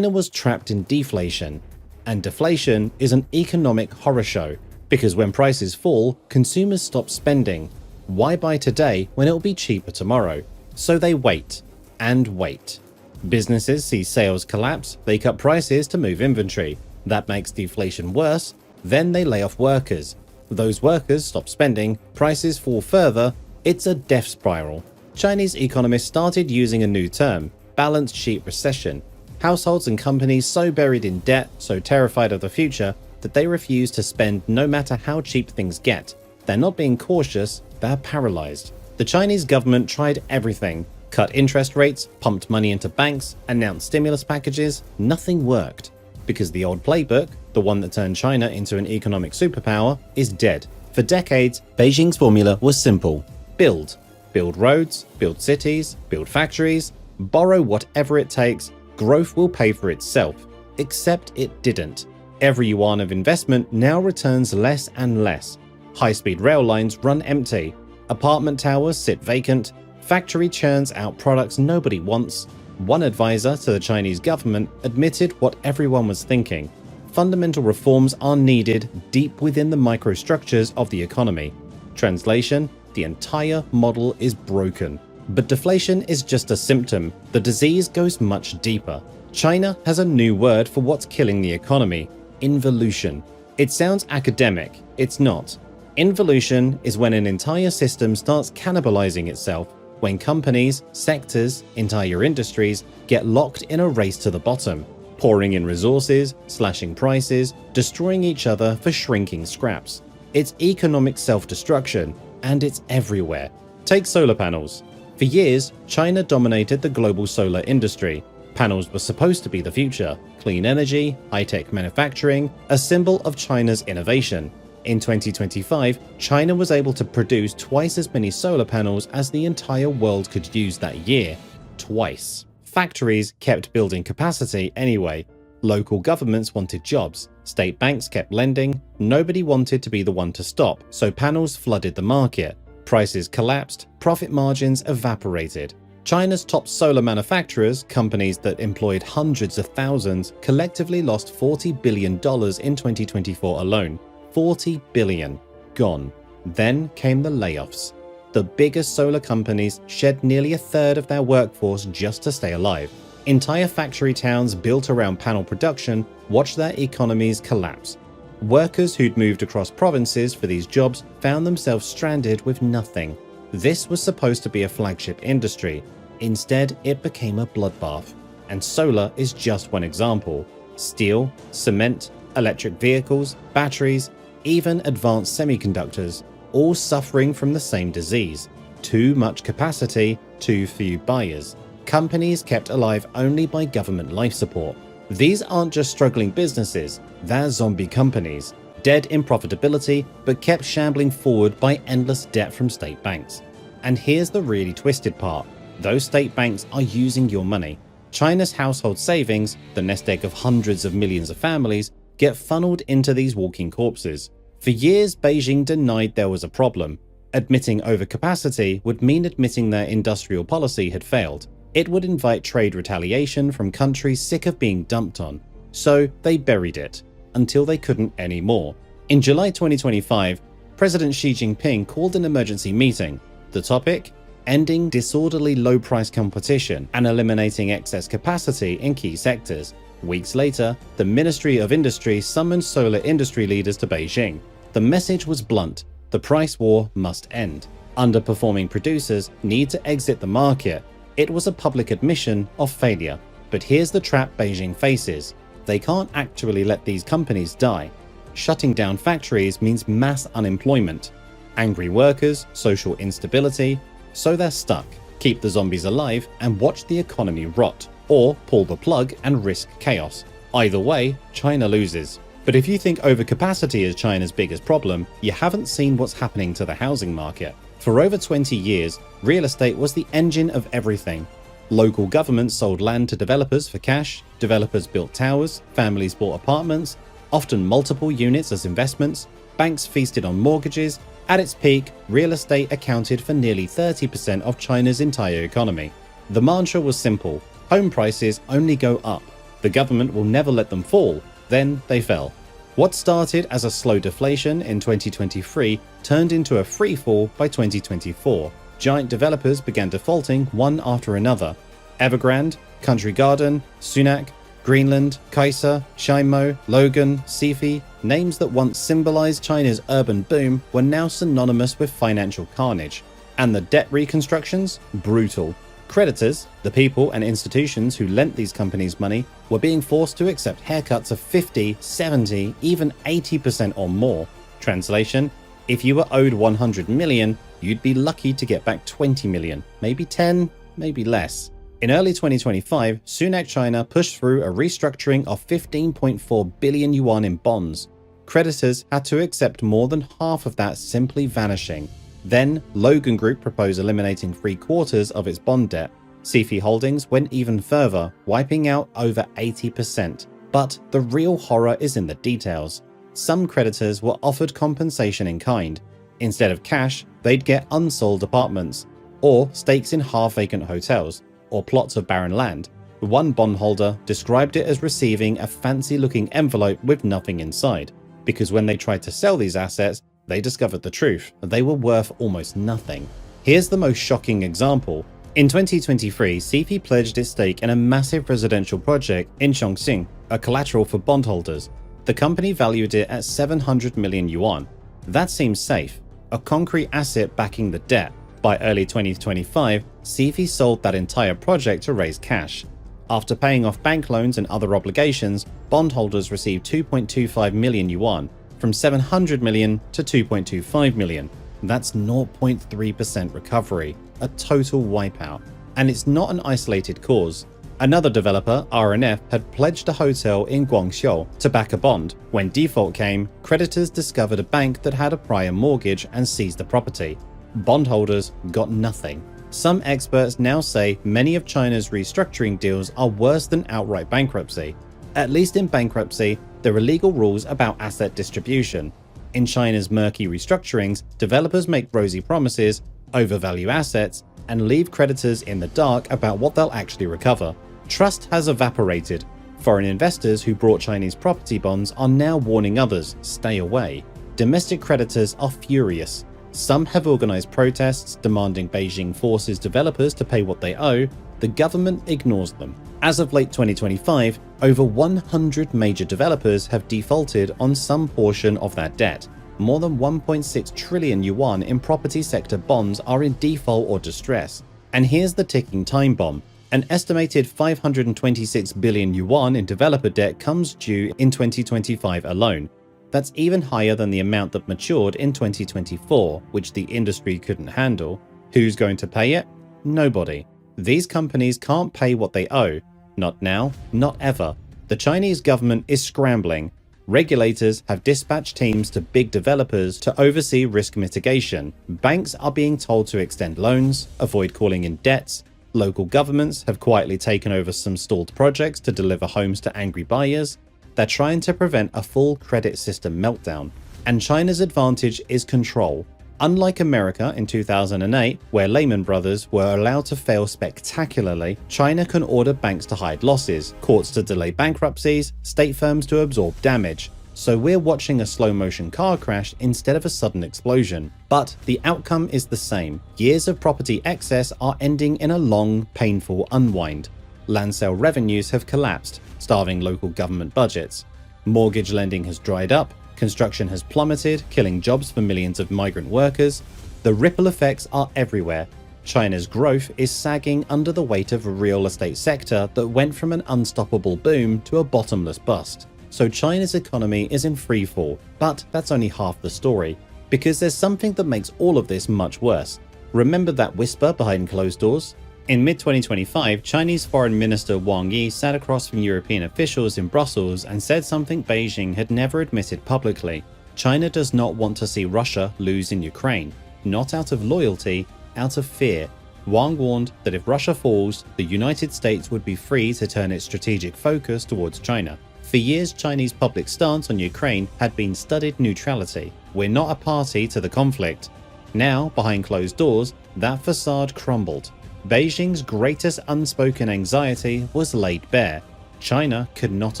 was trapped in deflation. And deflation is an economic horror show, because when prices fall, consumers stop spending. Why buy today when it will be cheaper tomorrow? So they wait and wait. Businesses see sales collapse, they cut prices to move inventory. That makes deflation worse. Then they lay off workers. Those workers stop spending, prices fall further. It's a death spiral. Chinese economists started using a new term, balance sheet recession. Households and companies so buried in debt, so terrified of the future, that they refuse to spend no matter how cheap things get. They're not being cautious, they're paralyzed. The Chinese government tried everything. Cut interest rates, pumped money into banks, announced stimulus packages. Nothing worked. Because the old playbook, the one that turned China into an economic superpower, is dead. For decades, Beijing's formula was simple. Build. Build roads, build cities, build factories, borrow whatever it takes. Growth will pay for itself. Except it didn't. Every yuan of investment now returns less and less. High-speed rail lines run empty. Apartment towers sit vacant. Factory churns out products nobody wants. One advisor to the Chinese government admitted what everyone was thinking. Fundamental reforms are needed deep within the microstructures of the economy. Translation: the entire model is broken. But deflation is just a symptom. The disease goes much deeper. China has a new word for what's killing the economy: involution. It sounds academic. It's not. Involution is when an entire system starts cannibalizing itself, when companies, sectors, entire industries get locked in a race to the bottom, pouring in resources, slashing prices, destroying each other for shrinking scraps. It's economic self-destruction, and it's everywhere. Take solar panels. For years, China dominated the global solar industry. Panels were supposed to be the future. Clean energy, high-tech manufacturing, a symbol of China's innovation. In 2025, China was able to produce twice as many solar panels as the entire world could use that year. Twice. Factories kept building capacity anyway. Local governments wanted jobs. State banks kept lending. Nobody wanted to be the one to stop, so panels flooded the market. Prices collapsed, profit margins evaporated. China's top solar manufacturers, companies that employed hundreds of thousands, collectively lost $40 billion in 2024 alone. 40 billion gone. Then came the layoffs. The biggest solar companies shed nearly a third of their workforce just to stay alive. Entire factory towns built around panel production watched their economies collapse. Workers who'd moved across provinces for these jobs found themselves stranded with nothing. This was supposed to be a flagship industry. Instead, it became a bloodbath. And solar is just one example. Steel, cement, electric vehicles, batteries, even advanced semiconductors, all suffering from the same disease. Too much capacity, too few buyers. Companies kept alive only by government life support. These aren't just struggling businesses, they're zombie companies, dead in profitability but kept shambling forward by endless debt from state banks. And here's the really twisted part. Those state banks are using your money. China's household savings, the nest egg of hundreds of millions of families, get funneled into these walking corpses. For years, Beijing denied there was a problem. Admitting overcapacity would mean admitting their industrial policy had failed. It would invite trade retaliation from countries sick of being dumped on. So they buried it, until they couldn't anymore. In July 2025, President Xi Jinping called an emergency meeting. The topic? Ending disorderly low-price competition and eliminating excess capacity in key sectors. Weeks later, the Ministry of Industry summoned solar industry leaders to Beijing. The message was blunt: the price war must end. Underperforming producers need to exit the market. It was a public admission of failure. But here's the trap Beijing faces. They can't actually let these companies die. Shutting down factories means mass unemployment, angry workers, social instability, so they're stuck. keep the zombies alive and watch the economy rot, or pull the plug and risk chaos. Either way, China loses. But if you think overcapacity is China's biggest problem, you haven't seen what's happening to the housing market. For over 20 years, real estate was the engine of everything. Local governments sold land to developers for cash, developers built towers, families bought apartments, often multiple units as investments, banks feasted on mortgages. At its peak, real estate accounted for nearly 30% of China's entire economy. The mantra was simple: home prices only go up. The government will never let them fall. Then they fell. What started as a slow deflation in 2023 turned into a free fall by 2024. Giant developers began defaulting one after another. Evergrande, Country Garden, Sunac, Greenland, Kaiser, Shimo, Logan, Sifi, names that once symbolized China's urban boom were now synonymous with financial carnage. And the debt reconstructions? Brutal. Creditors, the people and institutions who lent these companies money, were being forced to accept haircuts of 50, 70, even 80% or more. Translation: if you were owed 100 million, you'd be lucky to get back 20 million, maybe 10, maybe less. In early 2025, Sunac China pushed through a restructuring of 15.4 billion yuan in bonds. Creditors had to accept more than half of that simply vanishing. Then, Logan Group proposed eliminating 3/4 of its bond debt. Sifi Holdings went even further, wiping out over 80%. But the real horror is in the details. Some creditors were offered compensation in kind. Instead of cash, they'd get unsold apartments, or stakes in half-vacant hotels, or plots of barren land. One bondholder described it as receiving a fancy-looking envelope with nothing inside, because when they tried to sell these assets, they discovered the truth: they were worth almost nothing. Here's the most shocking example. In 2023, Sifi pledged its stake in a massive residential project in Chongqing, a collateral for bondholders. The company valued it at 700 million yuan. That seems safe, a concrete asset backing the debt. By early 2025, Sifi sold that entire project to raise cash. After paying off bank loans and other obligations, bondholders received 2.25 million yuan, from 700 million to 2.25 million. That's 0.3% recovery, a total wipeout. And it's not an isolated cause. Another developer, RNF, had pledged a hotel in Guangzhou to back a bond. When default came, creditors discovered a bank that had a prior mortgage and seized the property. Bondholders got nothing. Some experts now say many of China's restructuring deals are worse than outright bankruptcy. At least in bankruptcy, there are legal rules about asset distribution. In China's murky restructurings, developers make rosy promises, overvalue assets, and leave creditors in the dark about what they'll actually recover. Trust has evaporated. Foreign investors who bought Chinese property bonds are now warning others: stay away. Domestic creditors are furious. Some have organized protests demanding Beijing forces developers to pay what they owe. The government ignores them. As of late 2025, over 100 major developers have defaulted on some portion of that debt. More than 1.6 trillion yuan in property sector bonds are in default or distress. And here's the ticking time bomb. An estimated 526 billion yuan in developer debt comes due in 2025 alone. That's even higher than the amount that matured in 2024, which the industry couldn't handle. Who's going to pay it? Nobody. These companies can't pay what they owe. Not now, not ever. The Chinese government is scrambling. Regulators have dispatched teams to big developers to oversee risk mitigation. Banks are being told to extend loans, avoid calling in debts. Local governments have quietly taken over some stalled projects to deliver homes to angry buyers. They're trying to prevent a full credit system meltdown. And China's advantage is control. Unlike America in 2008, where Lehman Brothers were allowed to fail spectacularly, China can order banks to hide losses, courts to delay bankruptcies, state firms to absorb damage. So we're watching a slow-motion car crash instead of a sudden explosion. But the outcome is the same. Years of property excess are ending in a long, painful unwind. Land sale revenues have collapsed, starving local government budgets. Mortgage lending has dried up. Construction has plummeted, killing jobs for millions of migrant workers. The ripple effects are everywhere. China's growth is sagging under the weight of a real estate sector that went from an unstoppable boom to a bottomless bust. So China's economy is in freefall, but that's only half the story, because there's something that makes all of this much worse. Remember that whisper behind closed doors? In mid-2025, Chinese Foreign Minister Wang Yi sat across from European officials in Brussels and said something Beijing had never admitted publicly. China does not want to see Russia lose in Ukraine, not out of loyalty, out of fear. Wang warned that if Russia falls, the United States would be free to turn its strategic focus towards China. For years, Chinese public stance on Ukraine had been studied neutrality. We're not a party to the conflict. Now, behind closed doors, that facade crumbled. Beijing's greatest unspoken anxiety was laid bare. China could not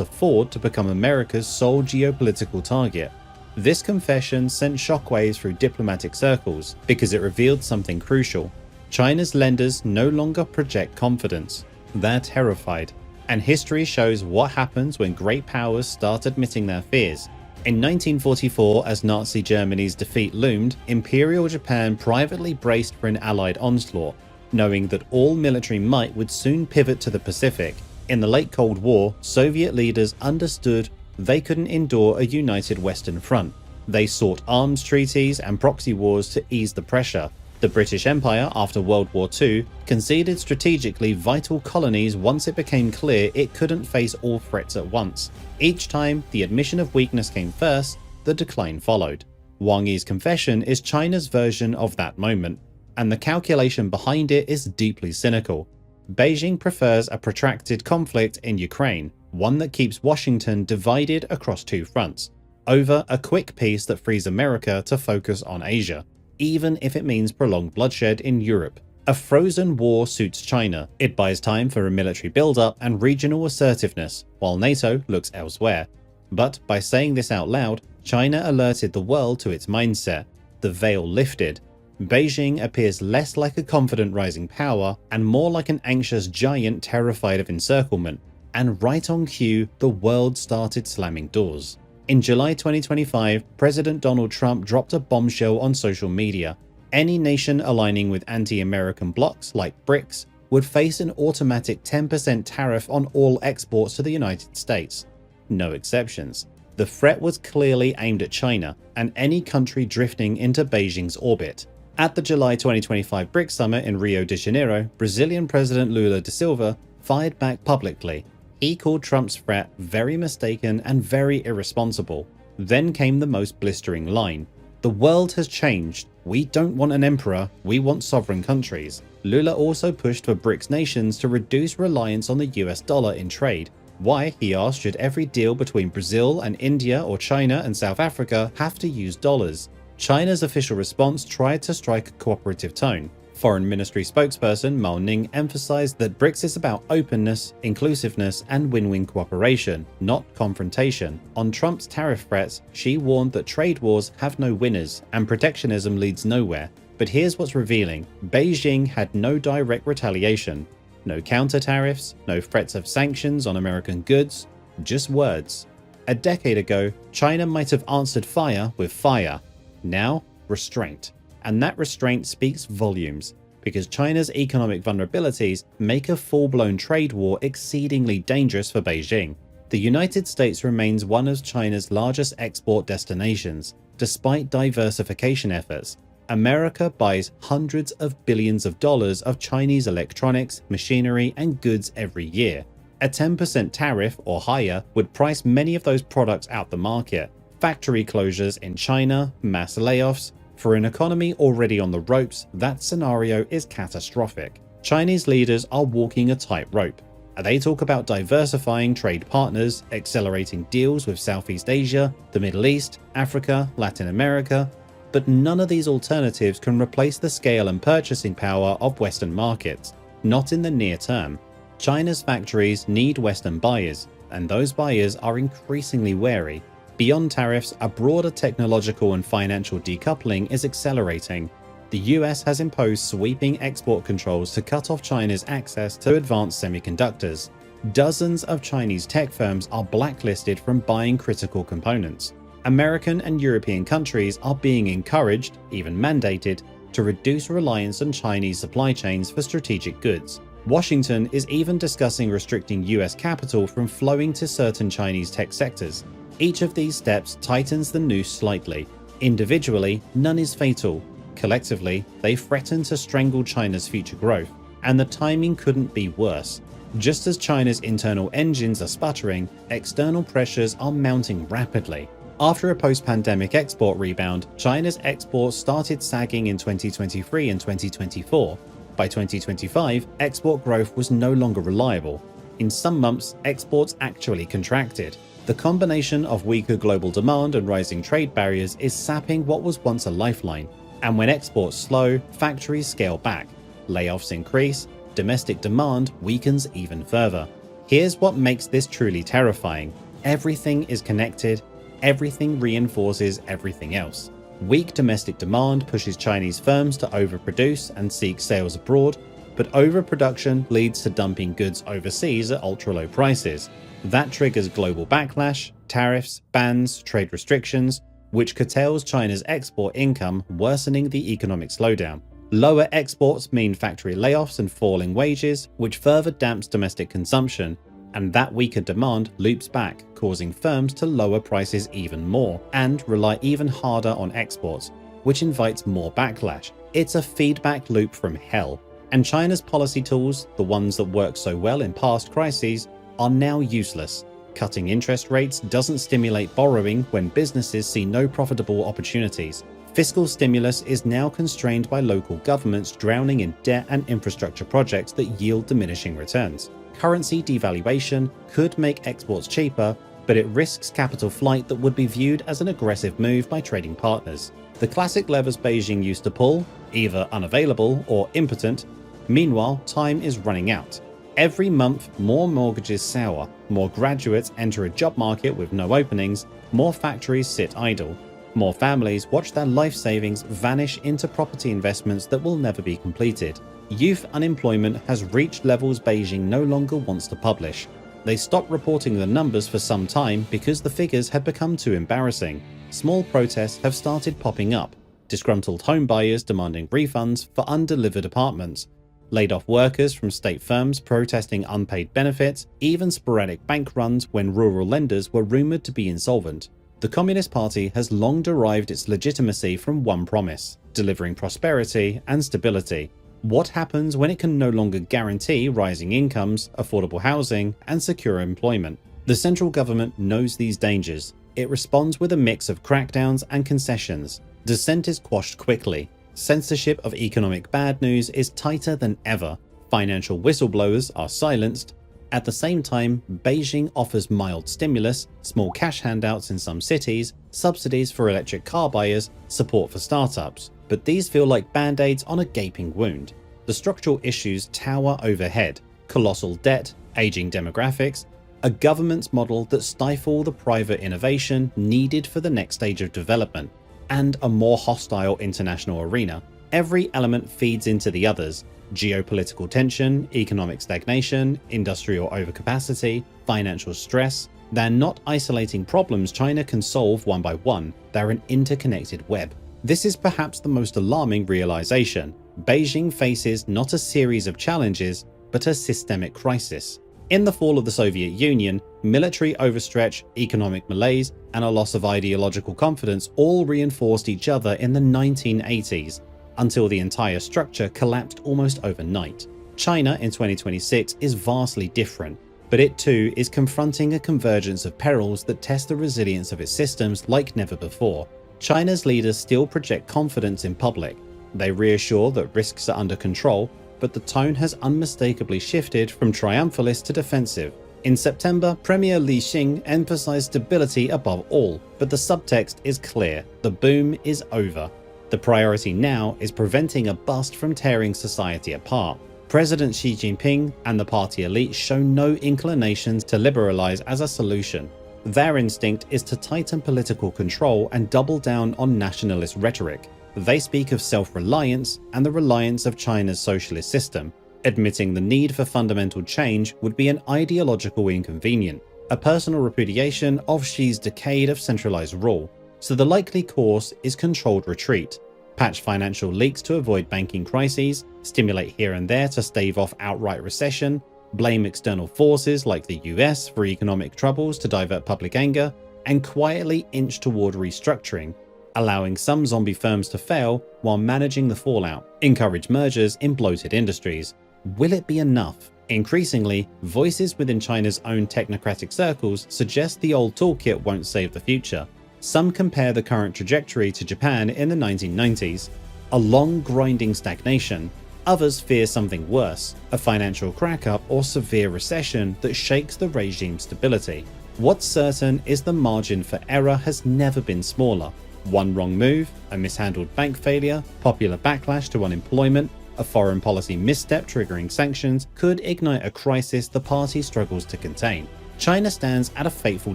afford to become America's sole geopolitical target. This confession sent shockwaves through diplomatic circles because it revealed something crucial. China's lenders no longer project confidence. They're terrified. And history shows what happens when great powers start admitting their fears. In 1944, as Nazi Germany's defeat loomed, Imperial Japan privately braced for an Allied onslaught, knowing that all military might would soon pivot to the Pacific. In the late Cold War, Soviet leaders understood they couldn't endure a united Western front. They sought arms treaties and proxy wars to ease the pressure. The British Empire, after World War II, conceded strategically vital colonies once it became clear it couldn't face all threats at once. Each time, the admission of weakness came first, the decline followed. Wang Yi's confession is China's version of that moment, and the calculation behind it is deeply cynical. Beijing prefers a protracted conflict in Ukraine, one that keeps Washington divided across two fronts, over a quick peace that frees America to focus on Asia, even if it means prolonged bloodshed in Europe. A frozen war suits China. It buys time for a military build-up and regional assertiveness, while NATO looks elsewhere. But by saying this out loud, China alerted the world to its mindset. The veil lifted. Beijing appears less like a confident rising power and more like an anxious giant terrified of encirclement. And right on cue, the world started slamming doors. In July 2025, President Donald Trump dropped a bombshell on social media. Any nation aligning with anti-American blocs like BRICS would face an automatic 10% tariff on all exports to the United States. No exceptions. The threat was clearly aimed at China and any country drifting into Beijing's orbit. At the July 2025 BRICS summit in Rio de Janeiro, Brazilian President Lula da Silva fired back publicly. He called Trump's threat very mistaken and very irresponsible. Then came the most blistering line. "The world has changed. We don't want an emperor, we want sovereign countries." Lula also pushed for BRICS nations to reduce reliance on the US dollar in trade. Why, he asked, should every deal between Brazil and India or China and South Africa have to use dollars? China's official response tried to strike a cooperative tone. Foreign Ministry spokesperson Mao Ning emphasized that BRICS is about openness, inclusiveness, and win-win cooperation, not confrontation. On Trump's tariff threats, she warned that trade wars have no winners and protectionism leads nowhere. But here's what's revealing. Beijing had no direct retaliation. No counter tariffs, no threats of sanctions on American goods, just words. A decade ago, China might have answered fire with fire. Now, restraint. And that restraint speaks volumes, because China's economic vulnerabilities make a full-blown trade war exceedingly dangerous for Beijing. The United States remains one of China's largest export destinations, despite diversification efforts. America buys hundreds of billions of dollars of Chinese electronics, machinery, and goods every year. A 10% tariff or higher would price many of those products out the market. Factory closures in China, mass layoffs. For an economy already on the ropes, that scenario is catastrophic. Chinese leaders are walking a tightrope. They talk about diversifying trade partners, accelerating deals with Southeast Asia, the Middle East, Africa, Latin America, but none of these alternatives can replace the scale and purchasing power of Western markets, not in the near term. China's factories need Western buyers, and those buyers are increasingly wary. Beyond tariffs, a broader technological and financial decoupling is accelerating. The US has imposed sweeping export controls to cut off China's access to advanced semiconductors. Dozens of Chinese tech firms are blacklisted from buying critical components. American and European countries are being encouraged, even mandated, to reduce reliance on Chinese supply chains for strategic goods. Washington is even discussing restricting US capital from flowing to certain Chinese tech sectors. Each of these steps tightens the noose slightly. Individually, none is fatal. Collectively, they threaten to strangle China's future growth, and the timing couldn't be worse. Just as China's internal engines are sputtering, external pressures are mounting rapidly. After a post-pandemic export rebound, China's exports started sagging in 2023 and 2024. By 2025, export growth was no longer reliable. In some months, exports actually contracted. The combination of weaker global demand and rising trade barriers is sapping what was once a lifeline. And when exports slow, factories scale back, layoffs increase, domestic demand weakens even further. Here's what makes this truly terrifying. Everything is connected, everything reinforces everything else. Weak domestic demand pushes Chinese firms to overproduce and seek sales abroad, but overproduction leads to dumping goods overseas at ultra-low prices. That triggers global backlash, tariffs, bans, trade restrictions, which curtails China's export income, worsening the economic slowdown. Lower exports mean factory layoffs and falling wages, which further damps domestic consumption, and that weaker demand loops back, causing firms to lower prices even more and rely even harder on exports, which invites more backlash. It's a feedback loop from hell. And China's policy tools, the ones that worked so well in past crises, are now useless. Cutting interest rates doesn't stimulate borrowing when businesses see no profitable opportunities. Fiscal stimulus is now constrained by local governments drowning in debt and infrastructure projects that yield diminishing returns. Currency devaluation could make exports cheaper, but it risks capital flight that would be viewed as an aggressive move by trading partners. The classic levers Beijing used to pull, either unavailable or impotent. Meanwhile, time is running out. Every month, more mortgages sour, more graduates enter a job market with no openings, more factories sit idle, more families watch their life savings vanish into property investments that will never be completed. Youth unemployment has reached levels Beijing no longer wants to publish. They stopped reporting the numbers for some time because the figures had become too embarrassing. Small protests have started popping up, disgruntled homebuyers demanding refunds for undelivered apartments, laid off workers from state firms protesting unpaid benefits, even sporadic bank runs when rural lenders were rumored to be insolvent. The Communist Party has long derived its legitimacy from one promise: delivering prosperity and stability. What happens when it can no longer guarantee rising incomes, affordable housing, and secure employment? The central government knows these dangers. It responds with a mix of crackdowns and concessions. Dissent is quashed quickly. Censorship of economic bad news is tighter than ever. Financial whistleblowers are silenced. At the same time, Beijing offers mild stimulus, small cash handouts in some cities, subsidies for electric car buyers, support for startups. But these feel like band-aids on a gaping wound. The structural issues tower overhead: colossal debt, aging demographics, a governance model that stifle the private innovation needed for the next stage of development, and a more hostile international arena. Every element feeds into the others: geopolitical tension, economic stagnation, industrial overcapacity, financial stress. They're not isolating problems China can solve one by one, they're an interconnected web. This is perhaps the most alarming realization. Beijing faces not a series of challenges, but a systemic crisis. In the fall of the Soviet Union, military overstretch, economic malaise, and a loss of ideological confidence all reinforced each other in the 1980s, until the entire structure collapsed almost overnight. China in 2026 is vastly different, but it too is confronting a convergence of perils that test the resilience of its systems like never before. China's leaders still project confidence in public. They reassure that risks are under control, but the tone has unmistakably shifted from triumphalist to defensive. In September, Premier Li Xing emphasized stability above all, but the subtext is clear: the boom is over. The priority now is preventing a bust from tearing society apart. President Xi Jinping and the party elite show no inclinations to liberalize as a solution. Their instinct is to tighten political control and double down on nationalist rhetoric. They speak of self-reliance and the reliance of China's socialist system. Admitting the need for fundamental change would be an ideological inconvenience, a personal repudiation of Xi's decade of centralized rule. So the likely course is controlled retreat. Patch financial leaks to avoid banking crises, stimulate here and there to stave off outright recession, blame external forces like the US for economic troubles to divert public anger, and quietly inch toward restructuring. allowing some zombie firms to fail while managing the fallout, encourage mergers in bloated industries. Will it be enough? Increasingly, voices within China's own technocratic circles suggest the old toolkit won't save the future. Some compare the current trajectory to Japan in the 1990s, a long grinding stagnation. Others fear something worse, a financial crack-up or severe recession that shakes the regime's stability. What's certain is the margin for error has never been smaller. One wrong move, a mishandled bank failure, popular backlash to unemployment, a foreign policy misstep triggering sanctions could ignite a crisis the party struggles to contain. China stands at a fateful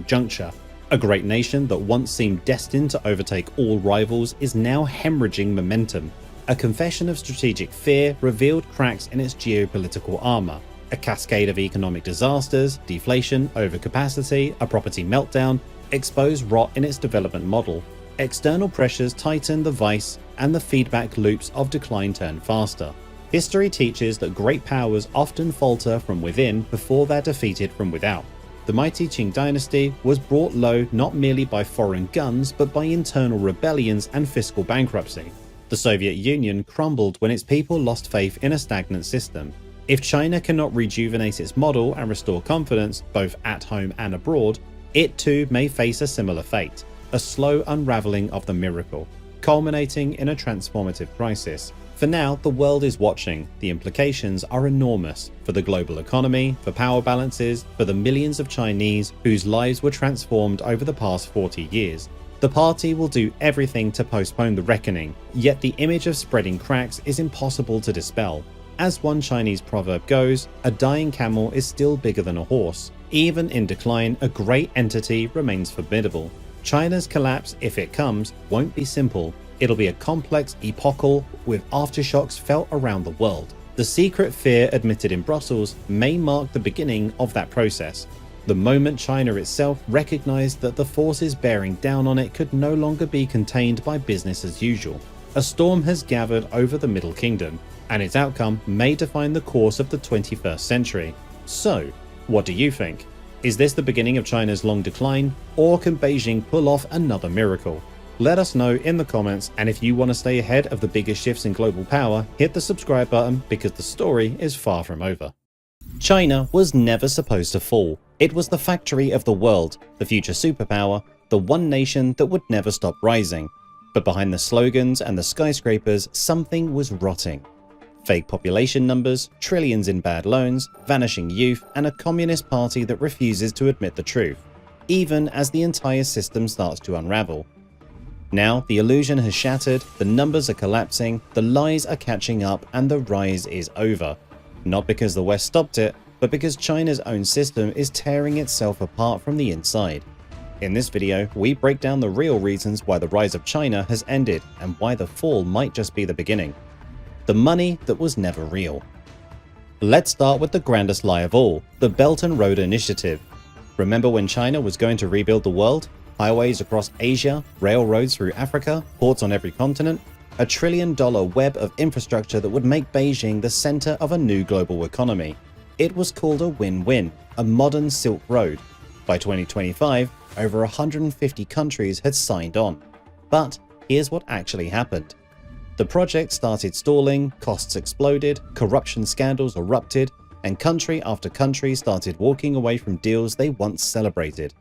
juncture. A great nation that once seemed destined to overtake all rivals is now hemorrhaging momentum. A confession of strategic fear revealed cracks in its geopolitical armor. A cascade of economic disasters, deflation, overcapacity, a property meltdown, exposed rot in its development model. External pressures tighten the vice, and the feedback loops of decline turn faster. History teaches that great powers often falter from within before they're defeated from without. The mighty Qing dynasty was brought low not merely by foreign guns but by internal rebellions and fiscal bankruptcy. The Soviet Union crumbled when its people lost faith in a stagnant system. If China cannot rejuvenate its model and restore confidence, both at home and abroad, it too may face a similar fate, a slow unraveling of the miracle, culminating in a transformative crisis. For now, the world is watching. The implications are enormous for the global economy, for power balances, for the millions of Chinese whose lives were transformed over the past 40 years. The party will do everything to postpone the reckoning, yet the image of spreading cracks is impossible to dispel. As one Chinese proverb goes, a dying camel is still bigger than a horse. Even in decline, a great entity remains formidable. China's collapse, if it comes, won't be simple. It'll be a complex epochal with aftershocks felt around the world. The secret fear admitted in Brussels may mark the beginning of that process. The moment China itself recognized that the forces bearing down on it could no longer be contained by business as usual. A storm has gathered over the Middle Kingdom, and its outcome may define the course of the 21st century. So, what do you think? Is this the beginning of China's long decline, or can Beijing pull off another miracle? Let us know in the comments, and if you want to stay ahead of the biggest shifts in global power, hit the subscribe button because the story is far from over. China was never supposed to fall. It was the factory of the world, the future superpower, the one nation that would never stop rising. But behind the slogans and the skyscrapers, something was rotting. Fake population numbers, trillions in bad loans, vanishing youth, and a communist party that refuses to admit the truth, even as the entire system starts to unravel. Now, the illusion has shattered, the numbers are collapsing, the lies are catching up, and the rise is over. Not because the West stopped it, but because China's own system is tearing itself apart from the inside. In this video, we break down the real reasons why the rise of China has ended and why the fall might just be the beginning. The money that was never real. Let's start with the grandest lie of all, the Belt and Road Initiative. Remember when China was going to rebuild the world? Highways across Asia, railroads through Africa, ports on every continent, a $1 trillion web of infrastructure that would make Beijing the center of a new global economy. It was called a win-win, a modern Silk Road. By 2025, over 150 countries had signed on. But here's what actually happened. The project started stalling, costs exploded, corruption scandals erupted, and country after country started walking away from deals they once celebrated.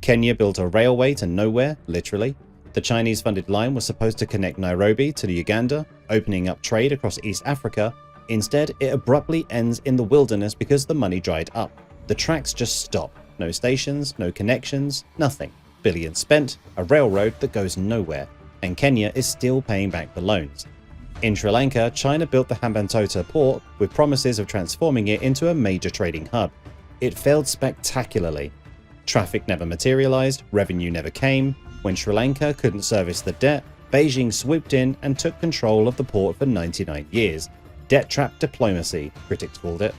Kenya built a railway to nowhere, literally. The Chinese-funded line was supposed to connect Nairobi to Uganda, opening up trade across East Africa. Instead, it abruptly ends in the wilderness because the money dried up. The tracks just stop. No stations, no connections, nothing. Billions spent, a railroad that goes nowhere. And Kenya is still paying back the loans. In Sri Lanka, China built the Hambantota port with promises of transforming it into a major trading hub. It failed spectacularly. Traffic never materialized, revenue never came. When Sri Lanka couldn't service the debt, Beijing swooped in and took control of the port for 99 years. Debt trap diplomacy, critics called it.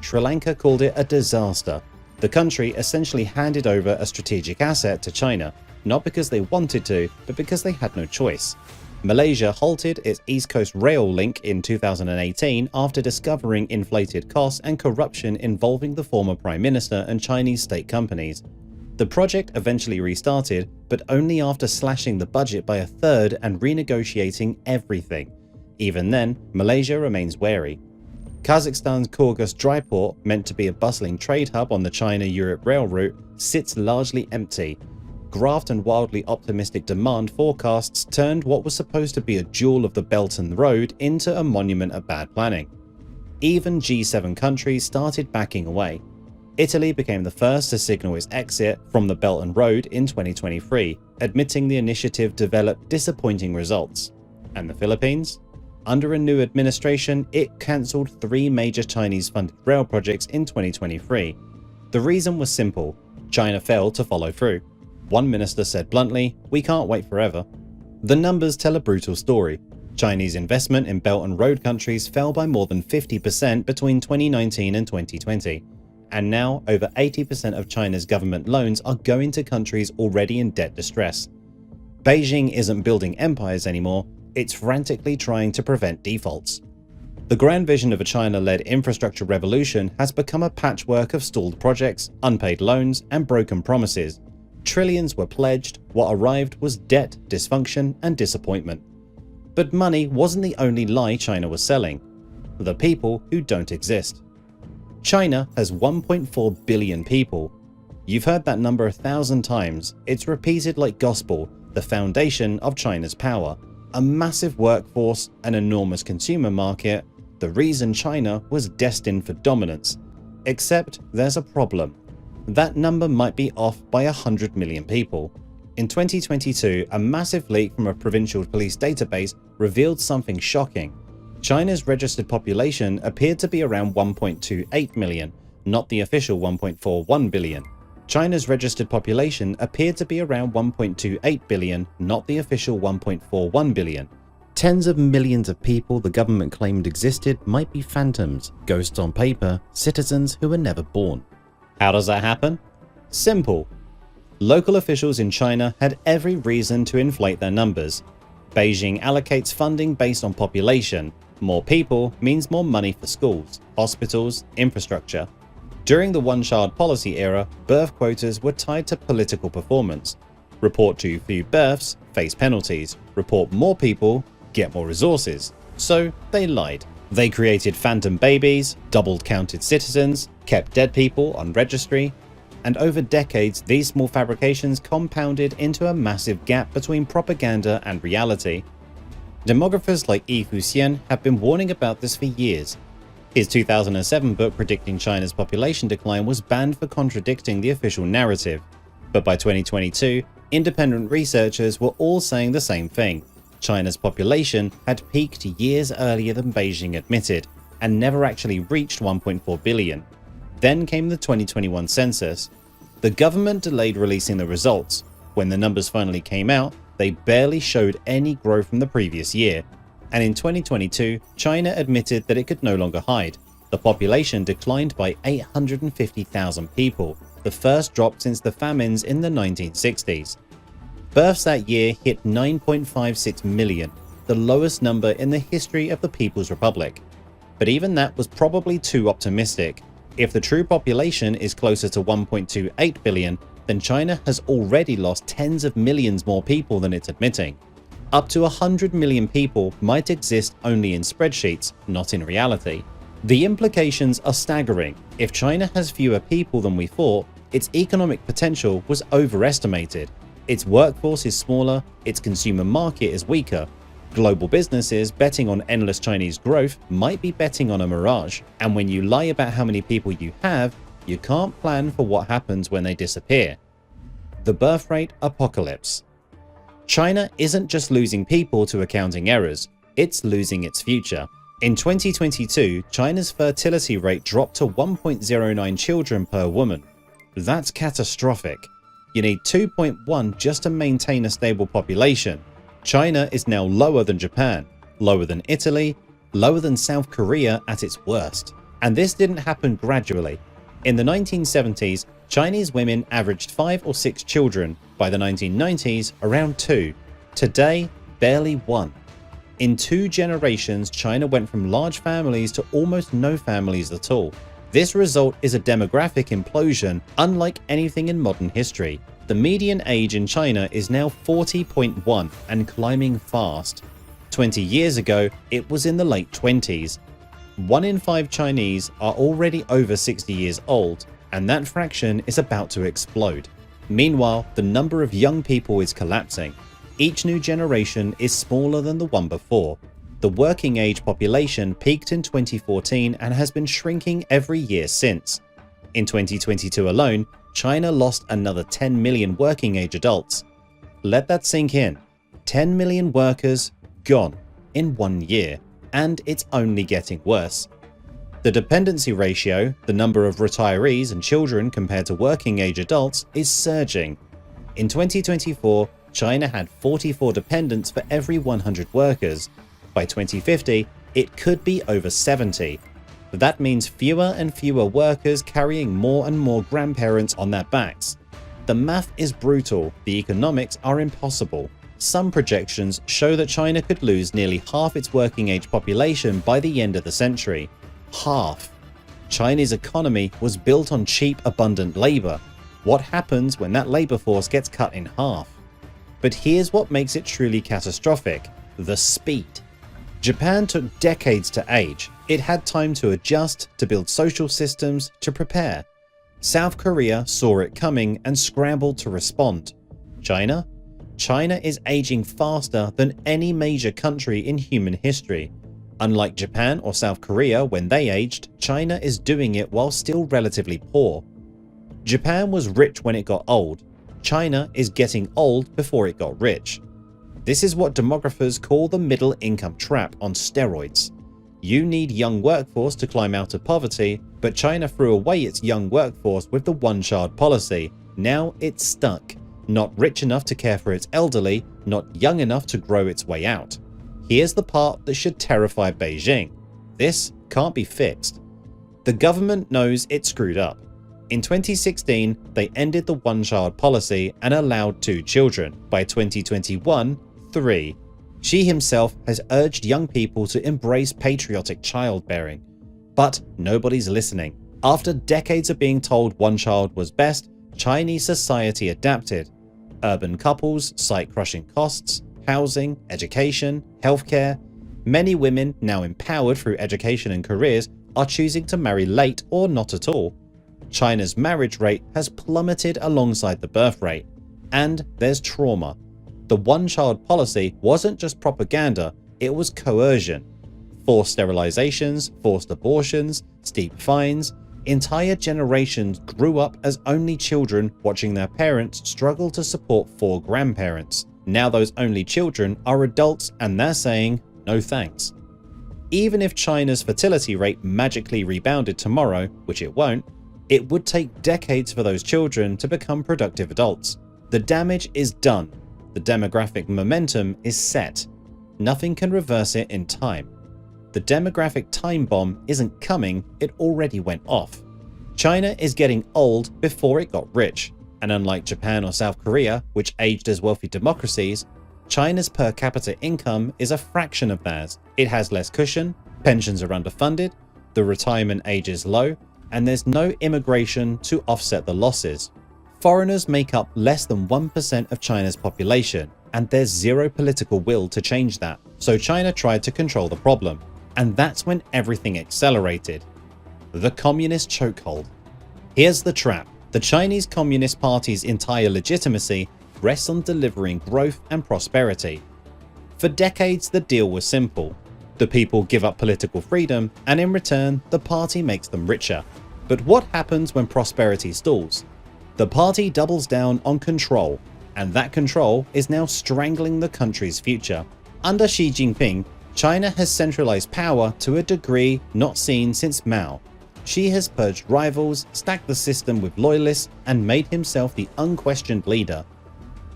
Sri Lanka called it a disaster. The country essentially handed over a strategic asset to China, not because they wanted to, but because they had no choice. Malaysia halted its East Coast rail link in 2018 after discovering inflated costs and corruption involving the former Prime Minister and Chinese state companies. The project eventually restarted, but only after slashing the budget by a third and renegotiating everything. Even then, Malaysia remains wary. Kazakhstan's Kyrgyz dry port, meant to be a bustling trade hub on the China-Europe rail route, sits largely empty. Graft and wildly optimistic demand forecasts turned what was supposed to be a jewel of the Belt and Road into a monument of bad planning. Even G7 countries started backing away. Italy became the first to signal its exit from the Belt and Road in 2023, admitting the initiative developed disappointing results. And the Philippines? Under a new administration, it cancelled 3 major Chinese-funded rail projects in 2023. The reason was simple: China failed to follow through. One minister said bluntly, "We can't wait forever." The numbers tell a brutal story. Chinese investment in Belt and Road countries fell by more than 50% between 2019 and 2020. And now, over 80% of China's government loans are going to countries already in debt distress. Beijing isn't building empires anymore, it's frantically trying to prevent defaults. The grand vision of a China-led infrastructure revolution has become a patchwork of stalled projects, unpaid loans, and broken promises. Trillions were pledged, what arrived was debt, dysfunction, and disappointment. But money wasn't the only lie China was selling. The people who don't exist. China has 1.4 billion people. You've heard that number 1,000 times. It's repeated like gospel, the foundation of China's power. A massive workforce, an enormous consumer market, the reason China was destined for dominance. Except there's a problem. That number might be off by 100 million people. In 2022, a massive leak from a provincial police database revealed something shocking. China's registered population appeared to be around 1.28 million, not the official 1.41 billion. China's registered population appeared to be around 1.28 billion, not the official 1.41 billion. Tens of millions of people the government claimed existed might be phantoms, ghosts on paper, citizens who were never born. How does that happen? Simple. Local officials in China had every reason to inflate their numbers. Beijing allocates funding based on population. More people means more money for schools, hospitals, infrastructure. During the one-child policy era, birth quotas were tied to political performance. Report too few births, face penalties. Report more people, get more resources. So they lied. They created phantom babies, doubled counted citizens, kept dead people on registry, and over decades these small fabrications compounded into a massive gap between propaganda and reality. Demographers like Yi Fuxian have been warning about this for years. His 2007 book predicting China's population decline was banned for contradicting the official narrative. But by 2022, independent researchers were all saying the same thing. China's population had peaked years earlier than Beijing admitted, and never actually reached 1.4 billion. Then came the 2021 census. The government delayed releasing the results. When the numbers finally came out, they barely showed any growth from the previous year. And in 2022, China admitted that it could no longer hide. The population declined by 850,000 people, the first drop since the famines in the 1960s. Births that year hit 9.56 million, the lowest number in the history of the People's Republic. But even that was probably too optimistic. If the true population is closer to 1.28 billion, then China has already lost tens of millions more people than it's admitting. Up to 100 million people might exist only in spreadsheets, not in reality. The implications are staggering. If China has fewer people than we thought, its economic potential was overestimated. Its workforce is smaller, its consumer market is weaker. Global businesses betting on endless Chinese growth might be betting on a mirage, and when you lie about how many people you have, you can't plan for what happens when they disappear. The birth rate apocalypse. China isn't just losing people to accounting errors, it's losing its future. In 2022, China's fertility rate dropped to 1.09 children per woman. That's catastrophic. You need 2.1 just to maintain a stable population. China is now lower than Japan, lower than Italy, lower than South Korea at its worst. And this didn't happen gradually. In the 1970s, Chinese women averaged 5 or 6 children. By the 1990s, around 2. Today, barely 1. In 2 generations, China went from large families to almost no families at all. This result is a demographic implosion unlike anything in modern history. The median age in China is now 40.1 and climbing fast. 20 years ago, it was in the late 20s. 1 in 5 Chinese are already over 60 years old, and that fraction is about to explode. Meanwhile, the number of young people is collapsing. Each new generation is smaller than the one before. The working age population peaked in 2014 and has been shrinking every year since. In 2022 alone, China lost another 10 million working age adults. Let that sink in. 10 million workers gone in 1 year, and it's only getting worse. The dependency ratio, the number of retirees and children compared to working age adults, is surging. In 2024, China had 44 dependents for every 100 workers. By 2050, it could be over 70. That means fewer and fewer workers carrying more and more grandparents on their backs. The math is brutal, the economics are impossible. Some projections show that China could lose nearly half its working age population by the end of the century. Half. China's economy was built on cheap, abundant labor. What happens when that labor force gets cut in half? But here's what makes it truly catastrophic: the speed. Japan took decades to age. It had time to adjust, to build social systems, to prepare. South Korea saw it coming and scrambled to respond. China? China is aging faster than any major country in human history. Unlike Japan or South Korea when they aged, China is doing it while still relatively poor. Japan was rich when it got old. China is getting old before it got rich. This is what demographers call the middle income trap on steroids. You need young workforce to climb out of poverty, but China threw away its young workforce with the one-child policy. Now it's stuck. Not rich enough to care for its elderly, not young enough to grow its way out. Here's the part that should terrify Beijing. This can't be fixed. The government knows it screwed up. In 2016, they ended the one-child policy and allowed 2 children. By 2021, 3. Xi himself has urged young people to embrace patriotic childbearing. But nobody's listening. After decades of being told one child was best, Chinese society adapted. Urban couples cite crushing costs, housing, education, healthcare. Many women, now empowered through education and careers, are choosing to marry late or not at all. China's marriage rate has plummeted alongside the birth rate. And there's trauma. The one-child policy wasn't just propaganda, it was coercion. Forced sterilizations, forced abortions, steep fines. Entire generations grew up as only children, watching their parents struggle to support 4 grandparents. Now those only children are adults and they're saying, no thanks. Even if China's fertility rate magically rebounded tomorrow, which it won't, it would take decades for those children to become productive adults. The damage is done. The demographic momentum is set. Nothing can reverse it in time. The demographic time bomb isn't coming, it already went off. China is getting old before it got rich, and unlike Japan or South Korea, which aged as wealthy democracies, China's per capita income is a fraction of theirs. It has less cushion, pensions are underfunded, the retirement age is low, and there's no immigration to offset the losses. Foreigners make up less than 1% of China's population, and there's zero political will to change that. So China tried to control the problem, and that's when everything accelerated. The communist chokehold. Here's the trap. The Chinese Communist Party's entire legitimacy rests on delivering growth and prosperity. For decades, the deal was simple. The people give up political freedom, and in return, the party makes them richer. But what happens when prosperity stalls? The party doubles down on control, and that control is now strangling the country's future. Under Xi Jinping, China has centralized power to a degree not seen since Mao. Xi has purged rivals, stacked the system with loyalists, and made himself the unquestioned leader.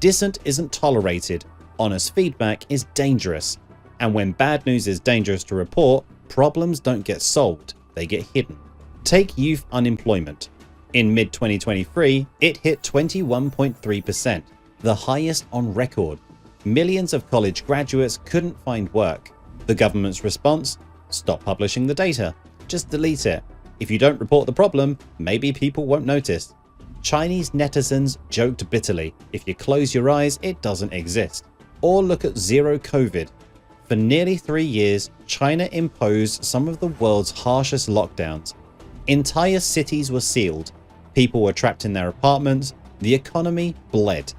Dissent isn't tolerated, honest feedback is dangerous, and when bad news is dangerous to report, problems don't get solved, they get hidden. Take youth unemployment. In mid-2023, it hit 21.3%, the highest on record. Millions of college graduates couldn't find work. The government's response? Stop publishing the data. Just delete it. If you don't report the problem, maybe people won't notice. Chinese netizens joked bitterly, if you close your eyes, it doesn't exist. Or look at Zero COVID. For nearly 3 years, China imposed some of the world's harshest lockdowns. Entire cities were sealed, people were trapped in their apartments, the economy bled.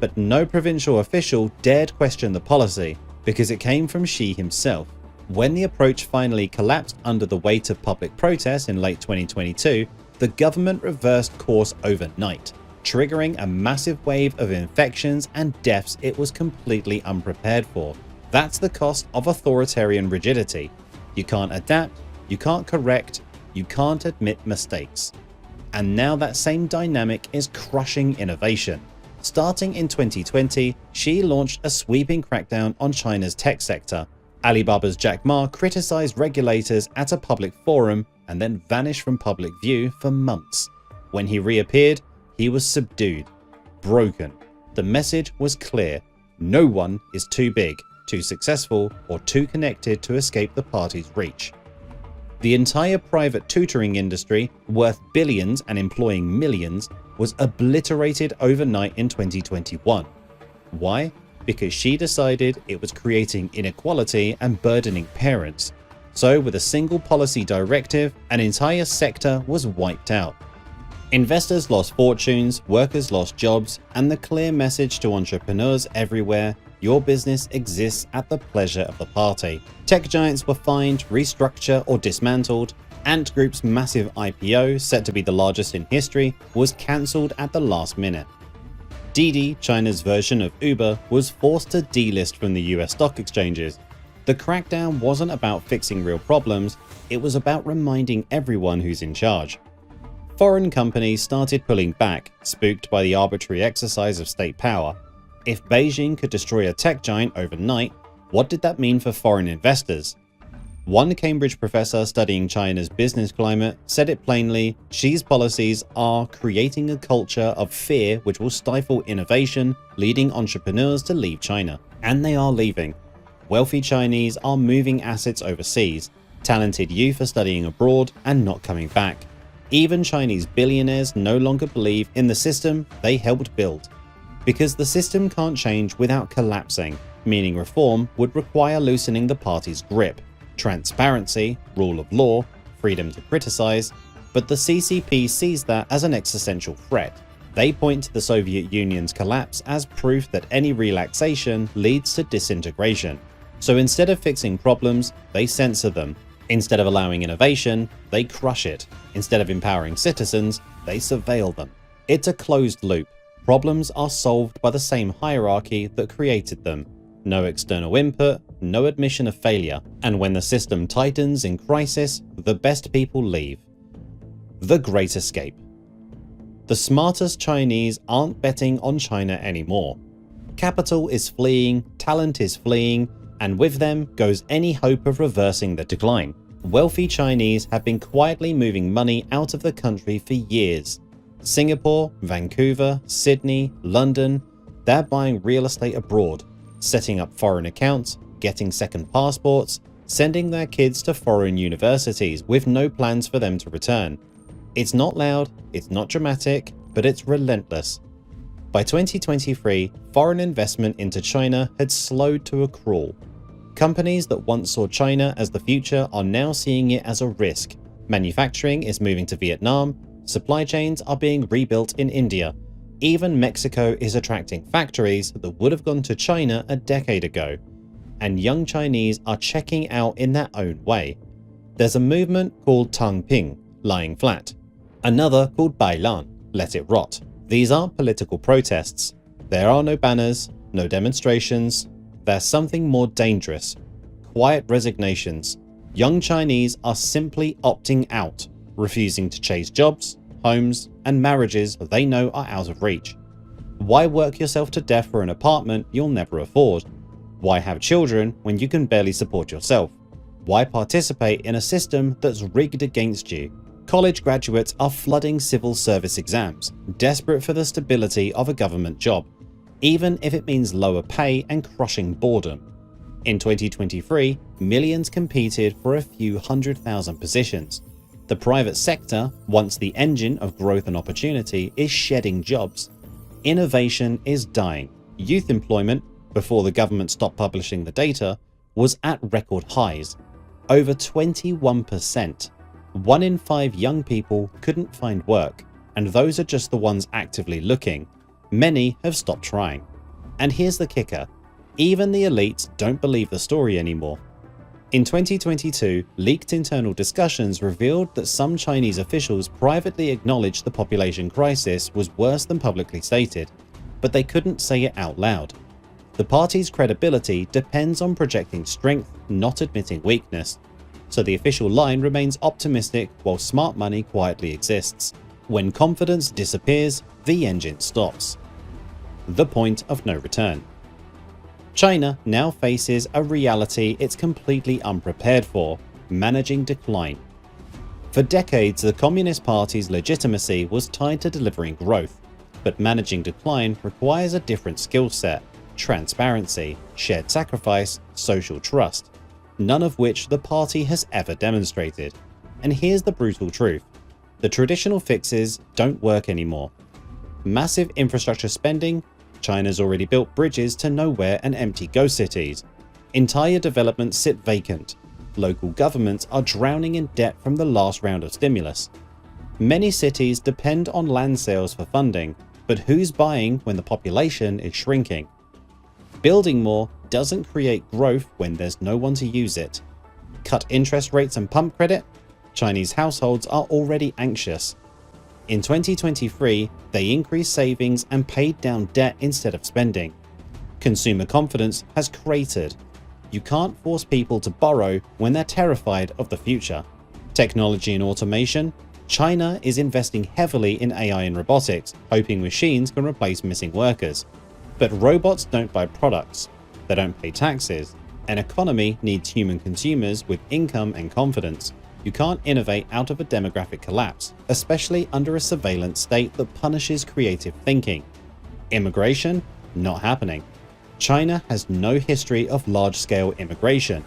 But no provincial official dared question the policy, because it came from Xi himself. When the approach finally collapsed under the weight of public protests in late 2022, the government reversed course overnight, triggering a massive wave of infections and deaths it was completely unprepared for. That's the cost of authoritarian rigidity. You can't adapt, you can't correct, you can't admit mistakes. And now that same dynamic is crushing innovation. Starting in 2020, Xi launched a sweeping crackdown on China's tech sector. Alibaba's Jack Ma criticized regulators at a public forum and then vanished from public view for months. When he reappeared, he was subdued, broken. The message was clear: no one is too big, too successful, or too connected to escape the party's reach. The entire private tutoring industry, worth billions and employing millions, was obliterated overnight in 2021. Why? Because Xi decided it was creating inequality and burdening parents. So with a single policy directive, an entire sector was wiped out. Investors lost fortunes, workers lost jobs, and the clear message to entrepreneurs everywhere: your business exists at the pleasure of the party. Tech giants were fined, restructured, or dismantled. Ant Group's massive IPO, set to be the largest in history, was cancelled at the last minute. Didi, China's version of Uber, was forced to delist from the US stock exchanges. The crackdown wasn't about fixing real problems, it was about reminding everyone who's in charge. Foreign companies started pulling back, spooked by the arbitrary exercise of state power. If Beijing could destroy a tech giant overnight, what did that mean for foreign investors? One Cambridge professor studying China's business climate said it plainly: Xi's policies are creating a culture of fear which will stifle innovation, leading entrepreneurs to leave China. And they are leaving. Wealthy Chinese are moving assets overseas. Talented youth are studying abroad and not coming back. Even Chinese billionaires no longer believe in the system they helped build. Because the system can't change without collapsing, meaning reform would require loosening the party's grip. Transparency, rule of law, freedom to criticize, but the CCP sees that as an existential threat. They point to the Soviet Union's collapse as proof that any relaxation leads to disintegration. So instead of fixing problems, they censor them. Instead of allowing innovation, they crush it. Instead of empowering citizens, they surveil them. It's a closed loop. Problems are solved by the same hierarchy that created them. No external input, no admission of failure, and when the system tightens in crisis, the best people leave. The Great Escape. The smartest Chinese aren't betting on China anymore. Capital is fleeing, talent is fleeing, and with them goes any hope of reversing the decline. Wealthy Chinese have been quietly moving money out of the country for years. Singapore, Vancouver, Sydney, London, they're buying real estate abroad, setting up foreign accounts, getting second passports, sending their kids to foreign universities with no plans for them to return. It's not loud, it's not dramatic, but it's relentless. By 2023, foreign investment into China had slowed to a crawl. Companies that once saw China as the future are now seeing it as a risk. Manufacturing is moving to Vietnam, supply chains are being rebuilt in India. Even Mexico is attracting factories that would have gone to China a decade ago. And young Chinese are checking out in their own way. There's a movement called Tangping, lying flat. Another called Bailan, let it rot. These aren't political protests. There are no banners, no demonstrations. There's something more dangerous. Quiet resignations. Young Chinese are simply opting out, refusing to chase jobs, homes, and marriages they know are out of reach. Why work yourself to death for an apartment you'll never afford? Why have children when you can barely support yourself? Why participate in a system that's rigged against you? College graduates are flooding civil service exams, desperate for the stability of a government job, even if it means lower pay and crushing boredom. In 2023, millions competed for a few 100,000 positions. The private sector, once the engine of growth and opportunity, is shedding jobs. Innovation is dying. Youth employment, before the government stopped publishing the data, was at record highs. Over 21%. 1 in 5 young people couldn't find work, and those are just the ones actively looking. Many have stopped trying. And here's the kicker. Even the elites don't believe the story anymore. In 2022, leaked internal discussions revealed that some Chinese officials privately acknowledged the population crisis was worse than publicly stated, but they couldn't say it out loud. The party's credibility depends on projecting strength, not admitting weakness. So the official line remains optimistic while smart money quietly exists. When confidence disappears, the engine stops. The point of no return. China now faces a reality it's completely unprepared for: managing decline. For decades, the Communist Party's legitimacy was tied to delivering growth, but managing decline requires a different skill set: transparency, shared sacrifice, social trust, none of which the party has ever demonstrated. And here's the brutal truth: the traditional fixes don't work anymore. Massive infrastructure spending. China's already built bridges to nowhere and empty ghost cities. Entire developments sit vacant. Local governments are drowning in debt from the last round of stimulus. Many cities depend on land sales for funding, but who's buying when the population is shrinking? Building more doesn't create growth when there's no one to use it. Cut interest rates and pump credit? Chinese households are already anxious. In 2023, they increased savings and paid down debt instead of spending. Consumer confidence has cratered. You can't force people to borrow when they're terrified of the future. Technology and automation. China is investing heavily in AI and robotics, hoping machines can replace missing workers. But robots don't buy products. They don't pay taxes. An economy needs human consumers with income and confidence. You can't innovate out of a demographic collapse, especially under a surveillance state that punishes creative thinking. Immigration? Not happening. China has no history of large-scale immigration.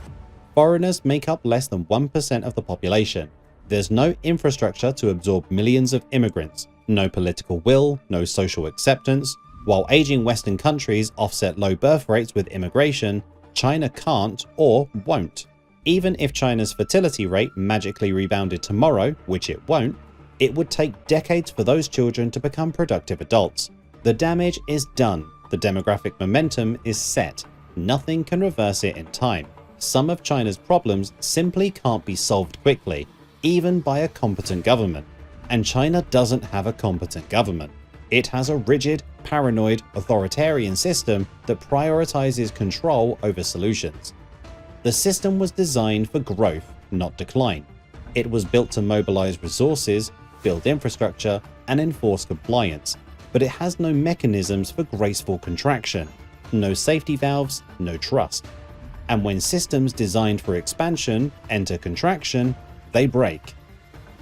Foreigners make up less than 1% of the population. There's no infrastructure to absorb millions of immigrants, no political will, no social acceptance. While aging Western countries offset low birth rates with immigration, China can't or won't. Even if China's fertility rate magically rebounded tomorrow, which it won't, it would take decades for those children to become productive adults. The damage is done. The demographic momentum is set. Nothing can reverse it in time. Some of China's problems simply can't be solved quickly, even by a competent government. And China doesn't have a competent government. It has a rigid, paranoid, authoritarian system that prioritizes control over solutions. The system was designed for growth, not decline. It was built to mobilize resources, build infrastructure, and enforce compliance, but it has no mechanisms for graceful contraction, no safety valves, no trust. And when systems designed for expansion enter contraction, they break.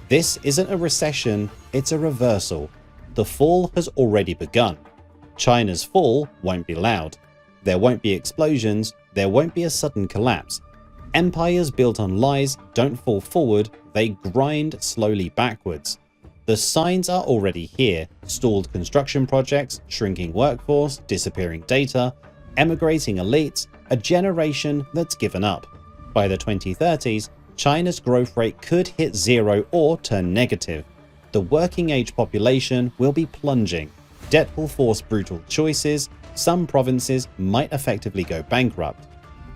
This isn't a recession, it's a reversal. The fall has already begun. China's fall won't be loud. There won't be explosions, there won't be a sudden collapse. Empires built on lies don't fall forward, they grind slowly backwards. The signs are already here: stalled construction projects, shrinking workforce, disappearing data, emigrating elites, a generation that's given up. By the 2030s, China's growth rate could hit zero or turn negative. The working age population will be plunging. Debt will force brutal choices. Some provinces might effectively go bankrupt.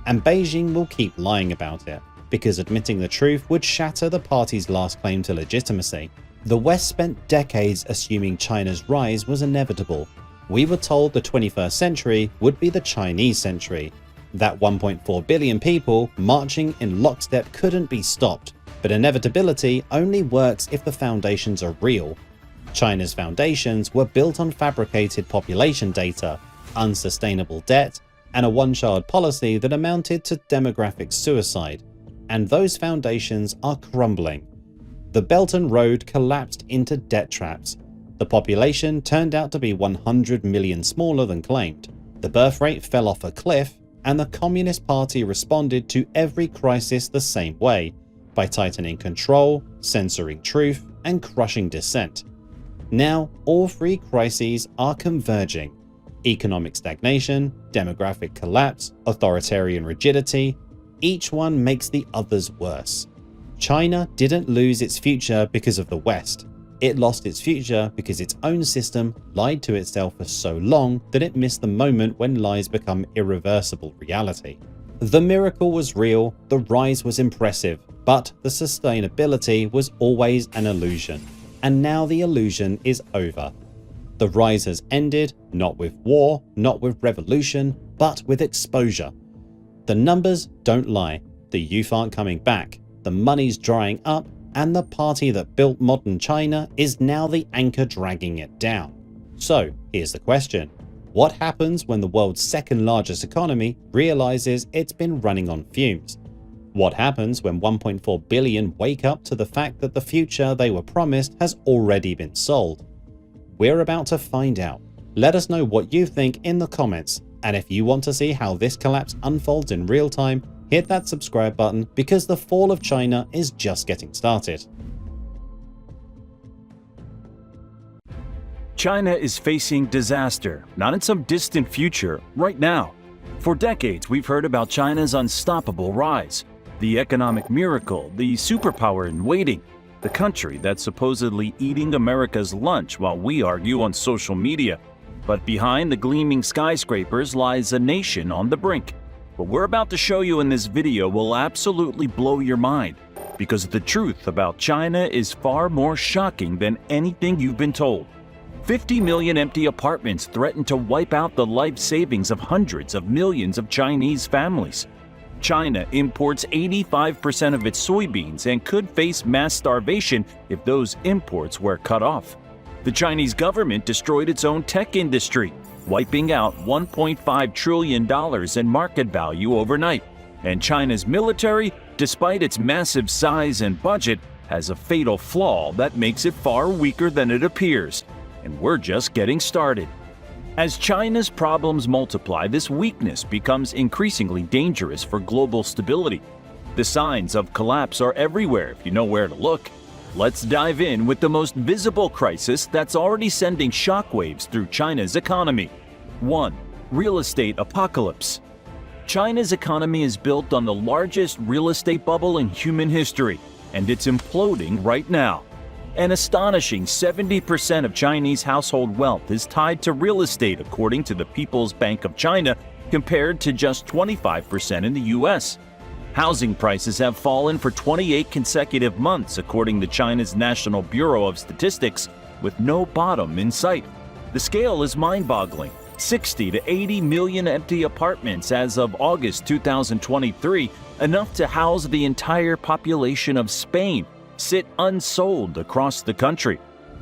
And Beijing will keep lying about it, because admitting the truth would shatter the party's last claim to legitimacy. The West spent decades assuming China's rise was inevitable. We were told the 21st century would be the Chinese century. That 1.4 billion people marching in lockstep couldn't be stopped. But inevitability only works if the foundations are real. China's foundations were built on fabricated population data, unsustainable debt, and a one-child policy that amounted to demographic suicide. And those foundations are crumbling. The Belt and Road collapsed into debt traps. The population turned out to be 100 million smaller than claimed. The birth rate fell off a cliff, and the Communist Party responded to every crisis the same way: by tightening control, censoring truth, and crushing dissent. Now, all three crises are converging: economic stagnation, demographic collapse, authoritarian rigidity. Each one makes the others worse. China didn't lose its future because of the West. It lost its future because its own system lied to itself for so long that it missed the moment when lies become irreversible reality. The miracle was real, the rise was impressive, but the sustainability was always an illusion. And now the illusion is over. The rise has ended, not with war, not with revolution, but with exposure. The numbers don't lie. The youth aren't coming back. The money's drying up, and the party that built modern China is now the anchor dragging it down. So here's the question. What happens when the world's second largest economy realizes it's been running on fumes? What happens when 1.4 billion wake up to the fact that the future they were promised has already been sold? We're about to find out. Let us know what you think in the comments, and if you want to see how this collapse unfolds in real time, hit that subscribe button because the fall of China is just getting started. China is facing disaster, not in some distant future, right now. For decades, we've heard about China's unstoppable rise, the economic miracle, the superpower in waiting, the country that's supposedly eating America's lunch while we argue on social media. But behind the gleaming skyscrapers lies a nation on the brink. What we're about to show you in this video will absolutely blow your mind, because the truth about China is far more shocking than anything you've been told. 50 million empty apartments threaten to wipe out the life savings of hundreds of millions of Chinese families. China imports 85% of its soybeans and could face mass starvation if those imports were cut off. The Chinese government destroyed its own tech industry, wiping out $1.5 trillion in market value overnight. And China's military, despite its massive size and budget, has a fatal flaw that makes it far weaker than it appears. And we're just getting started. As China's problems multiply, this weakness becomes increasingly dangerous for global stability. The signs of collapse are everywhere if you know where to look. Let's dive in with the most visible crisis that's already sending shockwaves through China's economy. 1. Real estate apocalypse. China's economy is built on the largest real estate bubble in human history, and it's imploding right now. An astonishing 70% of Chinese household wealth is tied to real estate, according to the People's Bank of China, compared to just 25% in the US. Housing prices have fallen for 28 consecutive months, according to China's National Bureau of Statistics, with no bottom in sight. The scale is mind-boggling. 60 to 80 million empty apartments as of August 2023, enough to house the entire population of Spain, sit unsold across the country.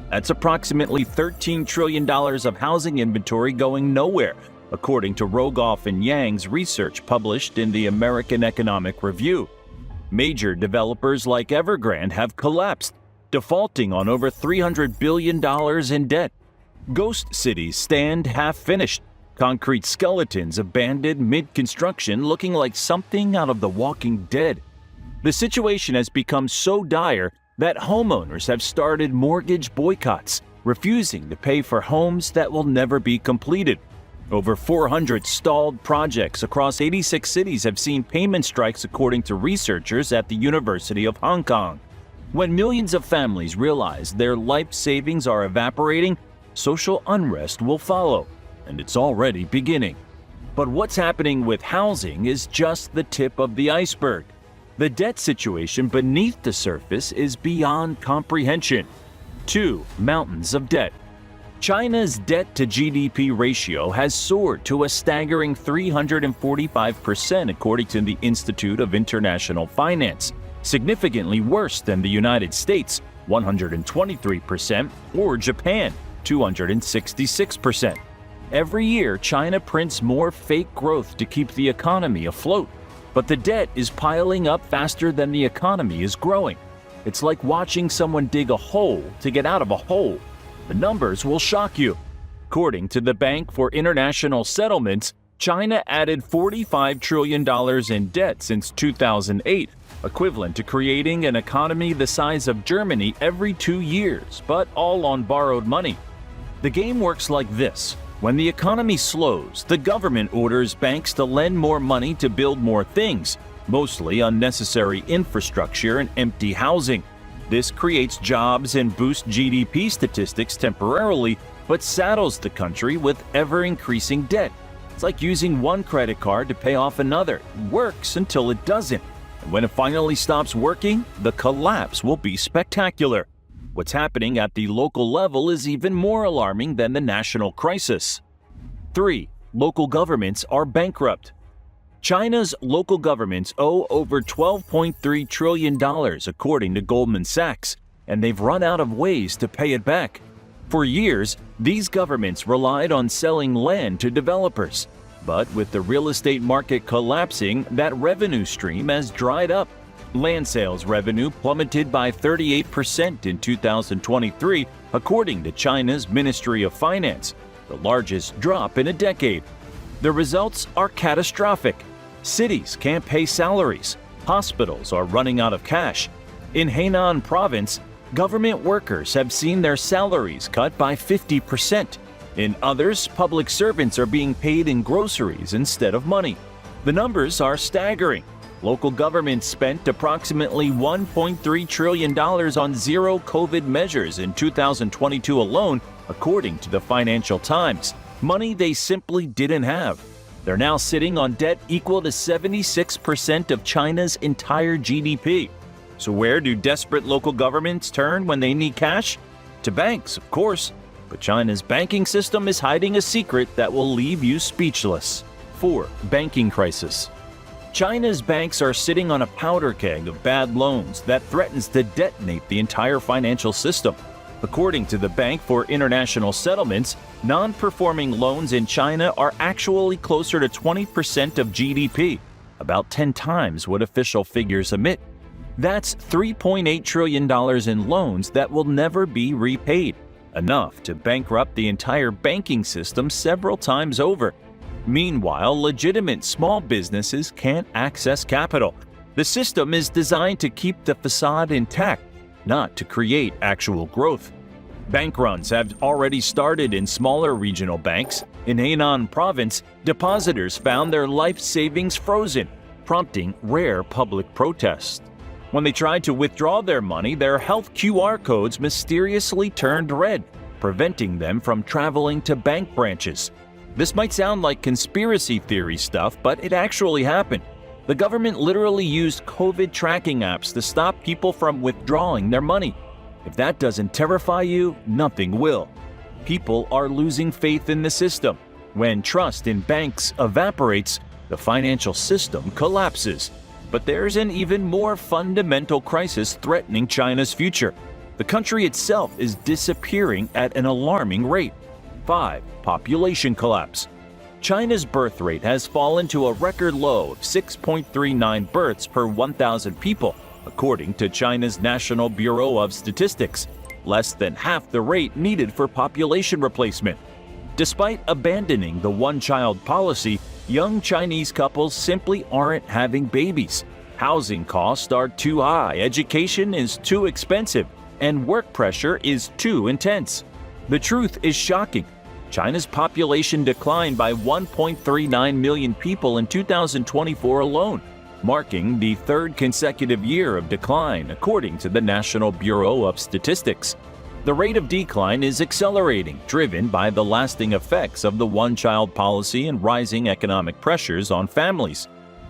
That's approximately $13 trillion of housing inventory going nowhere, according to Rogoff and Yang's research published in the American Economic Review. Major developers like Evergrande have collapsed, defaulting on over $300 billion in debt. Ghost cities stand half-finished, concrete skeletons abandoned mid-construction looking like something out of The Walking Dead. The situation has become so dire that homeowners have started mortgage boycotts, refusing to pay for homes that will never be completed. Over 400 stalled projects across 86 cities have seen payment strikes, according to researchers at the University of Hong Kong. When millions of families realize their life savings are evaporating, social unrest will follow, and it's already beginning. But what's happening with housing is just the tip of the iceberg. The debt situation beneath the surface is beyond comprehension. 2. Mountains of debt. China's debt-to-GDP ratio has soared to a staggering 345%, according to the Institute of International Finance, significantly worse than the United States, 123%, or Japan, 266%. Every year, China prints more fake growth to keep the economy afloat, but the debt is piling up faster than the economy is growing. It's like watching someone dig a hole to get out of a hole. The numbers will shock you. According to the Bank for International Settlements, China added $45 trillion in debt since 2008, equivalent to creating an economy the size of Germany every 2 years, but all on borrowed money. The game works like this. When the economy slows, the government orders banks to lend more money to build more things, mostly unnecessary infrastructure and empty housing. This creates jobs and boosts GDP statistics temporarily, but saddles the country with ever-increasing debt. It's like using one credit card to pay off another. It works until it doesn't. And when it finally stops working, the collapse will be spectacular. What's happening at the local level is even more alarming than the national crisis. 3. Local governments are bankrupt. China's local governments owe over $12.3 trillion according to Goldman Sachs, and they've run out of ways to pay it back. For years, these governments relied on selling land to developers. But with the real estate market collapsing, that revenue stream has dried up. Land sales revenue plummeted by 38% in 2023, according to China's Ministry of Finance, the largest drop in a decade. The results are catastrophic. Cities can't pay salaries. Hospitals are running out of cash. In Hainan province, government workers have seen their salaries cut by 50%. In others, public servants are being paid in groceries instead of money. The numbers are staggering. Local governments spent approximately $1.3 trillion on zero COVID measures in 2022 alone, according to the Financial Times. Money they simply didn't have. They're now sitting on debt equal to 76% of China's entire GDP. So where do desperate local governments turn when they need cash? To banks, of course. But China's banking system is hiding a secret that will leave you speechless. 4. Banking crisis. China's banks are sitting on a powder keg of bad loans that threatens to detonate the entire financial system. According to the Bank for International Settlements, non-performing loans in China are actually closer to 20% of GDP, about 10 times what official figures admit. That's $3.8 trillion in loans that will never be repaid, enough to bankrupt the entire banking system several times over. Meanwhile, legitimate small businesses can't access capital. The system is designed to keep the facade intact, not to create actual growth. Bank runs have already started in smaller regional banks. In Hainan province, depositors found their life savings frozen, prompting rare public protests. When they tried to withdraw their money, their health QR codes mysteriously turned red, preventing them from traveling to bank branches. This might sound like conspiracy theory stuff, but it actually happened. The government literally used COVID tracking apps to stop people from withdrawing their money. If that doesn't terrify you, nothing will. People are losing faith in the system. When trust in banks evaporates, the financial system collapses. But there's an even more fundamental crisis threatening China's future. The country itself is disappearing at an alarming rate. 5. Population collapse. China's birth rate has fallen to a record low of 6.39 births per 1,000 people, according to China's National Bureau of Statistics, less than half the rate needed for population replacement. Despite abandoning the one-child policy, young Chinese couples simply aren't having babies. Housing costs are too high, education is too expensive, and work pressure is too intense. The truth is shocking. China's population declined by 1.39 million people in 2024 alone, marking the third consecutive year of decline, according to the National Bureau of Statistics. The rate of decline is accelerating, driven by the lasting effects of the one-child policy and rising economic pressures on families.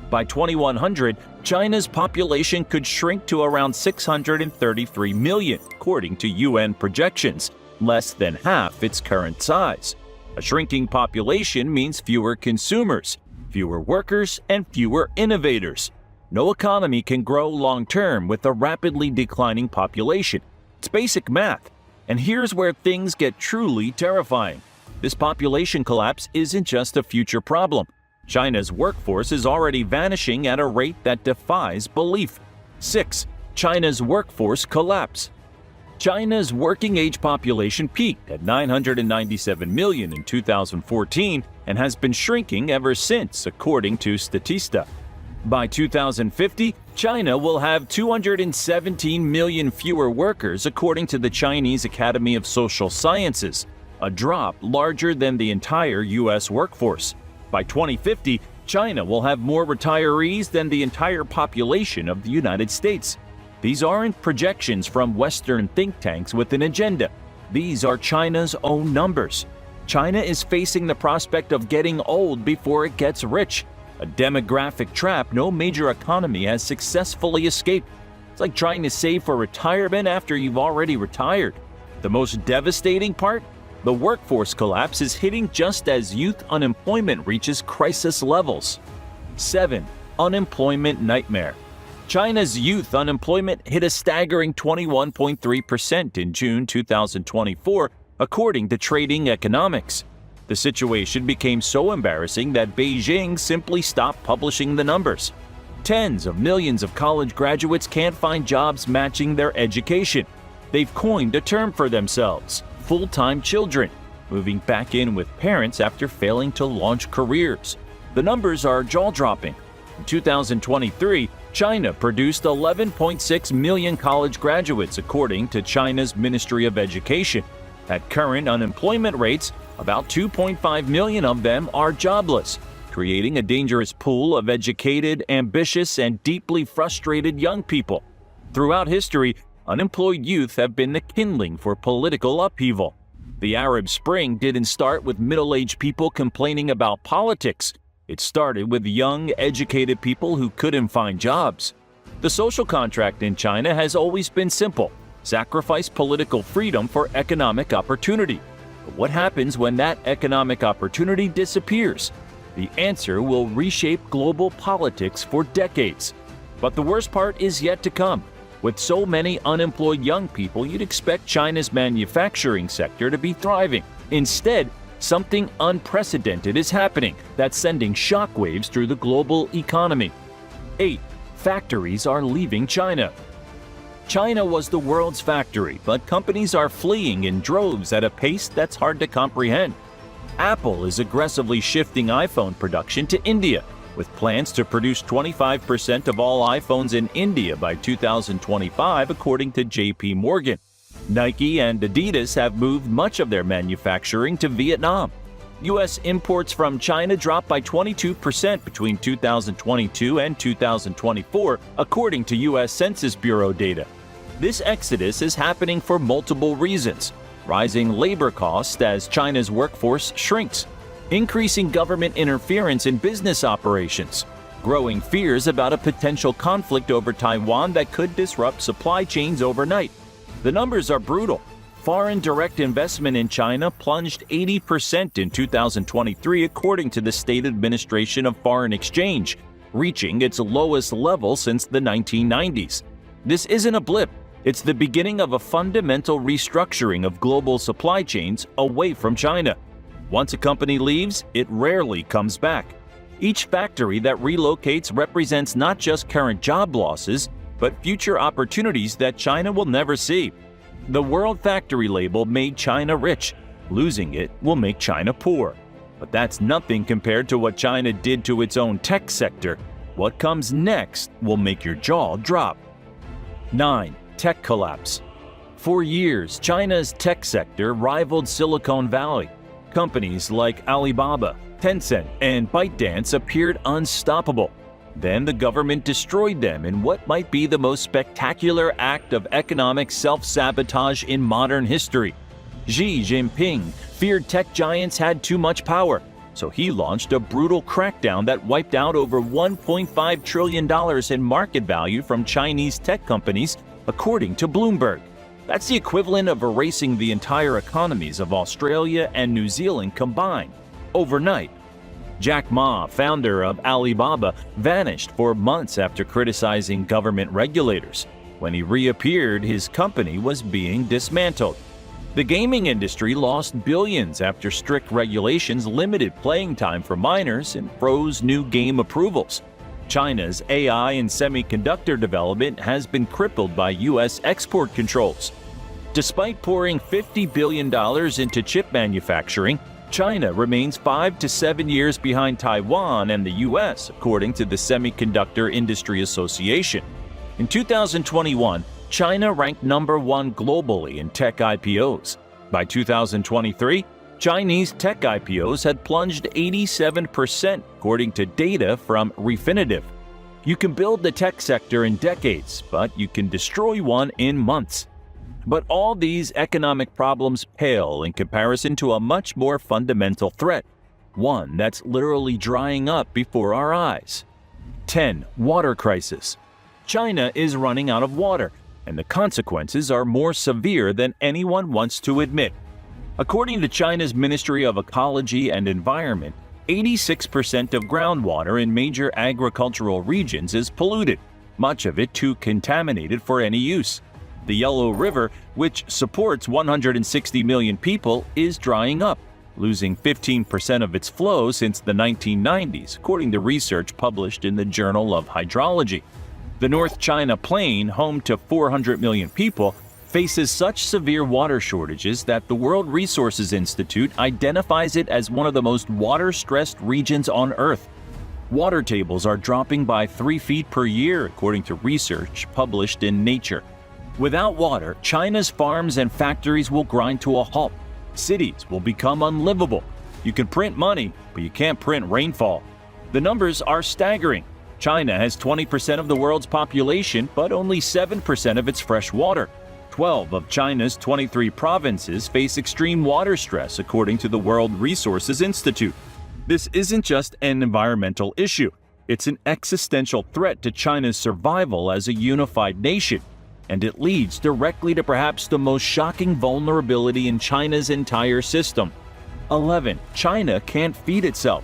By 2100, China's population could shrink to around 633 million, according to UN projections, less than half its current size. A shrinking population means fewer consumers, fewer workers, and fewer innovators. No economy can grow long-term with a rapidly declining population. It's basic math. And here's where things get truly terrifying. This population collapse isn't just a future problem. China's workforce is already vanishing at a rate that defies belief. 6. China's workforce collapse. China's working-age population peaked at 997 million in 2014 and has been shrinking ever since, according to Statista. By 2050, China will have 217 million fewer workers, according to the Chinese Academy of Social Sciences, a drop larger than the entire U.S. workforce. By 2050, China will have more retirees than the entire population of the United States. These aren't projections from Western think tanks with an agenda. These are China's own numbers. China is facing the prospect of getting old before it gets rich, a demographic trap no major economy has successfully escaped. It's like trying to save for retirement after you've already retired. The most devastating part? The workforce collapse is hitting just as youth unemployment reaches crisis levels. 7. Unemployment nightmare. China's youth unemployment hit a staggering 21.3% in June 2024, according to Trading Economics. The situation became so embarrassing that Beijing simply stopped publishing the numbers. Tens of millions of college graduates can't find jobs matching their education. They've coined a term for themselves, full-time children, moving back in with parents after failing to launch careers. The numbers are jaw-dropping. In 2023, China produced 11.6 million college graduates, according to China's Ministry of Education. At current unemployment rates, about 2.5 million of them are jobless, creating a dangerous pool of educated, ambitious, and deeply frustrated young people. Throughout history, unemployed youth have been the kindling for political upheaval. The Arab Spring didn't start with middle-aged people complaining about politics. It started with young, educated people who couldn't find jobs. The social contract in China has always been simple: sacrifice political freedom for economic opportunity. But what happens when that economic opportunity disappears? The answer will reshape global politics for decades. But the worst part is yet to come. With so many unemployed young people, you'd expect China's manufacturing sector to be thriving. Instead, something unprecedented is happening that's sending shockwaves through the global economy. 8. Factories are leaving China. China was the world's factory, but companies are fleeing in droves at a pace that's hard to comprehend. Apple is aggressively shifting iPhone production to India, with plans to produce 25% of all iPhones in India by 2025, according to JP Morgan. Nike and Adidas have moved much of their manufacturing to Vietnam. U.S. imports from China dropped by 22% between 2022 and 2024, according to U.S. Census Bureau data. This exodus is happening for multiple reasons: rising labor costs as China's workforce shrinks, increasing government interference in business operations, growing fears about a potential conflict over Taiwan that could disrupt supply chains overnight. The numbers are brutal. Foreign direct investment in China plunged 80% in 2023, according to the State Administration of Foreign Exchange, reaching its lowest level since the 1990s. This isn't a blip. It's the beginning of a fundamental restructuring of global supply chains away from China. Once a company leaves, it rarely comes back. Each factory that relocates represents not just current job losses, but future opportunities that China will never see. The World Factory label made China rich. Losing it will make China poor. But that's nothing compared to what China did to its own tech sector. What comes next will make your jaw drop. 9. Tech collapse. For years, China's tech sector rivaled Silicon Valley. Companies like Alibaba, Tencent, and ByteDance appeared unstoppable. Then the government destroyed them in what might be the most spectacular act of economic self-sabotage in modern history. Xi Jinping feared tech giants had too much power, so he launched a brutal crackdown that wiped out over $1.5 trillion in market value from Chinese tech companies, according to Bloomberg. That's the equivalent of erasing the entire economies of Australia and New Zealand combined, overnight. Jack Ma, founder of Alibaba, vanished for months after criticizing government regulators. When he reappeared, his company was being dismantled. The gaming industry lost billions after strict regulations limited playing time for minors and froze new game approvals. China's AI and semiconductor development has been crippled by U.S. export controls. Despite pouring $50 billion into chip manufacturing, China remains 5 to 7 years behind Taiwan and the US, according to the Semiconductor Industry Association. In 2021, China ranked number 1 globally in tech IPOs. By 2023, Chinese tech IPOs had plunged 87%, according to data from Refinitiv. You can build the tech sector in decades, but you can destroy one in months. But all these economic problems pale in comparison to a much more fundamental threat, one that's literally drying up before our eyes. 10. Water crisis. China is running out of water, and the consequences are more severe than anyone wants to admit. According to China's Ministry of Ecology and Environment, 86% of groundwater in major agricultural regions is polluted, much of it too contaminated for any use. The Yellow River, which supports 160 million people, is drying up, losing 15% of its flow since the 1990s, according to research published in the Journal of Hydrology. The North China Plain, home to 400 million people, faces such severe water shortages that the World Resources Institute identifies it as one of the most water-stressed regions on Earth. Water tables are dropping by 3 feet per year, according to research published in Nature. Without water, China's farms and factories will grind to a halt. Cities will become unlivable. You can print money, but you can't print rainfall. The numbers are staggering. China has 20% of the world's population, but only 7% of its fresh water. 12 of China's 23 provinces face extreme water stress, according to the World Resources Institute. This isn't just an environmental issue. It's an existential threat to China's survival as a unified nation. And it leads directly to perhaps the most shocking vulnerability in China's entire system. 11. China can't feed itself.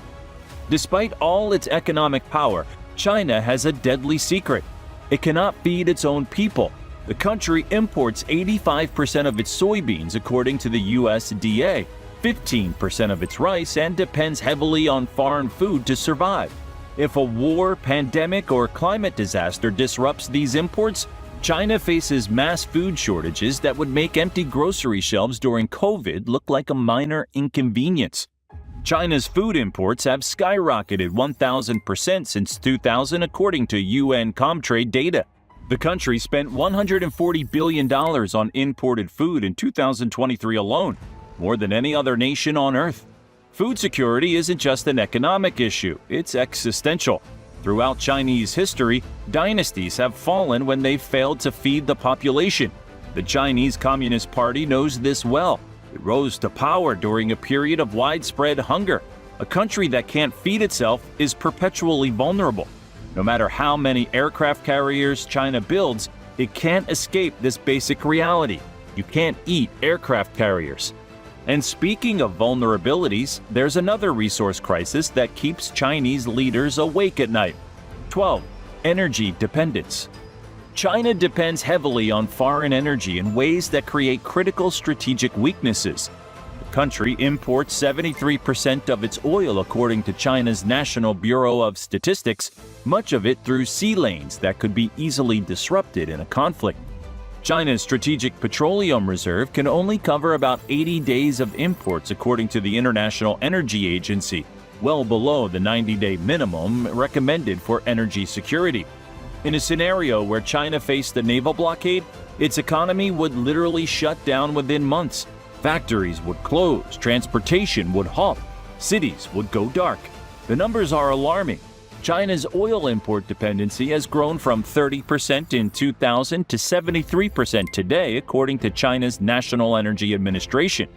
Despite all its economic power, China has a deadly secret. It cannot feed its own people. The country imports 85% of its soybeans, according to the USDA, 15% of its rice, and depends heavily on foreign food to survive. If a war, pandemic, or climate disaster disrupts these imports, China faces mass food shortages that would make empty grocery shelves during COVID look like a minor inconvenience. China's food imports have skyrocketed 1,000% since 2000, according to UN Comtrade data. The country spent $140 billion on imported food in 2023 alone, more than any other nation on Earth. Food security isn't just an economic issue, it's existential. Throughout Chinese history, dynasties have fallen when they've failed to feed the population. The Chinese Communist Party knows this well. It rose to power during a period of widespread hunger. A country that can't feed itself is perpetually vulnerable. No matter how many aircraft carriers China builds, it can't escape this basic reality. You can't eat aircraft carriers. And speaking of vulnerabilities, there's another resource crisis that keeps Chinese leaders awake at night. 12. Energy dependence. China depends heavily on foreign energy in ways that create critical strategic weaknesses. The country imports 73% of its oil, according to China's National Bureau of Statistics, much of it through sea lanes that could be easily disrupted in a conflict. China's Strategic Petroleum Reserve can only cover about 80 days of imports, according to the International Energy Agency, well below the 90-day minimum recommended for energy security. In a scenario where China faced the naval blockade, its economy would literally shut down within months. Factories would close, transportation would halt, cities would go dark. The numbers are alarming. China's oil import dependency has grown from 30% in 2000 to 73% today, according to China's National Energy Administration.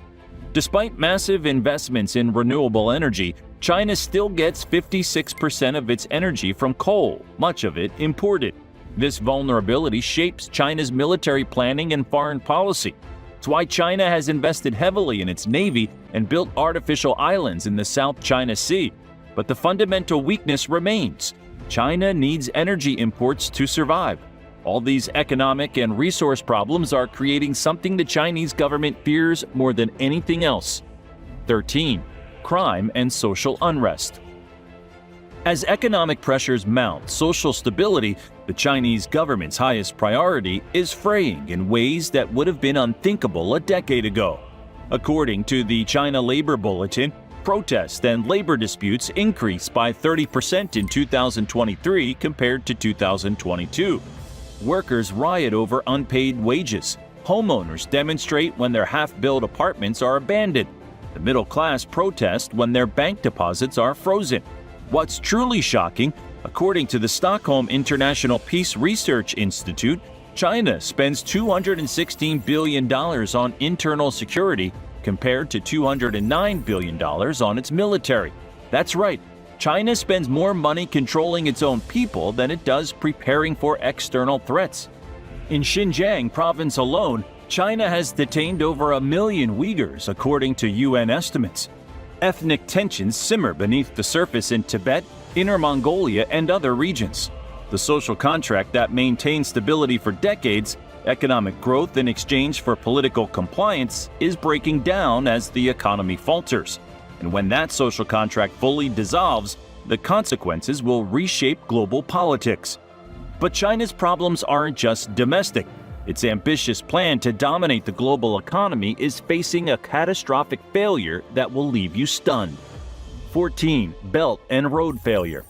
Despite massive investments in renewable energy, China still gets 56% of its energy from coal, much of it imported. This vulnerability shapes China's military planning and foreign policy. It's why China has invested heavily in its navy and built artificial islands in the South China Sea. But the fundamental weakness remains. China needs energy imports to survive. All these economic and resource problems are creating something the Chinese government fears more than anything else. 13. Crime and social unrest. As economic pressures mount social stability, the Chinese government's highest priority is fraying in ways that would have been unthinkable a decade ago. According to the China Labor Bulletin, Protests and labor disputes increased by 30% in 2023 compared to 2022. Workers riot over unpaid wages. Homeowners demonstrate when their half-built apartments are abandoned. The middle class protest when their bank deposits are frozen. What's truly shocking, according to the Stockholm International Peace Research Institute, China spends $216 billion on internal security compared to $209 billion on its military. That's right, China spends more money controlling its own people than it does preparing for external threats. In Xinjiang province alone, China has detained over 1 million Uyghurs, according to UN estimates. Ethnic tensions simmer beneath the surface in Tibet, Inner Mongolia, and other regions. The social contract that maintained stability for decades, economic growth in exchange for political compliance, is breaking down as the economy falters. And when that social contract fully dissolves, the consequences will reshape global politics. But China's problems aren't just domestic. Its ambitious plan to dominate the global economy is facing a catastrophic failure that will leave you stunned. 14. Belt and Road Failure.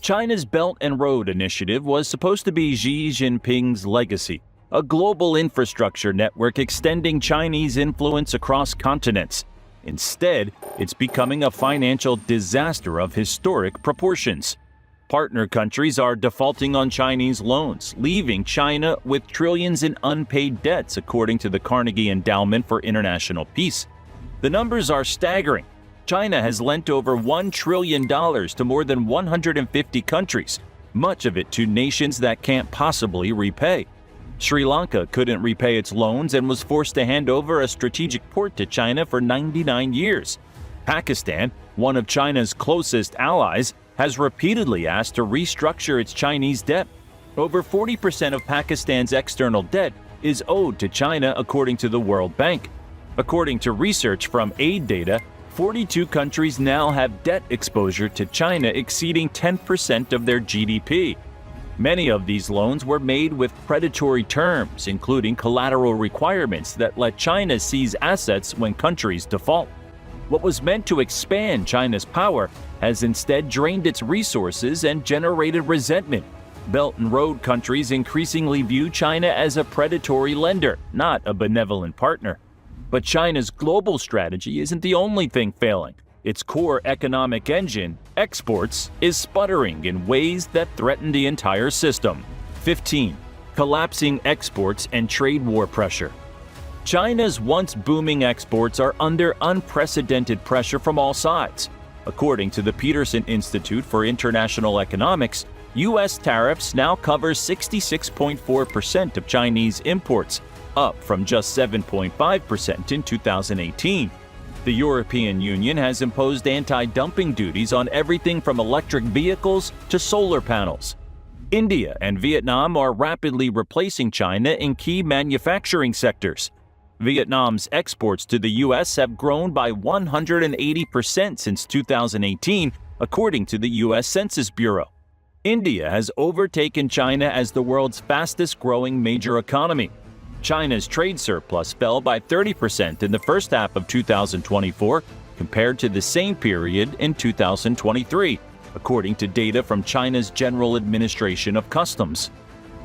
China's Belt and Road Initiative was supposed to be Xi Jinping's legacy, a global infrastructure network extending Chinese influence across continents. Instead, it's becoming a financial disaster of historic proportions. Partner countries are defaulting on Chinese loans, leaving China with trillions in unpaid debts, according to the Carnegie Endowment for International Peace. The numbers are staggering. China has lent over $1 trillion to more than 150 countries, much of it to nations that can't possibly repay. Sri Lanka couldn't repay its loans and was forced to hand over a strategic port to China for 99 years. Pakistan, one of China's closest allies, has repeatedly asked to restructure its Chinese debt. Over 40% of Pakistan's external debt is owed to China, according to the World Bank. According to research from Aid Data, 42 countries now have debt exposure to China exceeding 10% of their GDP. Many of these loans were made with predatory terms, including collateral requirements that let China seize assets when countries default. What was meant to expand China's power has instead drained its resources and generated resentment. Belt and Road countries increasingly view China as a predatory lender, not a benevolent partner. But China's global strategy isn't the only thing failing. Its core economic engine, exports, is sputtering in ways that threaten the entire system. 15. Collapsing exports and trade war pressure. China's once booming exports are under unprecedented pressure from all sides. According to the Peterson Institute for International Economics, U.S. tariffs now cover 66.4% of Chinese imports, up from just 7.5% in 2018. The European Union has imposed anti-dumping duties on everything from electric vehicles to solar panels. India and Vietnam are rapidly replacing China in key manufacturing sectors. Vietnam's exports to the U.S. have grown by 180% since 2018, according to the U.S. Census Bureau. India has overtaken China as the world's fastest-growing major economy. China's trade surplus fell by 30% in the first half of 2024 compared to the same period in 2023, according to data from China's General Administration of Customs.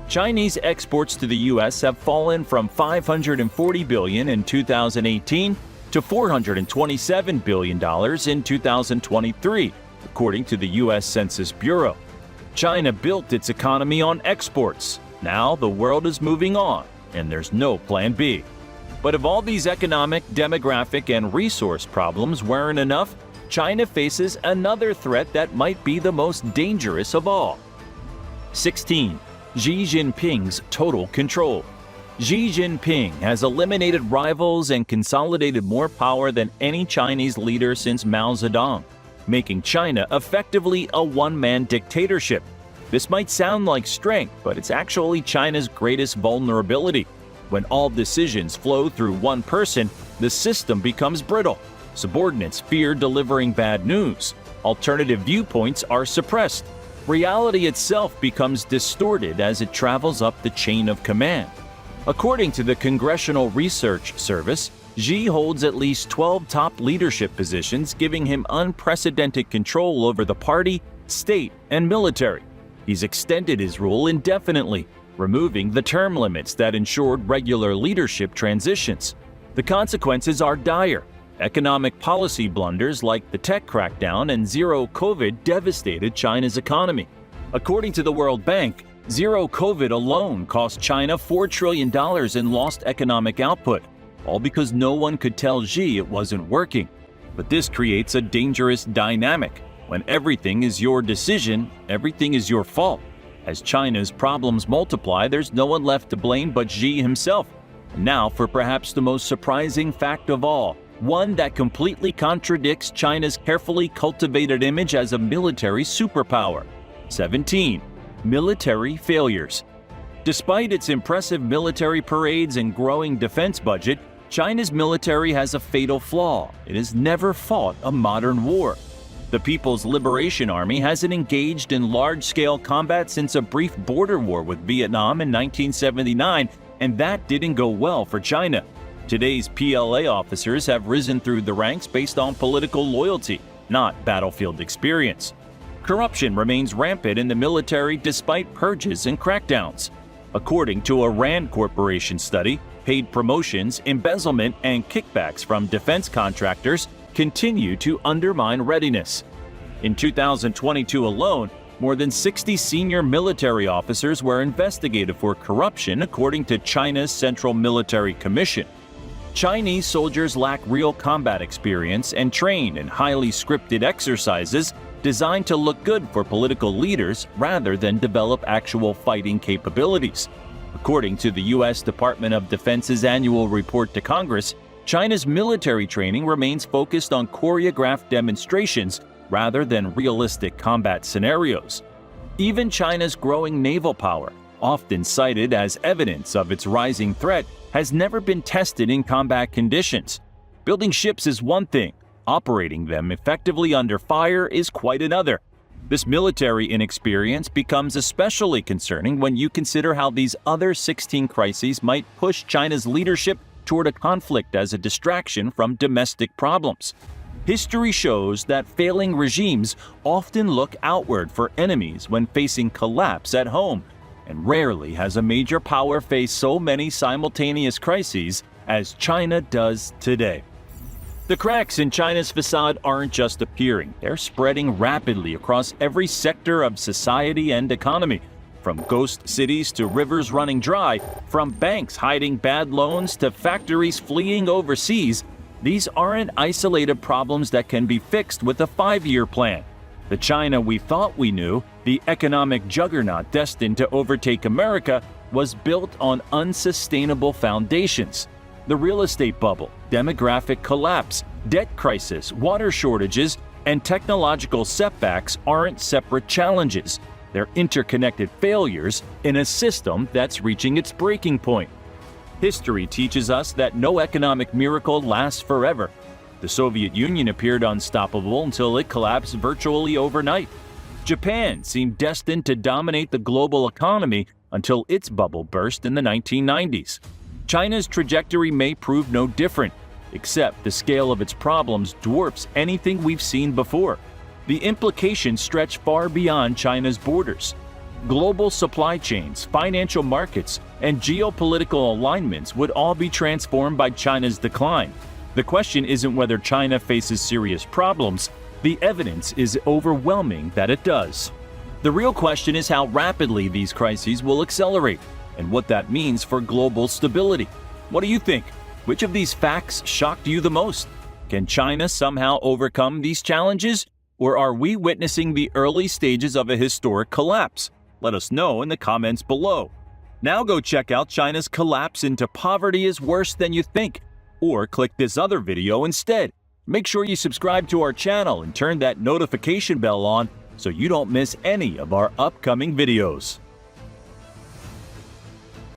Chinese exports to the U.S. have fallen from $540 billion in 2018 to $427 billion in 2023, according to the U.S. Census Bureau. China built its economy on exports. Now the world is moving on, and there's no plan B. But if all these economic, demographic, and resource problems weren't enough, China faces another threat that might be the most dangerous of all. 16. Xi Jinping's total control. Xi Jinping has eliminated rivals and consolidated more power than any Chinese leader since Mao Zedong, making China effectively a one-man dictatorship. This might sound like strength, but it's actually China's greatest vulnerability. When all decisions flow through one person, the system becomes brittle. Subordinates fear delivering bad news. Alternative viewpoints are suppressed. Reality itself becomes distorted as it travels up the chain of command. According to the Congressional Research Service, Xi holds at least 12 top leadership positions, giving him unprecedented control over the party, state, and military. He's extended his rule indefinitely, removing the term limits that ensured regular leadership transitions. The consequences are dire. Economic policy blunders like the tech crackdown and zero COVID devastated China's economy. According to the World Bank, zero COVID alone cost China $4 trillion in lost economic output, all because no one could tell Xi it wasn't working. But this creates a dangerous dynamic. When everything is your decision, everything is your fault. As China's problems multiply, there's no one left to blame but Xi himself. And now for perhaps the most surprising fact of all, one that completely contradicts China's carefully cultivated image as a military superpower. 17. Military failures. Despite its impressive military parades and growing defense budget, China's military has a fatal flaw. It has never fought a modern war. The People's Liberation Army hasn't engaged in large-scale combat since a brief border war with Vietnam in 1979, and that didn't go well for China. Today's PLA officers have risen through the ranks based on political loyalty, not battlefield experience. Corruption remains rampant in the military despite purges and crackdowns. According to a RAND Corporation study, paid promotions, embezzlement, and kickbacks from defense contractors continue to undermine readiness. In 2022 alone, more than 60 senior military officers were investigated for corruption, according to China's Central Military Commission. Chinese soldiers lack real combat experience and train in highly scripted exercises designed to look good for political leaders rather than develop actual fighting capabilities. According to the U.S. Department of Defense's annual report to Congress, China's military training remains focused on choreographed demonstrations rather than realistic combat scenarios. Even China's growing naval power, often cited as evidence of its rising threat, has never been tested in combat conditions. Building ships is one thing, operating them effectively under fire is quite another. This military inexperience becomes especially concerning when you consider how these other 16 crises might push China's leadership toward a conflict as a distraction from domestic problems. History shows that failing regimes often look outward for enemies when facing collapse at home, and rarely has a major power faced so many simultaneous crises as China does today. The cracks in China's facade aren't just appearing, they're spreading rapidly across every sector of society and economy. From ghost cities to rivers running dry, from banks hiding bad loans to factories fleeing overseas, these aren't isolated problems that can be fixed with a 5-year plan. The China we thought we knew, the economic juggernaut destined to overtake America, was built on unsustainable foundations. The real estate bubble, demographic collapse, debt crisis, water shortages, and technological setbacks aren't separate challenges. They're interconnected failures in a system that's reaching its breaking point. History teaches us that no economic miracle lasts forever. The Soviet Union appeared unstoppable until it collapsed virtually overnight. Japan seemed destined to dominate the global economy until its bubble burst in the 1990s. China's trajectory may prove no different, except the scale of its problems dwarfs anything we've seen before. The implications stretch far beyond China's borders. Global supply chains, financial markets, and geopolitical alignments would all be transformed by China's decline. The question isn't whether China faces serious problems. The evidence is overwhelming that it does. The real question is how rapidly these crises will accelerate, and what that means for global stability. What do you think? Which of these facts shocked you the most? Can China somehow overcome these challenges? Or are we witnessing the early stages of a historic collapse? Let us know in the comments below. Now go check out China's collapse into poverty is worse than you think, or click this other video instead. Make sure you subscribe to our channel and turn that notification bell on so you don't miss any of our upcoming videos.